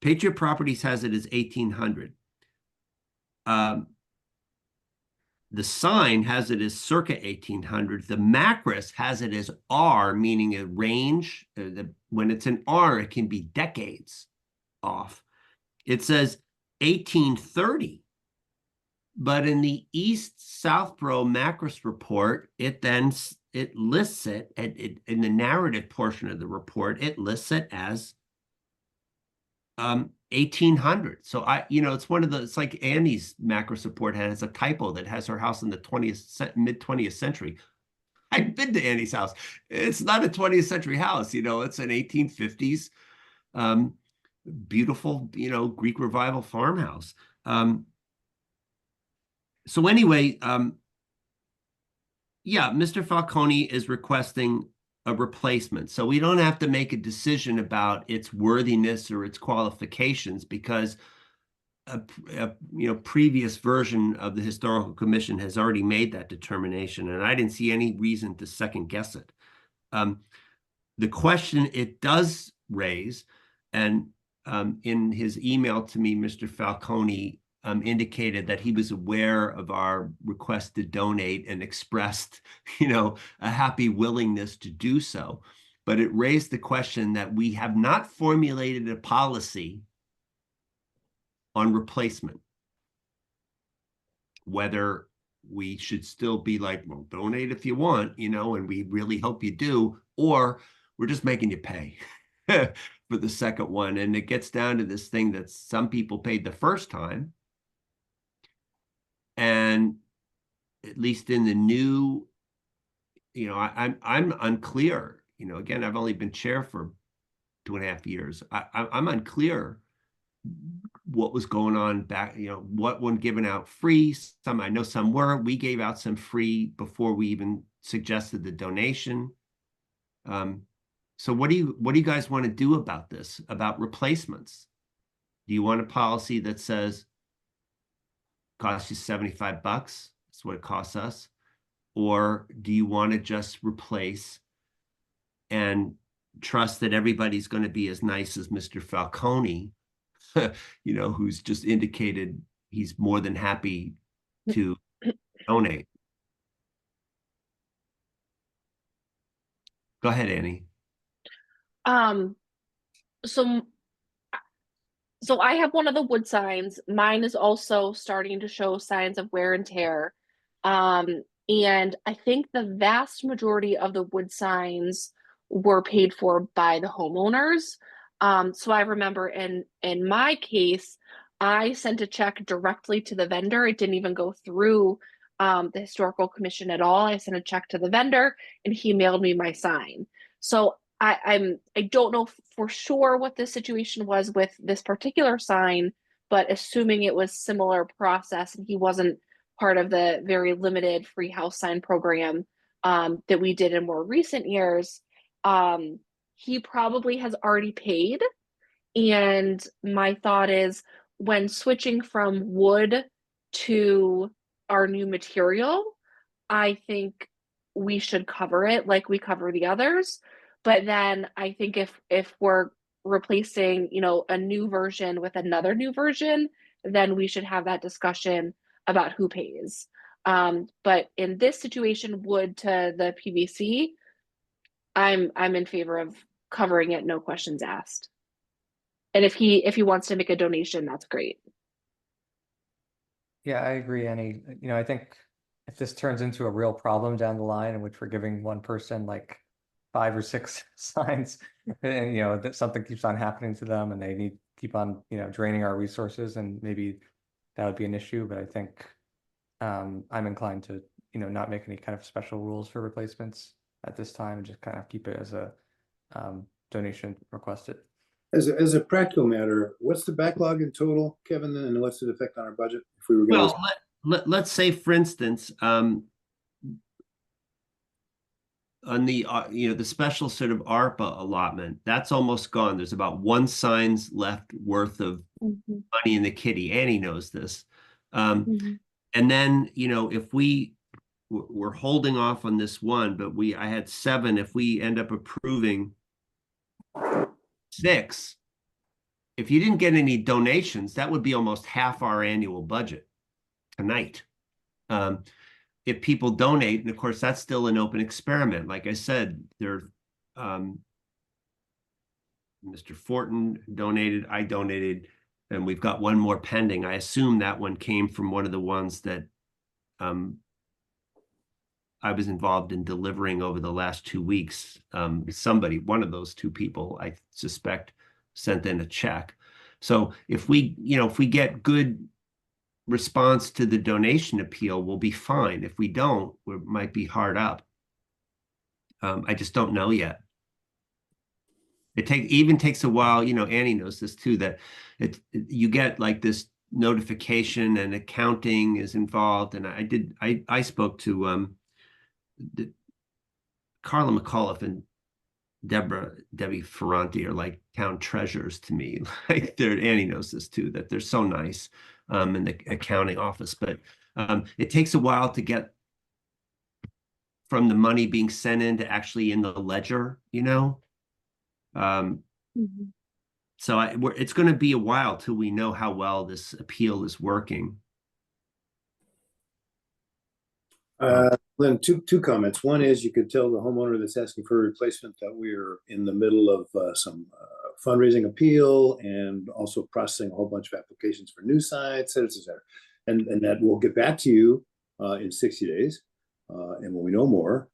Patriot Properties has it as 1800. The sign has it as circa 1800. The Macris has it as R, meaning a range. When it's an R, it can be decades off. It says 1830. But in the East Southborough Macris report, it lists it in the narrative portion of the report. It lists it as 1800. So it's one of the. It's like Annie's Macris report has a typo that has her house in the mid 20th century. I've been to Annie's house. It's not a 20th century house. It's an 1850s, beautiful, Greek Revival farmhouse. So anyway, Mr. Falcone is requesting a replacement. So we don't have to make a decision about its worthiness or its qualifications, because a previous version of the Historical Commission has already made that determination, and I didn't see any reason to second guess it. The question it does raise, and in his email to me, Mr. Falcone indicated that he was aware of our request to donate and expressed, a happy willingness to do so. But it raised the question that we have not formulated a policy on replacement. Whether we should still be like, well, donate if you want, and we really hope you do, or we're just making you pay for the second one. And it gets down to this thing that some people paid the first time. And at least in the new, I'm unclear. Again, I've only been chair for 2.5 years. I'm unclear what was going on back. What one given out free? I know some were. We gave out some free before we even suggested the donation. So what do you guys want to do about this? About replacements? Do you want a policy that says costs you $75? That's what it costs us. Or do you want to just replace and trust that everybody's going to be as nice as Mr. Falcone, who's just indicated he's more than happy to donate? Go ahead, Annie. So I have one of the wood signs. Mine is also starting to show signs of wear and tear. And I think the vast majority of the wood signs were paid for by the homeowners. So I remember in my case, I sent a check directly to the vendor. It didn't even go through the historical commission at all. I sent a check to the vendor and he mailed me my sign. So I don't know for sure what the situation was with this particular sign, but assuming it was similar process and he wasn't part of the very limited free house sign program that we did in more recent years, he probably has already paid. And my thought is, when switching from wood to our new material, I think we should cover it like we cover the others. But then I think if we're replacing, a new version with another new version, then we should have that discussion about who pays. But in this situation, wood to the PVC, I'm in favor of covering it, no questions asked. And if he wants to make a donation, that's great. Yeah, I agree, Annie. I think if this turns into a real problem down the line in which we're giving one person like 5 or 6 signs, and that something keeps on happening to them and they keep on, draining our resources, and maybe that would be an issue. But I think I'm inclined to, not make any kind of special rules for replacements at this time and just kind of keep it as a donation requested. As a practical matter, what's the backlog in total, Kevin, and what's the effect on our budget if we were going to? Well, let's say, for instance, on the the special sort of ARPA allotment, that's almost gone. There's about 1 sign's left worth of money in the kitty. Annie knows this. And then, if we're holding off on this one, but I had 7, if we end up approving 6, if you didn't get any donations, that would be almost half our annual budget tonight. If people donate, and of course that's still an open experiment. Like I said, Mr. Fortin donated, I donated, and we've got one more pending. I assume that one came from one of the ones that I was involved in delivering over the last 2 weeks. One of those 2 people, I suspect, sent in a check. So if we get good response to the donation appeal, we'll be fine. If we don't, we might be hard up. I just don't know yet. It even takes a while. Annie knows this too, that you get like this notification and accounting is involved. And I spoke to Carla McAuliffe and Debbie Ferranti are like town treasures to me. Like Annie knows this too, that they're so nice in the accounting office. But it takes a while to get from the money being sent in to actually in the ledger, So it's going to be a while till we know how well this appeal is working. Lynn, two comments. One is, you could tell the homeowner that's asking for a replacement that we're in the middle of some fundraising appeal and also processing a whole bunch of applications for new sites, et cetera. And that we'll get back to you in 60 days and when we know more.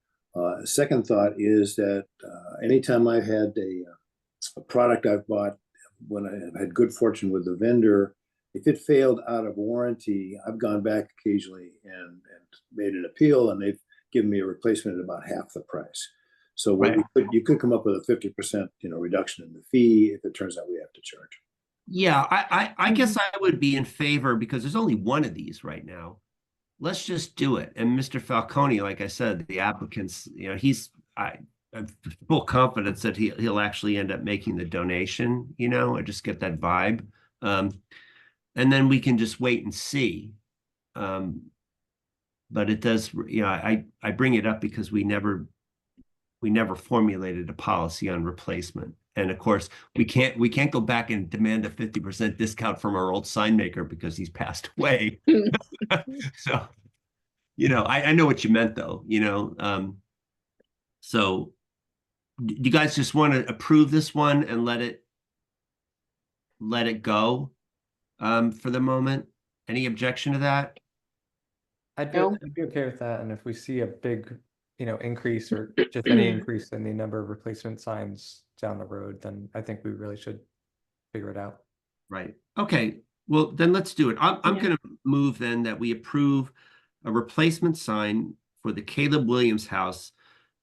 Second thought is that anytime I've had a product I've bought, when I had good fortune with the vendor, if it failed out of warranty, I've gone back occasionally and made an appeal, and they've given me a replacement at about half the price. So right. You could come up with a 50% reduction in the fee if it turns out we have to charge. Yeah, I guess I would be in favor, because there's only one of these right now. Let's just do it. And Mr. Falcone, like I said, the applicants, I have full confidence that he'll actually end up making the donation. I just get that vibe. And then we can just wait and see. But it does, I bring it up because we never formulated a policy on replacement. And of course, we can't go back and demand a 50% discount from our old sign maker because he's passed away. So, I know what you meant though, so do you guys just want to approve this one and let it go for the moment? Any objection to that? I'd be okay with that. And if we see a big, increase or just any increase in the number of replacement signs down the road, then I think we really should figure it out. Right. Okay. Well, then let's do it. I'm going to move then that we approve a replacement sign for the Caleb Williams house.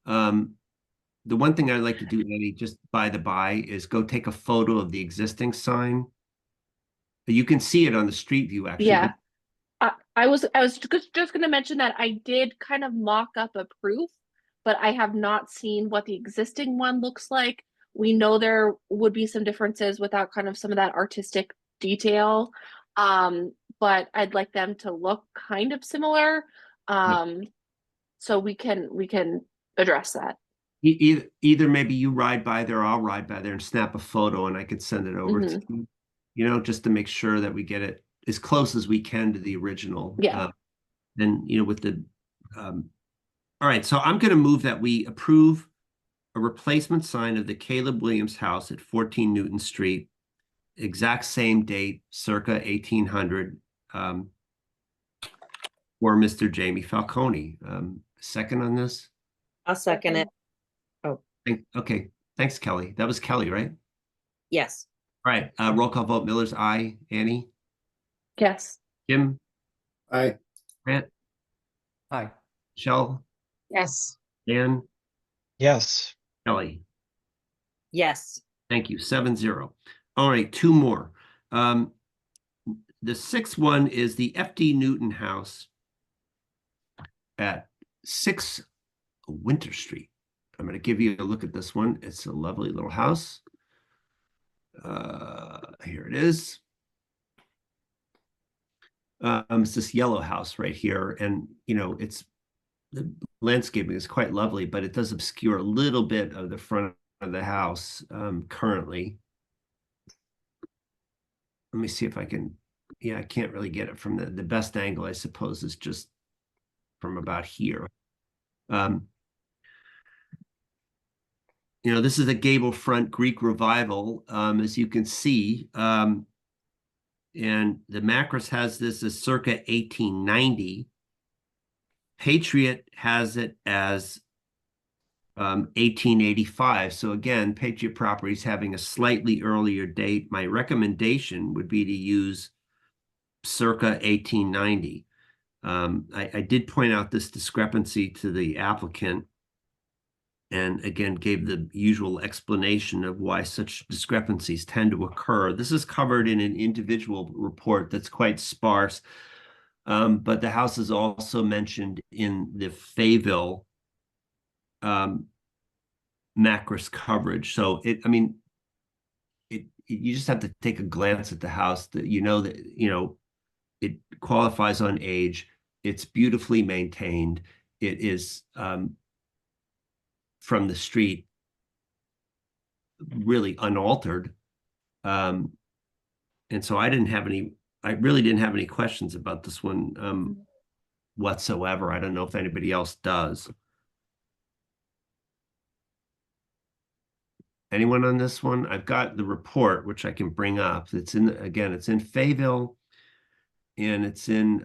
The one thing I'd like to do, Eddie, just by the by, is go take a photo of the existing sign. You can see it on the street view, actually. Yeah. I was just going to mention that I did kind of mock up a proof, but I have not seen what the existing one looks like. We know there would be some differences without kind of some of that artistic detail. But I'd like them to look kind of similar. So we can address that. Either maybe you ride by there, or I'll ride by there and snap a photo, and I can send it over to you, you know, just to make sure that we get it as close as we can to the original. Yeah. And, you know, with the, all right, so I'm going to move that we approve a replacement sign of the Caleb Williams house at 14 Newton Street, exact same date, circa 1800, for Mr. Jamie Falcone. Second on this? I'll second it. Okay, thanks, Kelly. That was Kelly, right? Yes. All right, roll call vote. Miller's aye. Annie? Yes. Jim? Aye. Grant? Aye. Michelle? Yes. Dan? Yes. Kelly? Yes. Thank you. 7-0. All right, two more. The sixth one is the FD Newton house at 6 Winter Street. I'm going to give you a look at this one. It's a lovely little house. Here it is. It's this yellow house right here, and you know, the landscaping is quite lovely, but it does obscure a little bit of the front of the house currently. Let me see if I can. Yeah, I can't really get it from the best angle, I suppose, is just from about here. You know, this is a gable front Greek revival, as you can see. And the Macros has this as circa 1890. Patriot has it as 1885. So again, Patriot Properties having a slightly earlier date. My recommendation would be to use circa 1890. I did point out this discrepancy to the applicant, and again gave the usual explanation of why such discrepancies tend to occur. This is covered in an individual report that's quite sparse, but the house is also mentioned in the Fayetteville Macros coverage. So you just have to take a glance at the house that you know it qualifies on age. It's beautifully maintained. It is from the street really unaltered. And so I really didn't have any questions about this one whatsoever. I don't know if anybody else does. Anyone on this one? I've got the report, which I can bring up. It's in Fayetteville, and it's in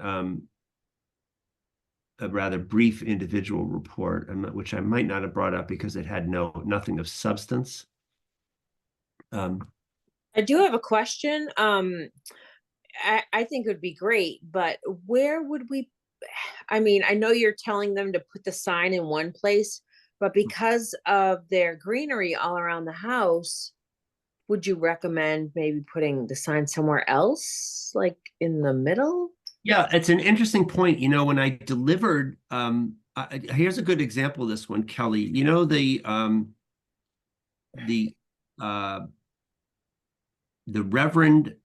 a rather brief individual report, which I might not have brought up because it had nothing of substance. I do have a question. I think it would be great, but where would we, I mean, I know you're telling them to put the sign in one place, but because of their greenery all around the house, would you recommend maybe putting the sign somewhere else, like in the middle? Yeah, it's an interesting point. You know, when I delivered, here's a good example of this one, Kelly. You know, the Reverend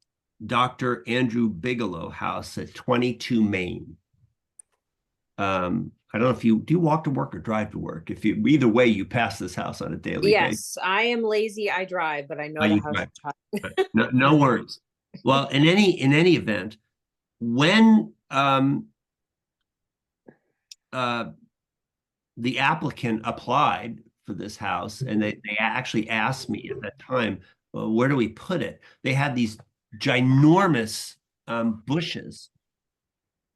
Dr. Andrew Bigelow house at 22 Main. I don't know if do you walk to work or drive to work? Either way, you pass this house on a daily basis. Yes, I am lazy. I drive, but I know the house. No worries. Well, in any event, when the applicant applied for this house, and they actually asked me at that time, well, where do we put it? They had these ginormous bushes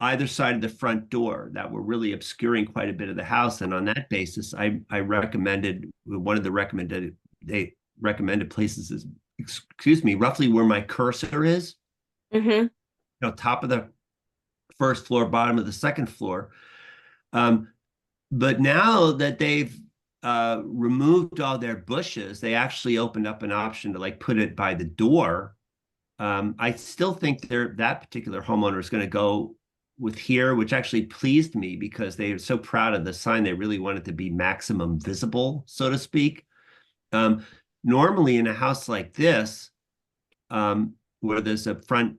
either side of the front door that were really obscuring quite a bit of the house. And on that basis, I recommended, one of the recommended places is, excuse me, roughly where my cursor is. Mm-hmm. Top of the first floor, bottom of the second floor. But now that they've removed all their bushes, they actually opened up an option to like put it by the door. I still think that particular homeowner is going to go with here, which actually pleased me because they are so proud of the sign. They really want it to be maximum visible, so to speak. Normally in a house like this, where there's a front,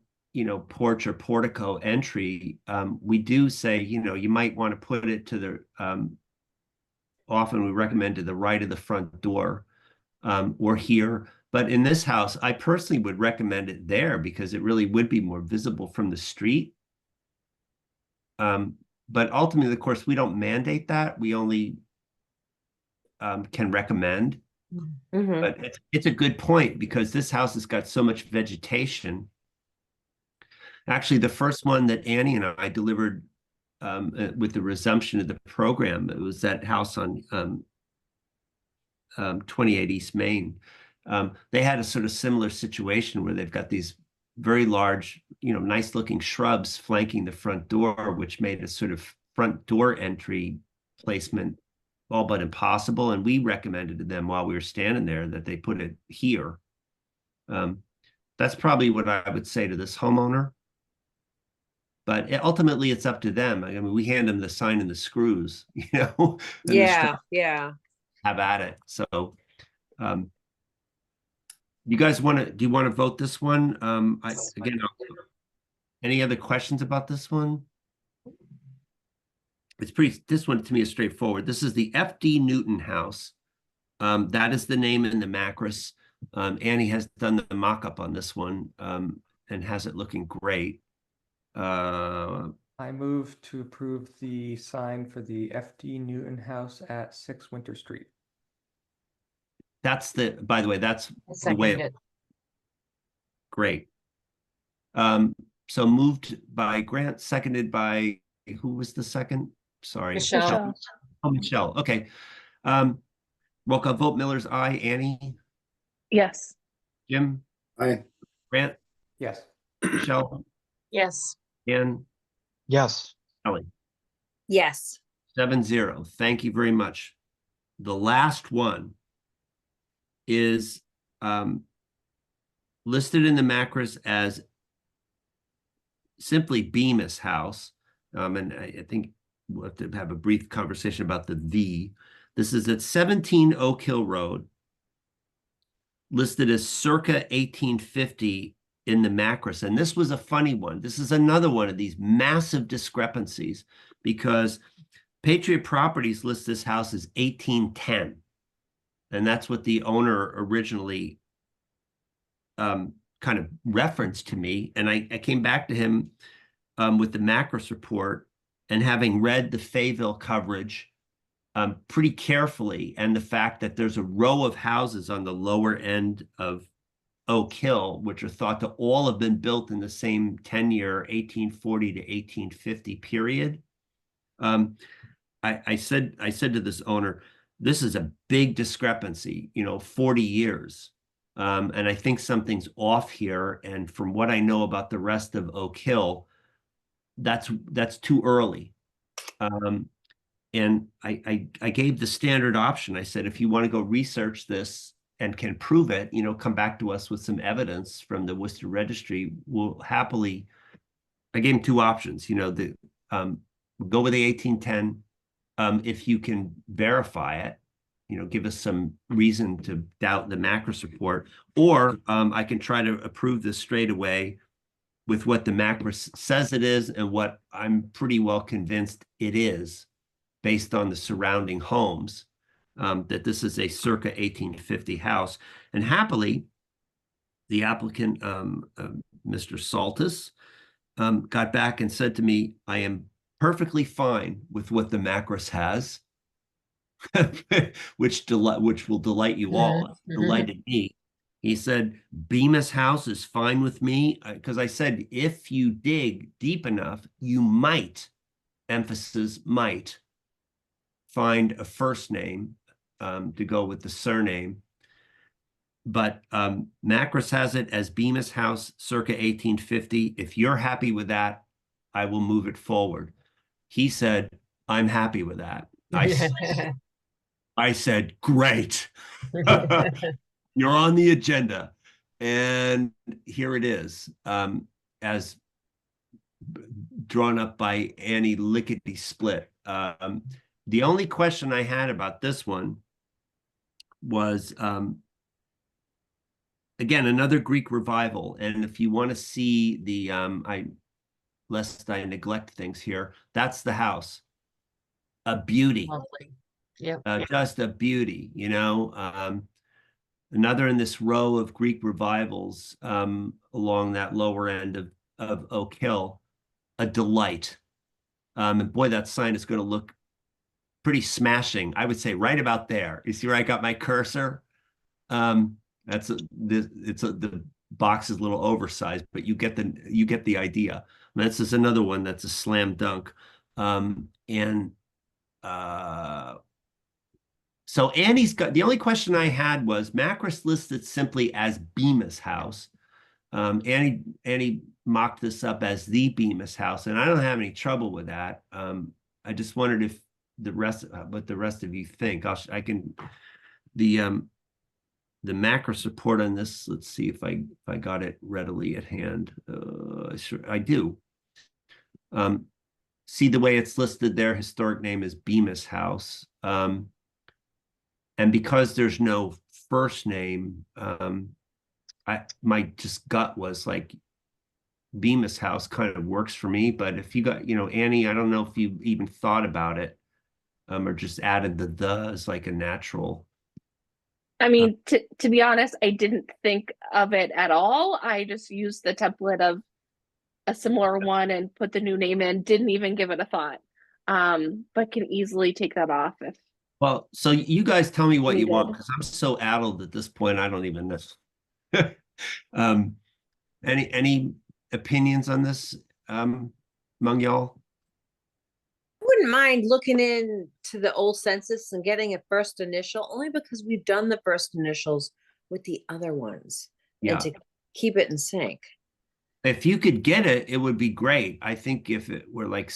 porch or portico entry, we do say, you might want to put it to the, often we recommend to the right of the front door, or here. But in this house, I personally would recommend it there because it really would be more visible from the street. But ultimately, of course, we don't mandate that. We only can recommend. Mhm. But it's a good point because this house has got so much vegetation. Actually, the first one that Annie and I delivered with the resumption of the program, it was that house on 28 East Main. They had a sort of similar situation where they've got these very large, nice looking shrubs flanking the front door, which made a sort of front door entry placement all but impossible. And we recommended to them while we were standing there that they put it here. That's probably what I would say to this homeowner. But ultimately, it's up to them. I mean, we hand them the sign and the screws, and the Yeah, yeah. have at it. So, you guys do you want to vote this one? Any other questions about this one? This one to me is straightforward. This is the FD Newton house. That is the name in the Macros. Annie has done the mock-up on this one, and has it looking great. I move to approve the sign for the FD Newton House at 6 Winter Street. By the way, that's I the way second it. Great. So moved by Grant, seconded by, who was the second? Sorry. Michelle. Oh, Michelle. Okay. Roll call vote. Miller's aye. Annie, Yes. Jim, Aye. Grant, Yes. Michelle, Yes. Ann, Yes. Ellie. Yes. 7-0. Thank you very much. The last one is listed in the Macros as simply Bemis House. And I think we'll have to have a brief conversation about the V. This is at 17 Oak Hill Road, listed as circa 1850 in the Macros. And this was a funny one. This is another one of these massive discrepancies because Patriot Properties lists this house as 1810. And that's what the owner originally kind of referenced to me. And I came back to him with the Macros report, and having read the Fayetteville coverage pretty carefully, and the fact that there's a row of houses on the lower end of Oak Hill, which are thought to all have been built in the same 10-year 1840 to 1850 period. I said to this owner, this is a big discrepancy, 40 years. And I think something's off here. And from what I know about the rest of Oak Hill, that's too early. And I gave the standard option. I said, if you want to go research this and can prove it, come back to us with some evidence from the Worcester Registry. We'll happily. I gave him two options. Go with the 1810. If you can verify it, give us some reason to doubt the Macros report, or I can try to approve this straight away with what the Macros says it is and what I'm pretty well convinced it is based on the surrounding homes, that this is a circa 1850 house. And happily, the applicant, Mr. Saltis, got back and said to me, I am perfectly fine with what the Macros has, which will delight you all. Mhm. Delighted me. He said, Bemis House is fine with me, because I said, if you dig deep enough, you might, emphasis might, find a first name to go with the surname. But Macros has it as Bemis House circa 1850. If you're happy with that, I will move it forward. He said, I'm happy with that. I said, great. You're on the agenda. And here it is, as drawn up by Annie Lickety Split. The only question I had about this one was, again, another Greek revival. And if you want to see the, lest I neglect things here, that's the house. A beauty. Lovely. Yep. Just a beauty, you know. Another in this row of Greek revivals along that lower end of Oak Hill, a delight. And boy, that sign is going to look pretty smashing. I would say right about there. You see where I got my cursor? The box is a little oversized, but you get the idea. And this is another one that's a slam dunk. So Annie's got, the only question I had was Macris listed simply as Bemis House. Annie mocked this up as the Bemis House, and I don't have any trouble with that. I just wondered if what the rest of you think. The Macris report on this. Let's see if I got it readily at hand. Sure, I do. See the way it's listed there. Historic name is Bemis House. And because there's no first name, my just gut was like Bemis House kind of works for me. But if you got, Annie, I don't know if you even thought about it, or just added the as like a natural. I mean, to be honest, I didn't think of it at all. I just used the template of a similar one and put the new name in, didn't even give it a thought. But can easily take that off if. Well, so you guys tell me what you want, Needed. because I'm so addled at this point, I don't even know. Any opinions on this among y'all? I wouldn't mind looking into the old census and getting a first initial, only because we've done the first initials with the other ones. Yeah. And to keep it in sync. If you could get it, it would be great. I think if it were like,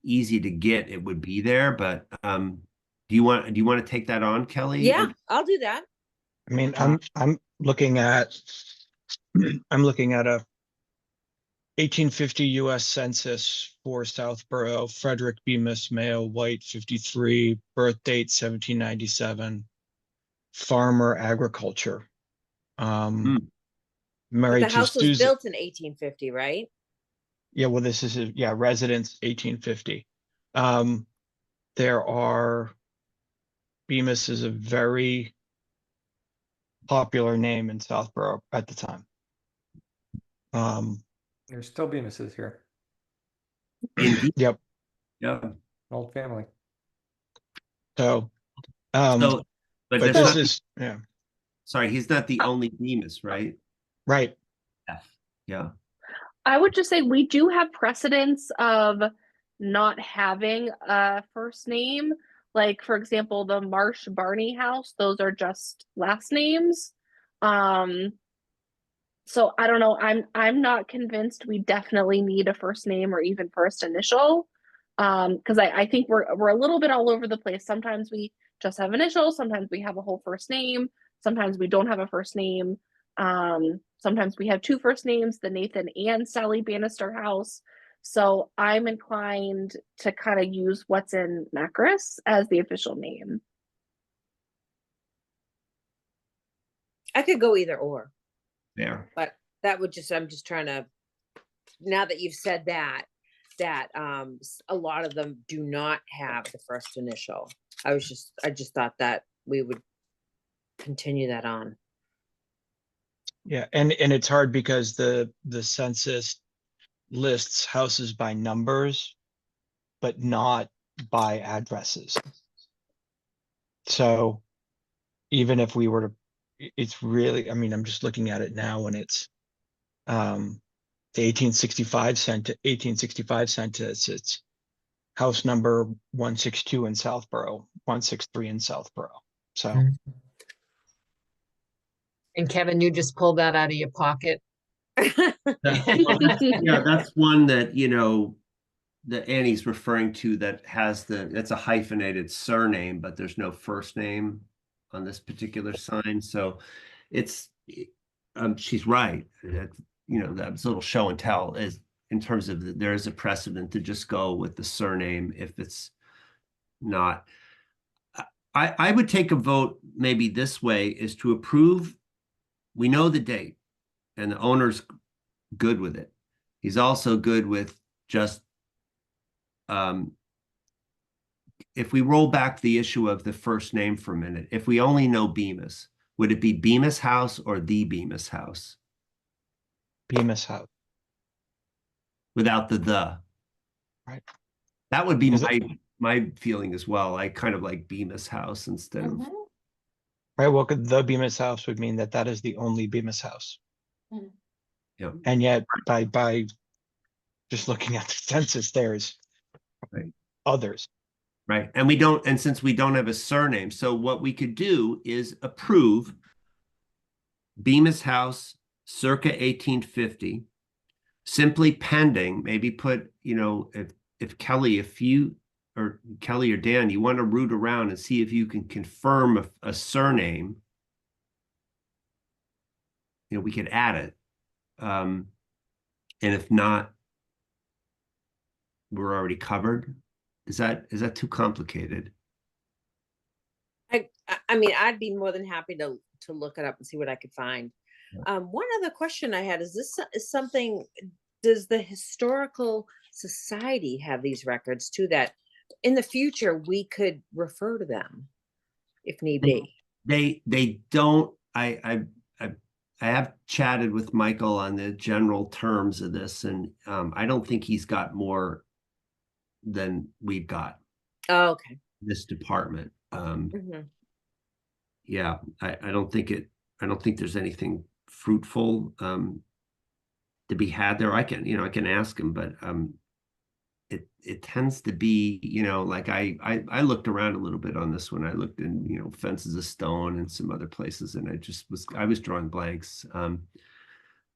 easy to get, it would be there. But do you want to take that on, Kelly? Yeah, I'll do that. I mean, I'm looking at a 1850 US Census for Southborough, Frederick Bemis, Mayo, White, 53, birth date 1797, farmer agriculture. But Married the to house was Susan. built in 1850, right? Yeah, well, this is residence 1850. Bemis is a very popular name in Southborough at the time. There's still Bemis's here. Indeed. Yep. Yeah. Old family. So, But but there's this not, is, sorry, he's not the only Bemis, right? right. Yeah. I would just say we do have precedence of not having a first name. Like, for example, the Marsh Barney house, those are just last names. So I don't know. I'm not convinced we definitely need a first name or even first initial. Because I think we're a little bit all over the place. Sometimes we just have initials, sometimes we have a whole first name, sometimes we don't have a first name. Sometimes we have two first names, the Nathan and Sally Bannister house. So I'm inclined to kind of use what's in Macris as the official name. I could go either or, There. but that would I'm just trying to, now that you've said that a lot of them do not have the first initial. I just thought that we would continue that on. Yeah, and it's hard because the census lists houses by numbers, but not by addresses. So even if we were to, it's really, I mean, I'm just looking at it now and it's the 1865 census, it's house number 162 in Southborough, 163 in Southborough. So And Kevin, you just pulled that out of your pocket? Yeah, that's one that, you know, that Annie's referring to that has it's a hyphenated surname, but there's no first name on this particular sign. So it's, she's right. That, you know, that's a little show and tell is in terms of there is a precedent to just go with the surname if it's not. I would take a vote maybe this way is to approve. We know the date and the owner's good with it. He's also good with just if we roll back the issue of the first name for a minute, if we only know Bemis, would it be Bemis House or the Bemis House Bemis House. without the? Right. That would be Is it- my feeling as well. I kind of like Bemis House instead of Right, well, the Bemis House would mean that that is the only Bemis House. Yeah. And yet by just looking at the census, there's Right. others. right. And we don't, and since we don't have a surname, so what we could do is approve Bemis House circa 1850, simply pending, maybe put, you know, if Kelly, if you or Kelly or Dan, you want to root around and see if you can confirm a surname, you know, we could add it. And if not, we're already covered. Is that too complicated? I mean, I'd be more than happy to look it up and see what I could find. Yeah. One other question I had is is something, does the Historical Society have these records too, that in the future we could refer to them if need be? They don't. I have chatted with Michael on the general terms of this, and I don't think he's got more than we've got. Oh, okay. This department. Mhm. Yeah, I don't think there's anything fruitful to be had there. I can ask him, but it tends to be, you know, like I looked around a little bit on this one. I looked in, you know, Fences of Stone and some other places, and I was drawing blanks.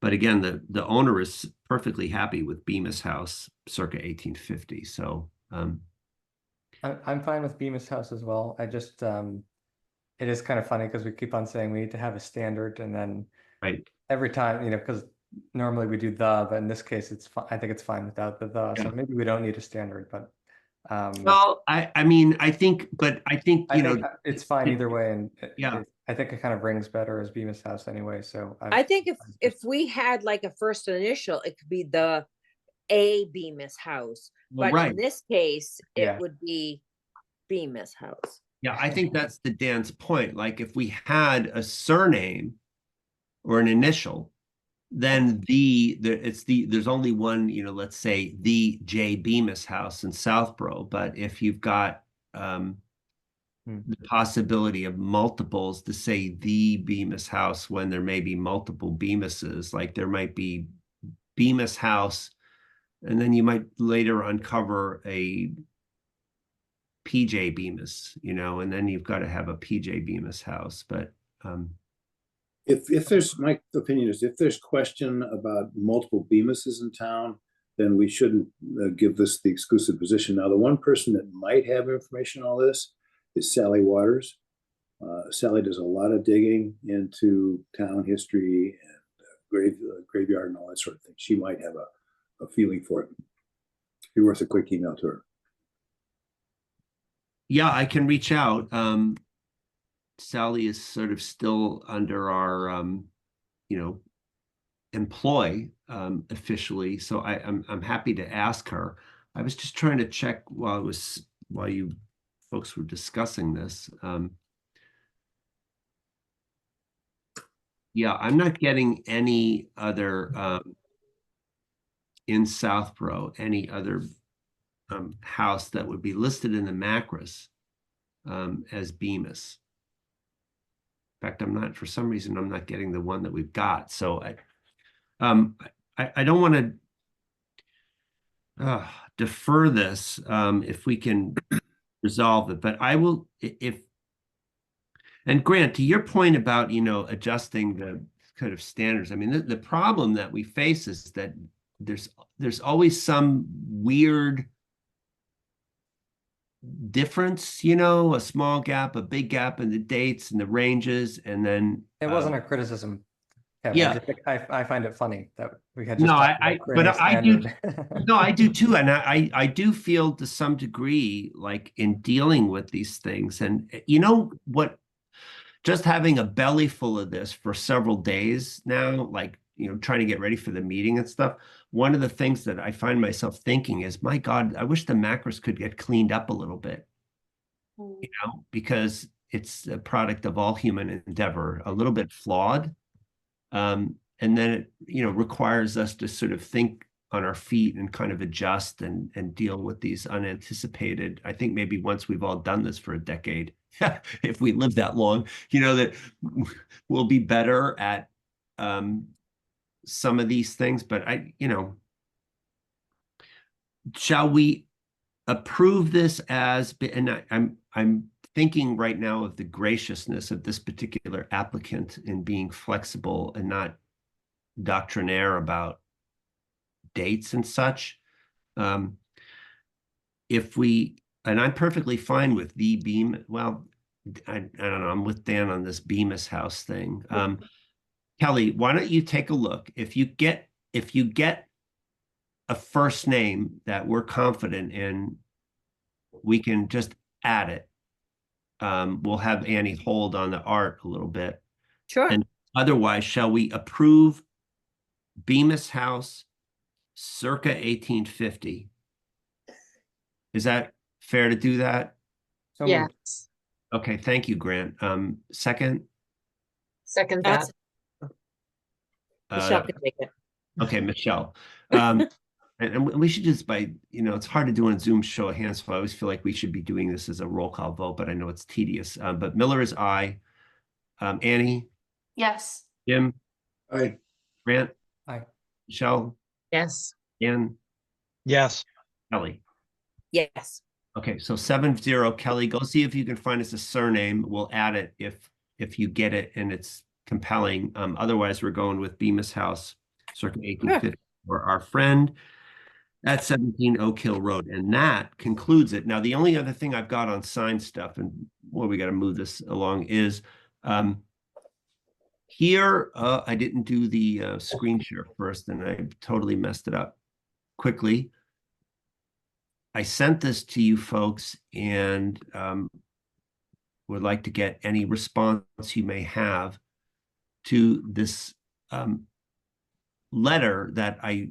But again, the owner is perfectly happy with Bemis House circa 1850. So I'm fine with Bemis House as well. I just it is kind of funny because we keep on saying we need to have a standard, and then right. every time, you know, because normally we do but in this case it's fine. I think it's fine without the. Yeah. So maybe we don't need a standard, but Well, I mean, I think I you know, think it's fine either way, and Yeah. I think it kind of rings better as Bemis House anyway. So I think if we had like a first initial, it could be the A Bemis House, well, but right. in this case, Yeah. it would be Bemis House. Yeah, I think that's the Dan's point. Like if we had a surname or an initial, then there's only one, you know, let's say the J Bemis House in Southborough. But if you've got the possibility of multiples to say the Bemis House when there may be multiple Bemises, like there might be Bemis House, and then you might later uncover a PJ Bemis, you know, and then you've got to have a PJ Bemis House. But If there's, my opinion is, if there's question about multiple Bemises in town, then we shouldn't give this the exclusive position. Now, the one person that might have information on all this is Sally Waters. Sally does a lot of digging into town history and graveyard and all that sort of thing. She might have a feeling for it. It'd be worth a quick email to her. yeah, I can reach out. Sally is sort of still under our, you know, employ officially, so I'm happy to ask her. I was just trying to check while you folks were discussing this. Yeah, I'm not getting any other in Southborough, any other house that would be listed in the Macris as Bemis. In fact, for some reason, I'm not getting the one that we've got. So I don't want to defer this if we can resolve it, but I will, and Grant, to your point about, you know, adjusting kind of standards. I mean, the problem that we face is that there's always some weird difference, you know, a small gap, a big gap in the dates and the ranges, and then It wasn't a criticism. Kevin. yeah. I find it funny that we had just No, talked I about but creating a I do standard. no, I do too, and I do feel to some degree like in dealing with these things, and you know what, just having a belly full of this for several days now, like, you know, trying to get ready for the meeting and stuff. One of the things that I find myself thinking is, my God, I wish the macros could get cleaned up a little bit, you know, because it's a product of all human endeavor, a little bit flawed. And then it, you know, requires us to sort of think on our feet and kind of adjust and deal with these unanticipated. I think maybe once we've all done this for a decade, if we live that long, you know, that we'll be better at some of these things. But you know, shall we approve this as? And I'm thinking right now of the graciousness of this particular applicant in being flexible and not doctrinaire about dates and such. If we, and I'm perfectly fine with the Beam, well, I don't know, I'm with Dan on this Bemis House thing. Kelly, why don't you take a look? If you get a first name that we're confident in, we can just add it. We'll have Annie hold on the art a little bit. Sure. And otherwise, shall we approve Bemis House circa 1850? Is that fair to do that? So moved. Yes, Okay, thank you, Grant. Second? second that. That's, Michelle Uh, can take it. okay, Michelle. And we should just you know, it's hard to do on Zoom show of hands, so I always feel like we should be doing this as a roll call vote, but I know it's tedious. But Miller is aye. Annie, Yes. Jim, Aye. Grant, Aye. Michelle, Yes, Ann, Yes, Kelly. Yes. Okay, so 7-0, Kelly, go see if you can find us a surname. We'll add it if you get it and it's compelling. Otherwise, we're going with Bemis House, circa 1850, for our friend at 17 Oak Hill Road. And that concludes it. Now, the only other thing I've got on sign stuff, and well, we got to move this along, is here, I didn't do the screen share first, and I totally messed it up quickly. I sent this to you folks and would like to get any response you may have to this letter that I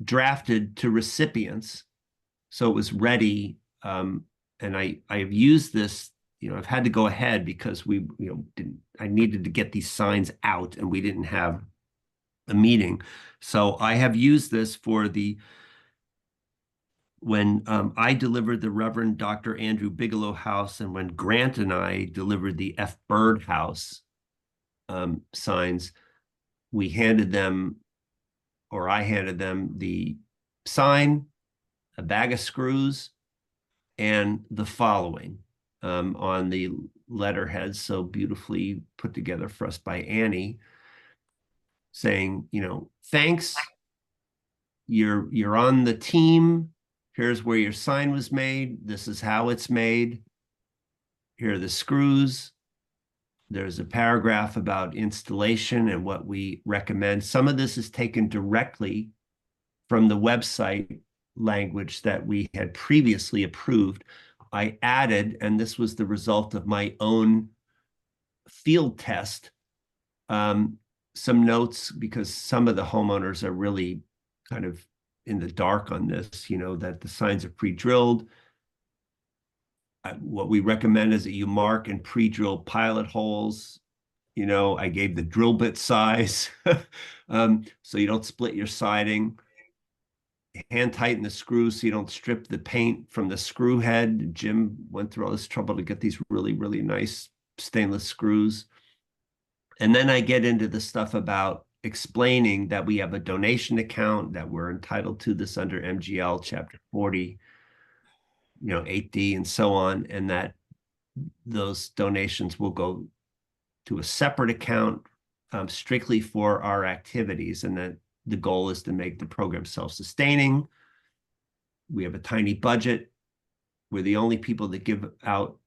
drafted to recipients. So it was ready. And I have used this, you know, I've had to go ahead because we, you know, I needed to get these signs out and we didn't have a meeting. So I have used this for when I delivered the Reverend Dr. Andrew Bigelow House, and when Grant and I delivered the F. Bird House signs, we handed them, or I handed them, the sign, a bag of screws, and the following on the letterhead, so beautifully put together for us by Annie, saying, you know, thanks, you're on the team. Here's where your sign was made. This is how it's made. Here are the screws. There's a paragraph about installation and what we recommend. Some of this is taken directly from the website language that we had previously approved. I added, and this was the result of my own field test, some notes, because some of the homeowners are really kind of in the dark on this, you know, that the signs are pre-drilled. What we recommend is that you mark and pre-drill pilot holes. You know, I gave the drill bit size so you don't split your siding. Hand tighten the screws so you don't strip the paint from the screw head. Jim went through all this trouble to get these really, really nice stainless screws. And then I get into the stuff about explaining that we have a donation account, that we're entitled to this under MGL Chapter 40, you know, 8D and so on, and that those donations will go to a separate account strictly for our activities, and that the goal is to make the program self-sustaining. We have a tiny budget. We're the only people that give out,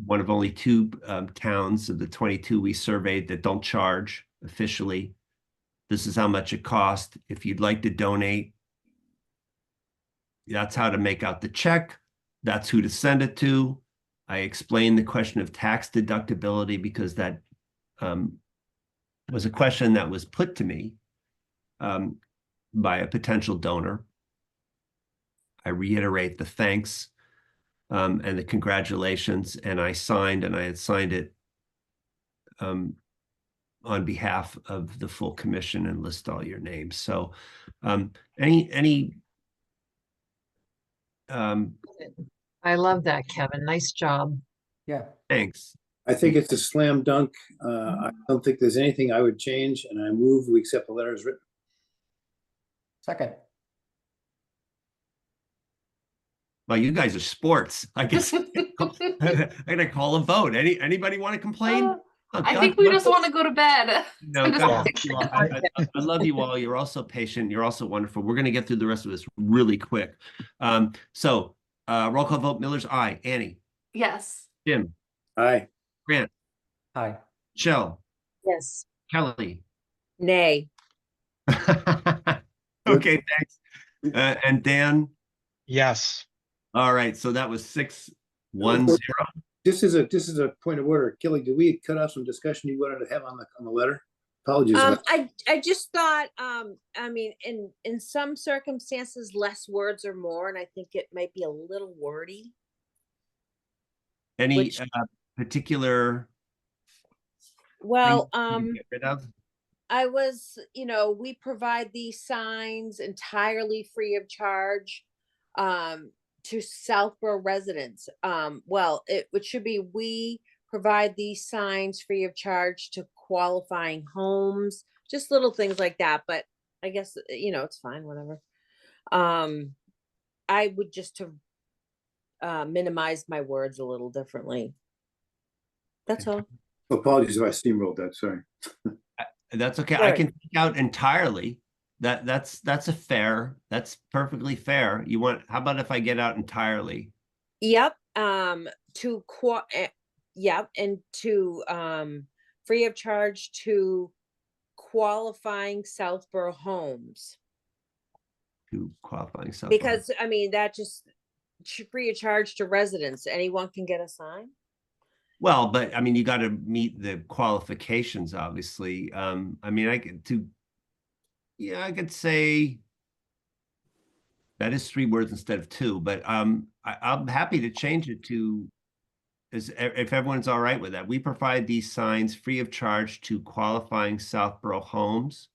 one of only 2 towns of the 22 we surveyed that don't charge officially. This is how much it costs. If you'd like to donate, that's how to make out the check. That's who to send it to. I explained the question of tax deductibility because that was a question that was put to me by a potential donor. I reiterate the thanks and the congratulations, and I had signed it on behalf of the full commission and list all your names. So I love that, Kevin. Nice job. Yeah. thanks. I think it's a slam dunk. I don't think there's anything I would change, and I move we accept the letter as written. Second. Well, you guys are sports. I guess I'm gonna call a vote. Anybody want to complain? Oh, I God think we bless just us. want to go to bed. No, Just- God bless you all. I love you all. You're also patient. You're also wonderful. We're going to get through the rest of this really quick. So roll call vote. Miller's aye. Annie, Yes. Jim, Aye. Grant, Aye. Michelle, Yes. Kelly. Nay. Okay, thanks. And Dan. Yes. All right. So that was 6-1-0. This is a point of order. Kelly, did we cut off some discussion you wanted to have on the letter? Apologies. I just thought, I mean, in some circumstances, less words are more, and I think it might be a little wordy. Any Which- particular Well, things you get rid of? I was, we provide these signs entirely free of charge to Southborough residents. Well, it should be, we provide these signs free of charge to qualifying homes, just little things like that. But I guess, it's fine, whatever. I would just have minimized my words a little differently. That's all. Apologies if I steamrolled that, sorry. That's okay. I Right. can take out entirely. That's that's perfectly fair. How about if I get out entirely? Yep, yep, and to free of charge to qualifying Southborough homes. To qualifying self. Because, I mean, that just free of charge to residents. Anyone can get a sign? Well, but I mean, you got to meet the qualifications, obviously. I mean, I could say that is 3 words instead of 2, but I'm happy to change it to, if everyone's all right with that. We provide these signs free of charge to qualifying Southborough homes.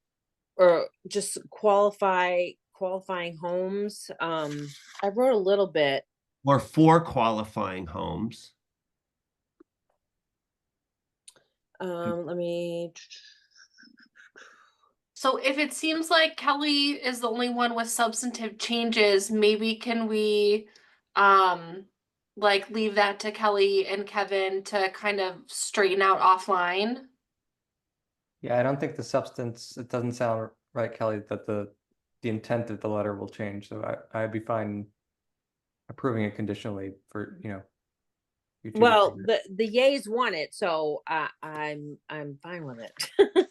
Or just qualifying homes? I wrote a little bit. Or for qualifying homes. Let me, So if it seems like Kelly is the only one with substantive changes, maybe can we like leave that to Kelly and Kevin to kind of straighten out offline? Yeah, I don't think the substance, it doesn't sound right, Kelly, that the intent of the letter will change. So I'd be fine approving it conditionally for, you two to well, change it. the yays want it, so I'm fine with it.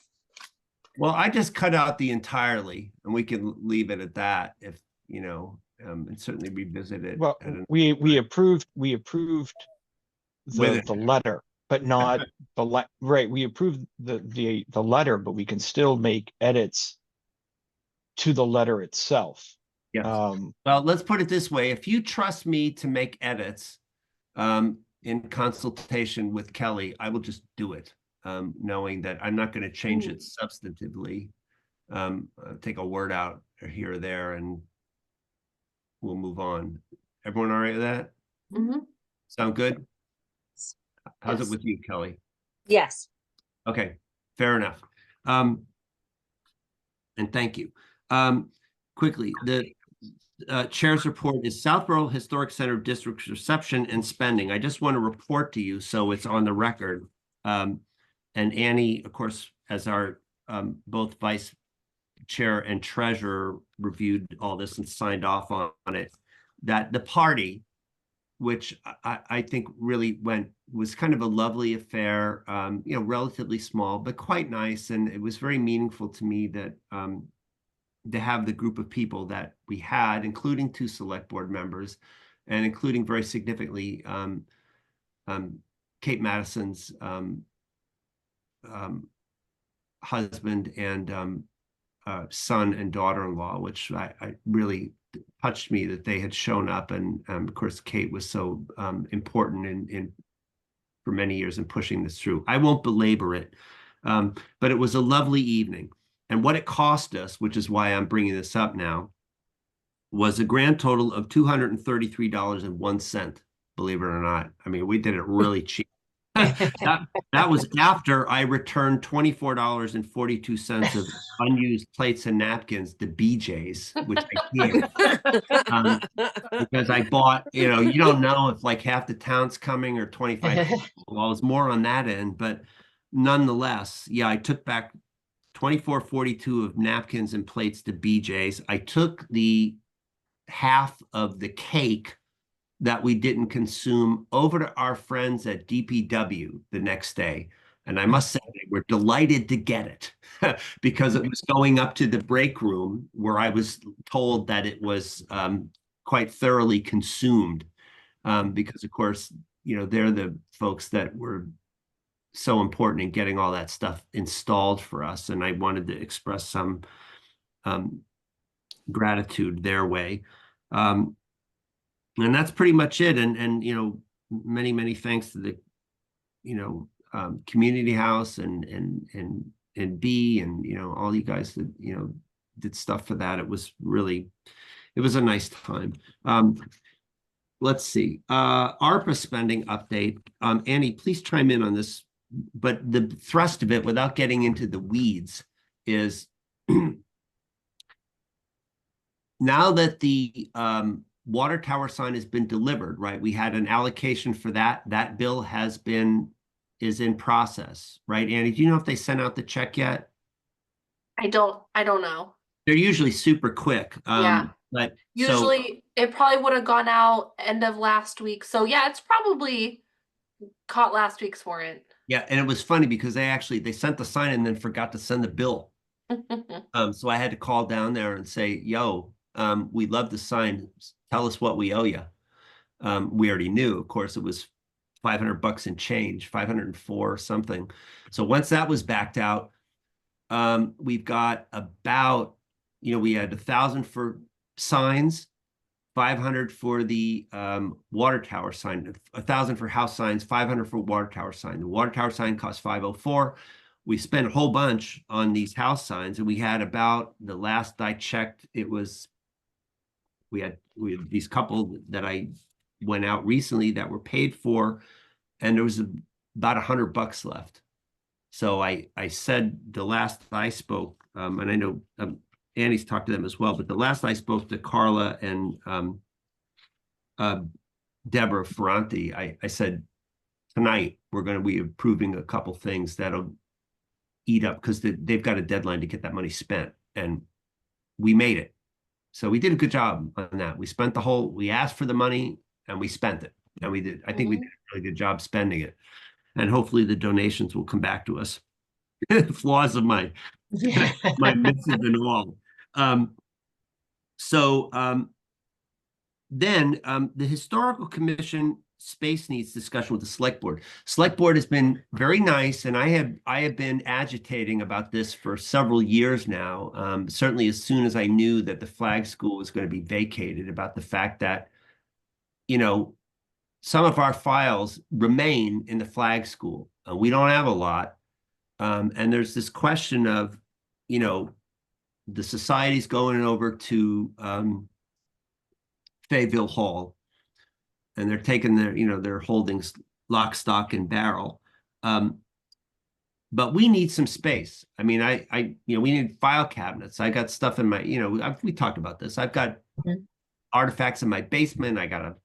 Well, I just cut out the entirely, and we can leave it at that if, and certainly revisit it. Well, at an- we approved With it. the letter, but not right. We approved the letter, but we can still make edits to the letter itself. Yes. Um, Well, let's put it this way. If you trust me to make edits in consultation with Kelly, I will just do it, knowing that I'm not going to change it substantively. Take a word out here or there, and we'll move on. Everyone all right with that? Mm-hmm. Sound good? How's Yes. it with you, Kelly? Yes. Okay, fair enough. And thank you. Quickly, the chair's report is Southborough Historic Center District's reception and spending. I just want to report to you, so it's on the record. And Annie, of course, as our both vice chair and treasurer, reviewed all this and signed off on it, that the party, which I think really was kind of a lovely affair, you know, relatively small, but quite nice. And it was very meaningful to me that to have the group of people that we had, including 2 select board members, and including very significantly Kate Madison's husband and son and daughter-in-law, which I really touched me that they had shown up. And of course, Kate was so important in for many years in pushing this through. I won't belabor it, but it was a lovely evening. And what it cost us, which is why I'm bringing this up now, was a grand total of $233.01, believe it or not. I mean, we did it really cheap. That was after I returned $24.42 of unused plates and napkins to BJ's, which I did. Because I bought, you know, you don't know if like half the town's coming or 25 people. Well, it was more on that end, but nonetheless, yeah, I took back $24.42 of napkins and plates to BJ's. I took the half of the cake that we didn't consume over to our friends at DPW the next day. And I must say they were delighted to get it because it was going up to the break room where I was told that it was quite thoroughly consumed because, of course, you know, they're the folks that were so important in getting all that stuff installed for us. And I wanted to express some gratitude their way. And that's pretty much it. And you know, many thanks to the, you know, community house and B and, you know, all you guys that, you know, did stuff for that. It was a nice time. Let's see, ARPA spending update. Annie, please chime in on this, but the thrust of it, without getting into the weeds, is now that the water tower sign has been delivered, right? We had an allocation for that. That bill is in process, right? Annie, do you know if they sent out the check yet? I don't know. They're usually super quick. Yeah. But Usually it probably would have gone out end of last week. So yeah, it's probably caught last week's warrant. Yeah, and it was funny because they sent the sign and then forgot to send the bill. So I had to call down there and say, yo, we'd love the sign. Tell us what we owe you. We already knew, of course, it was $500 and change, 504 or something. So once that was backed out, we've got about, you know, we had 1,000 for signs, 500 for the water tower sign, 1,000 for house signs, 500 for water tower sign. The water tower sign cost 504. We spent a whole bunch on these house signs, and we had about, the last I checked, it was, we had these couple that I went out recently that were paid for, and there was about $100 left. So I said the last I spoke, and I know Annie's talked to them as well, but the last I spoke to Carla and Deborah Ferranti, I said, tonight we're going to be approving a couple things that'll eat up, because they've got a deadline to get that money spent, and we made it. So we did a good job on that. We asked for the money and we spent it. And we did, I think we did a really good job spending it. And hopefully the donations will come back to us. Flaws of my missive and all. Then the Historical Commission space needs discussion with the Select Board. Select Board has been very nice, and I have been agitating about this for several years now. Certainly as soon as I knew that the Flag School was going to be vacated, about the fact that, you know, some of our files remain in the Flag School. We don't have a lot. And there's this question of, you know, the society's going over to Fayetteville Hall, and they're taking their, you know, their holdings lock, stock, and barrel. But we need some space. I mean, you know, we need file cabinets. I got stuff in my, you know, we talked about this. I've got artifacts in my basement. I got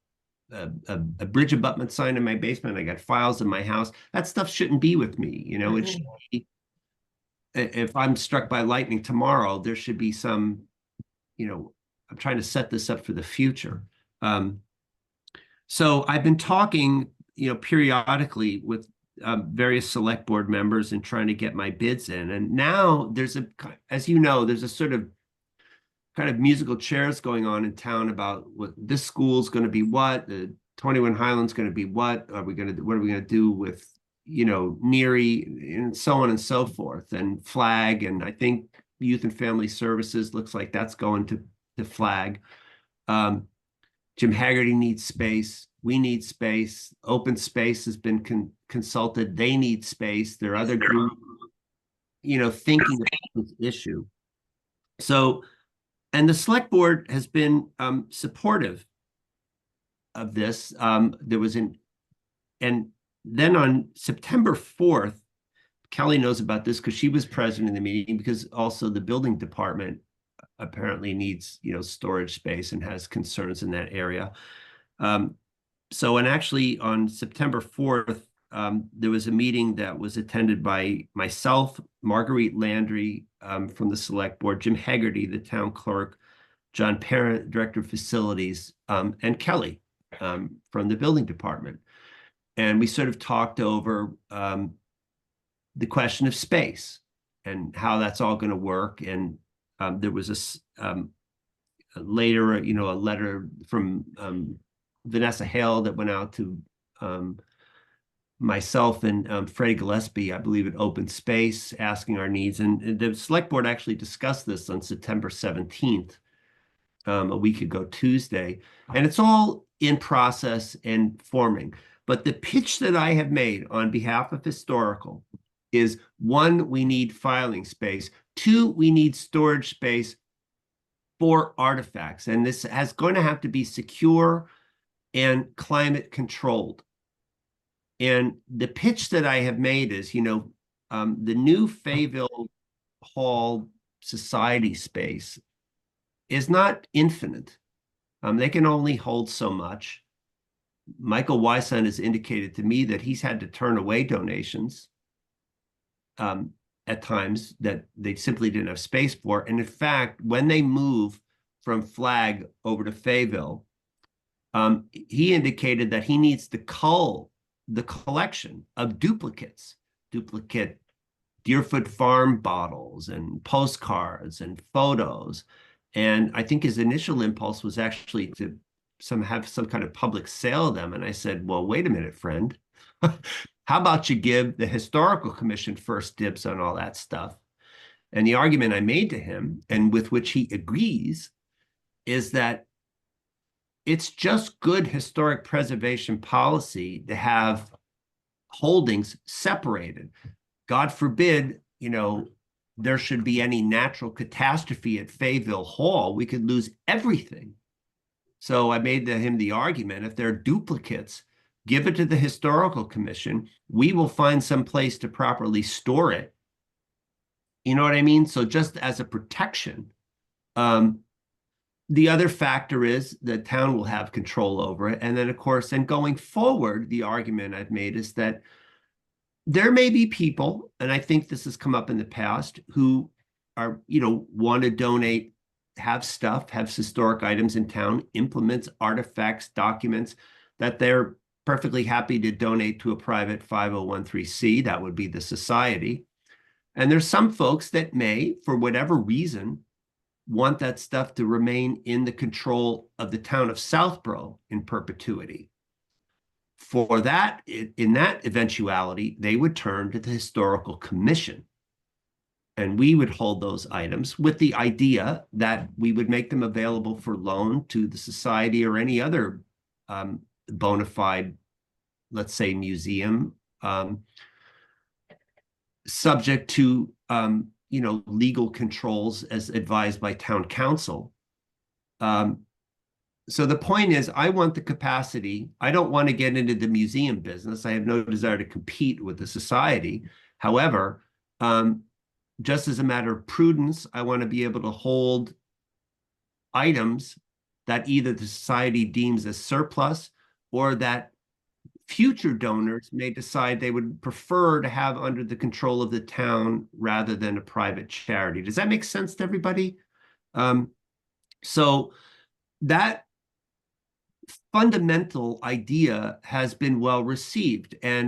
a bridge abutment sign in my basement. I got files in my house. That stuff shouldn't be with me. You know, it should be, if I'm struck by lightning tomorrow, there should be some, you know, I'm trying to set this up for the future. So I've been talking, you know, periodically with various select board members and trying to get my bids in. And now there's as you know, there's a sort of kind of musical chairs going on in town about what this school's going to be, what the 21 Highlands going to be, what are we going to do with, you know, Neary, and so on and so forth, and Flag, and I think Youth and Family Services looks like that's going to Flag. Jim Haggerty needs space. We need space. Open Space has been consulted. They need space. There are other groups, you know, thinking about this issue. So, and the select board has been supportive of this. There was and then on September 4th, Kelly knows about this because she was present in the meeting, because also the building department apparently needs, you know, storage space and has concerns in that area. So, and actually on September 4th, there was a meeting that was attended by myself, Marguerite Landry from the select board, Jim Haggerty, the town clerk, John Parent, director of facilities, and Kelly from the building department. And we sort of talked over the question of space and how that's all going to work. And there was later, you know, a letter from Vanessa Hale that went out to myself and Freddie Gillespie, I believe, at Open Space, asking our needs. And the select board actually discussed this on September 17th, a week ago, Tuesday. And it's all in process and forming. But the pitch that I have made on behalf of Historical is, 1, we need filing space. 2, we need storage space for artifacts. And this is going to have to be secure and climate controlled. And the pitch that I have made is, you know, the new Fayetteville Hall Society space is not infinite. They can only hold so much. Michael Wyson has indicated to me that he's had to turn away donations at times that they simply didn't have space for. And in fact, when they move from Flag over to Fayetteville, he indicated that he needs to cull the collection of duplicate Deerfoot Farm bottles and postcards and photos. And I think his initial impulse was actually to have some kind of public sale of them. And I said, well, wait a minute, friend. How about you give the Historical Commission first dibs on all that stuff? And the argument I made to him, and with which he agrees, is that it's just good historic preservation policy to have holdings separated. God forbid, you know, there should be any natural catastrophe at Fayetteville Hall. We could lose everything. So I made to him the argument, if there are duplicates, give it to the Historical Commission. We will find some place to properly store it. You know what I mean? So just as a protection. The other factor is the town will have control over it. And then, of course, and going forward, the argument I've made is that there may be people, and I think this has come up in the past, who are, you know, want to donate, have stuff, have historic items in town, implements, artifacts, documents that they're perfectly happy to donate to a private 5013C. That would be the society. And there's some folks that may, for whatever reason, want that stuff to remain in the control of the town of Southborough in perpetuity. For that, in that eventuality, they would turn to the Historical Commission. And we would hold those items with the idea that we would make them available for loan to the society or any other bona fide, let's say, museum, subject to you know, legal controls as advised by town council. So the point is, I want the capacity. I don't want to get into the museum business. I have no desire to compete with the society. However, just as a matter of prudence, I want to be able to hold items that either the society deems as surplus or that future donors may decide they would prefer to have under the control of the town rather than a private charity. Does that make sense to everybody? So that fundamental idea has been well received, and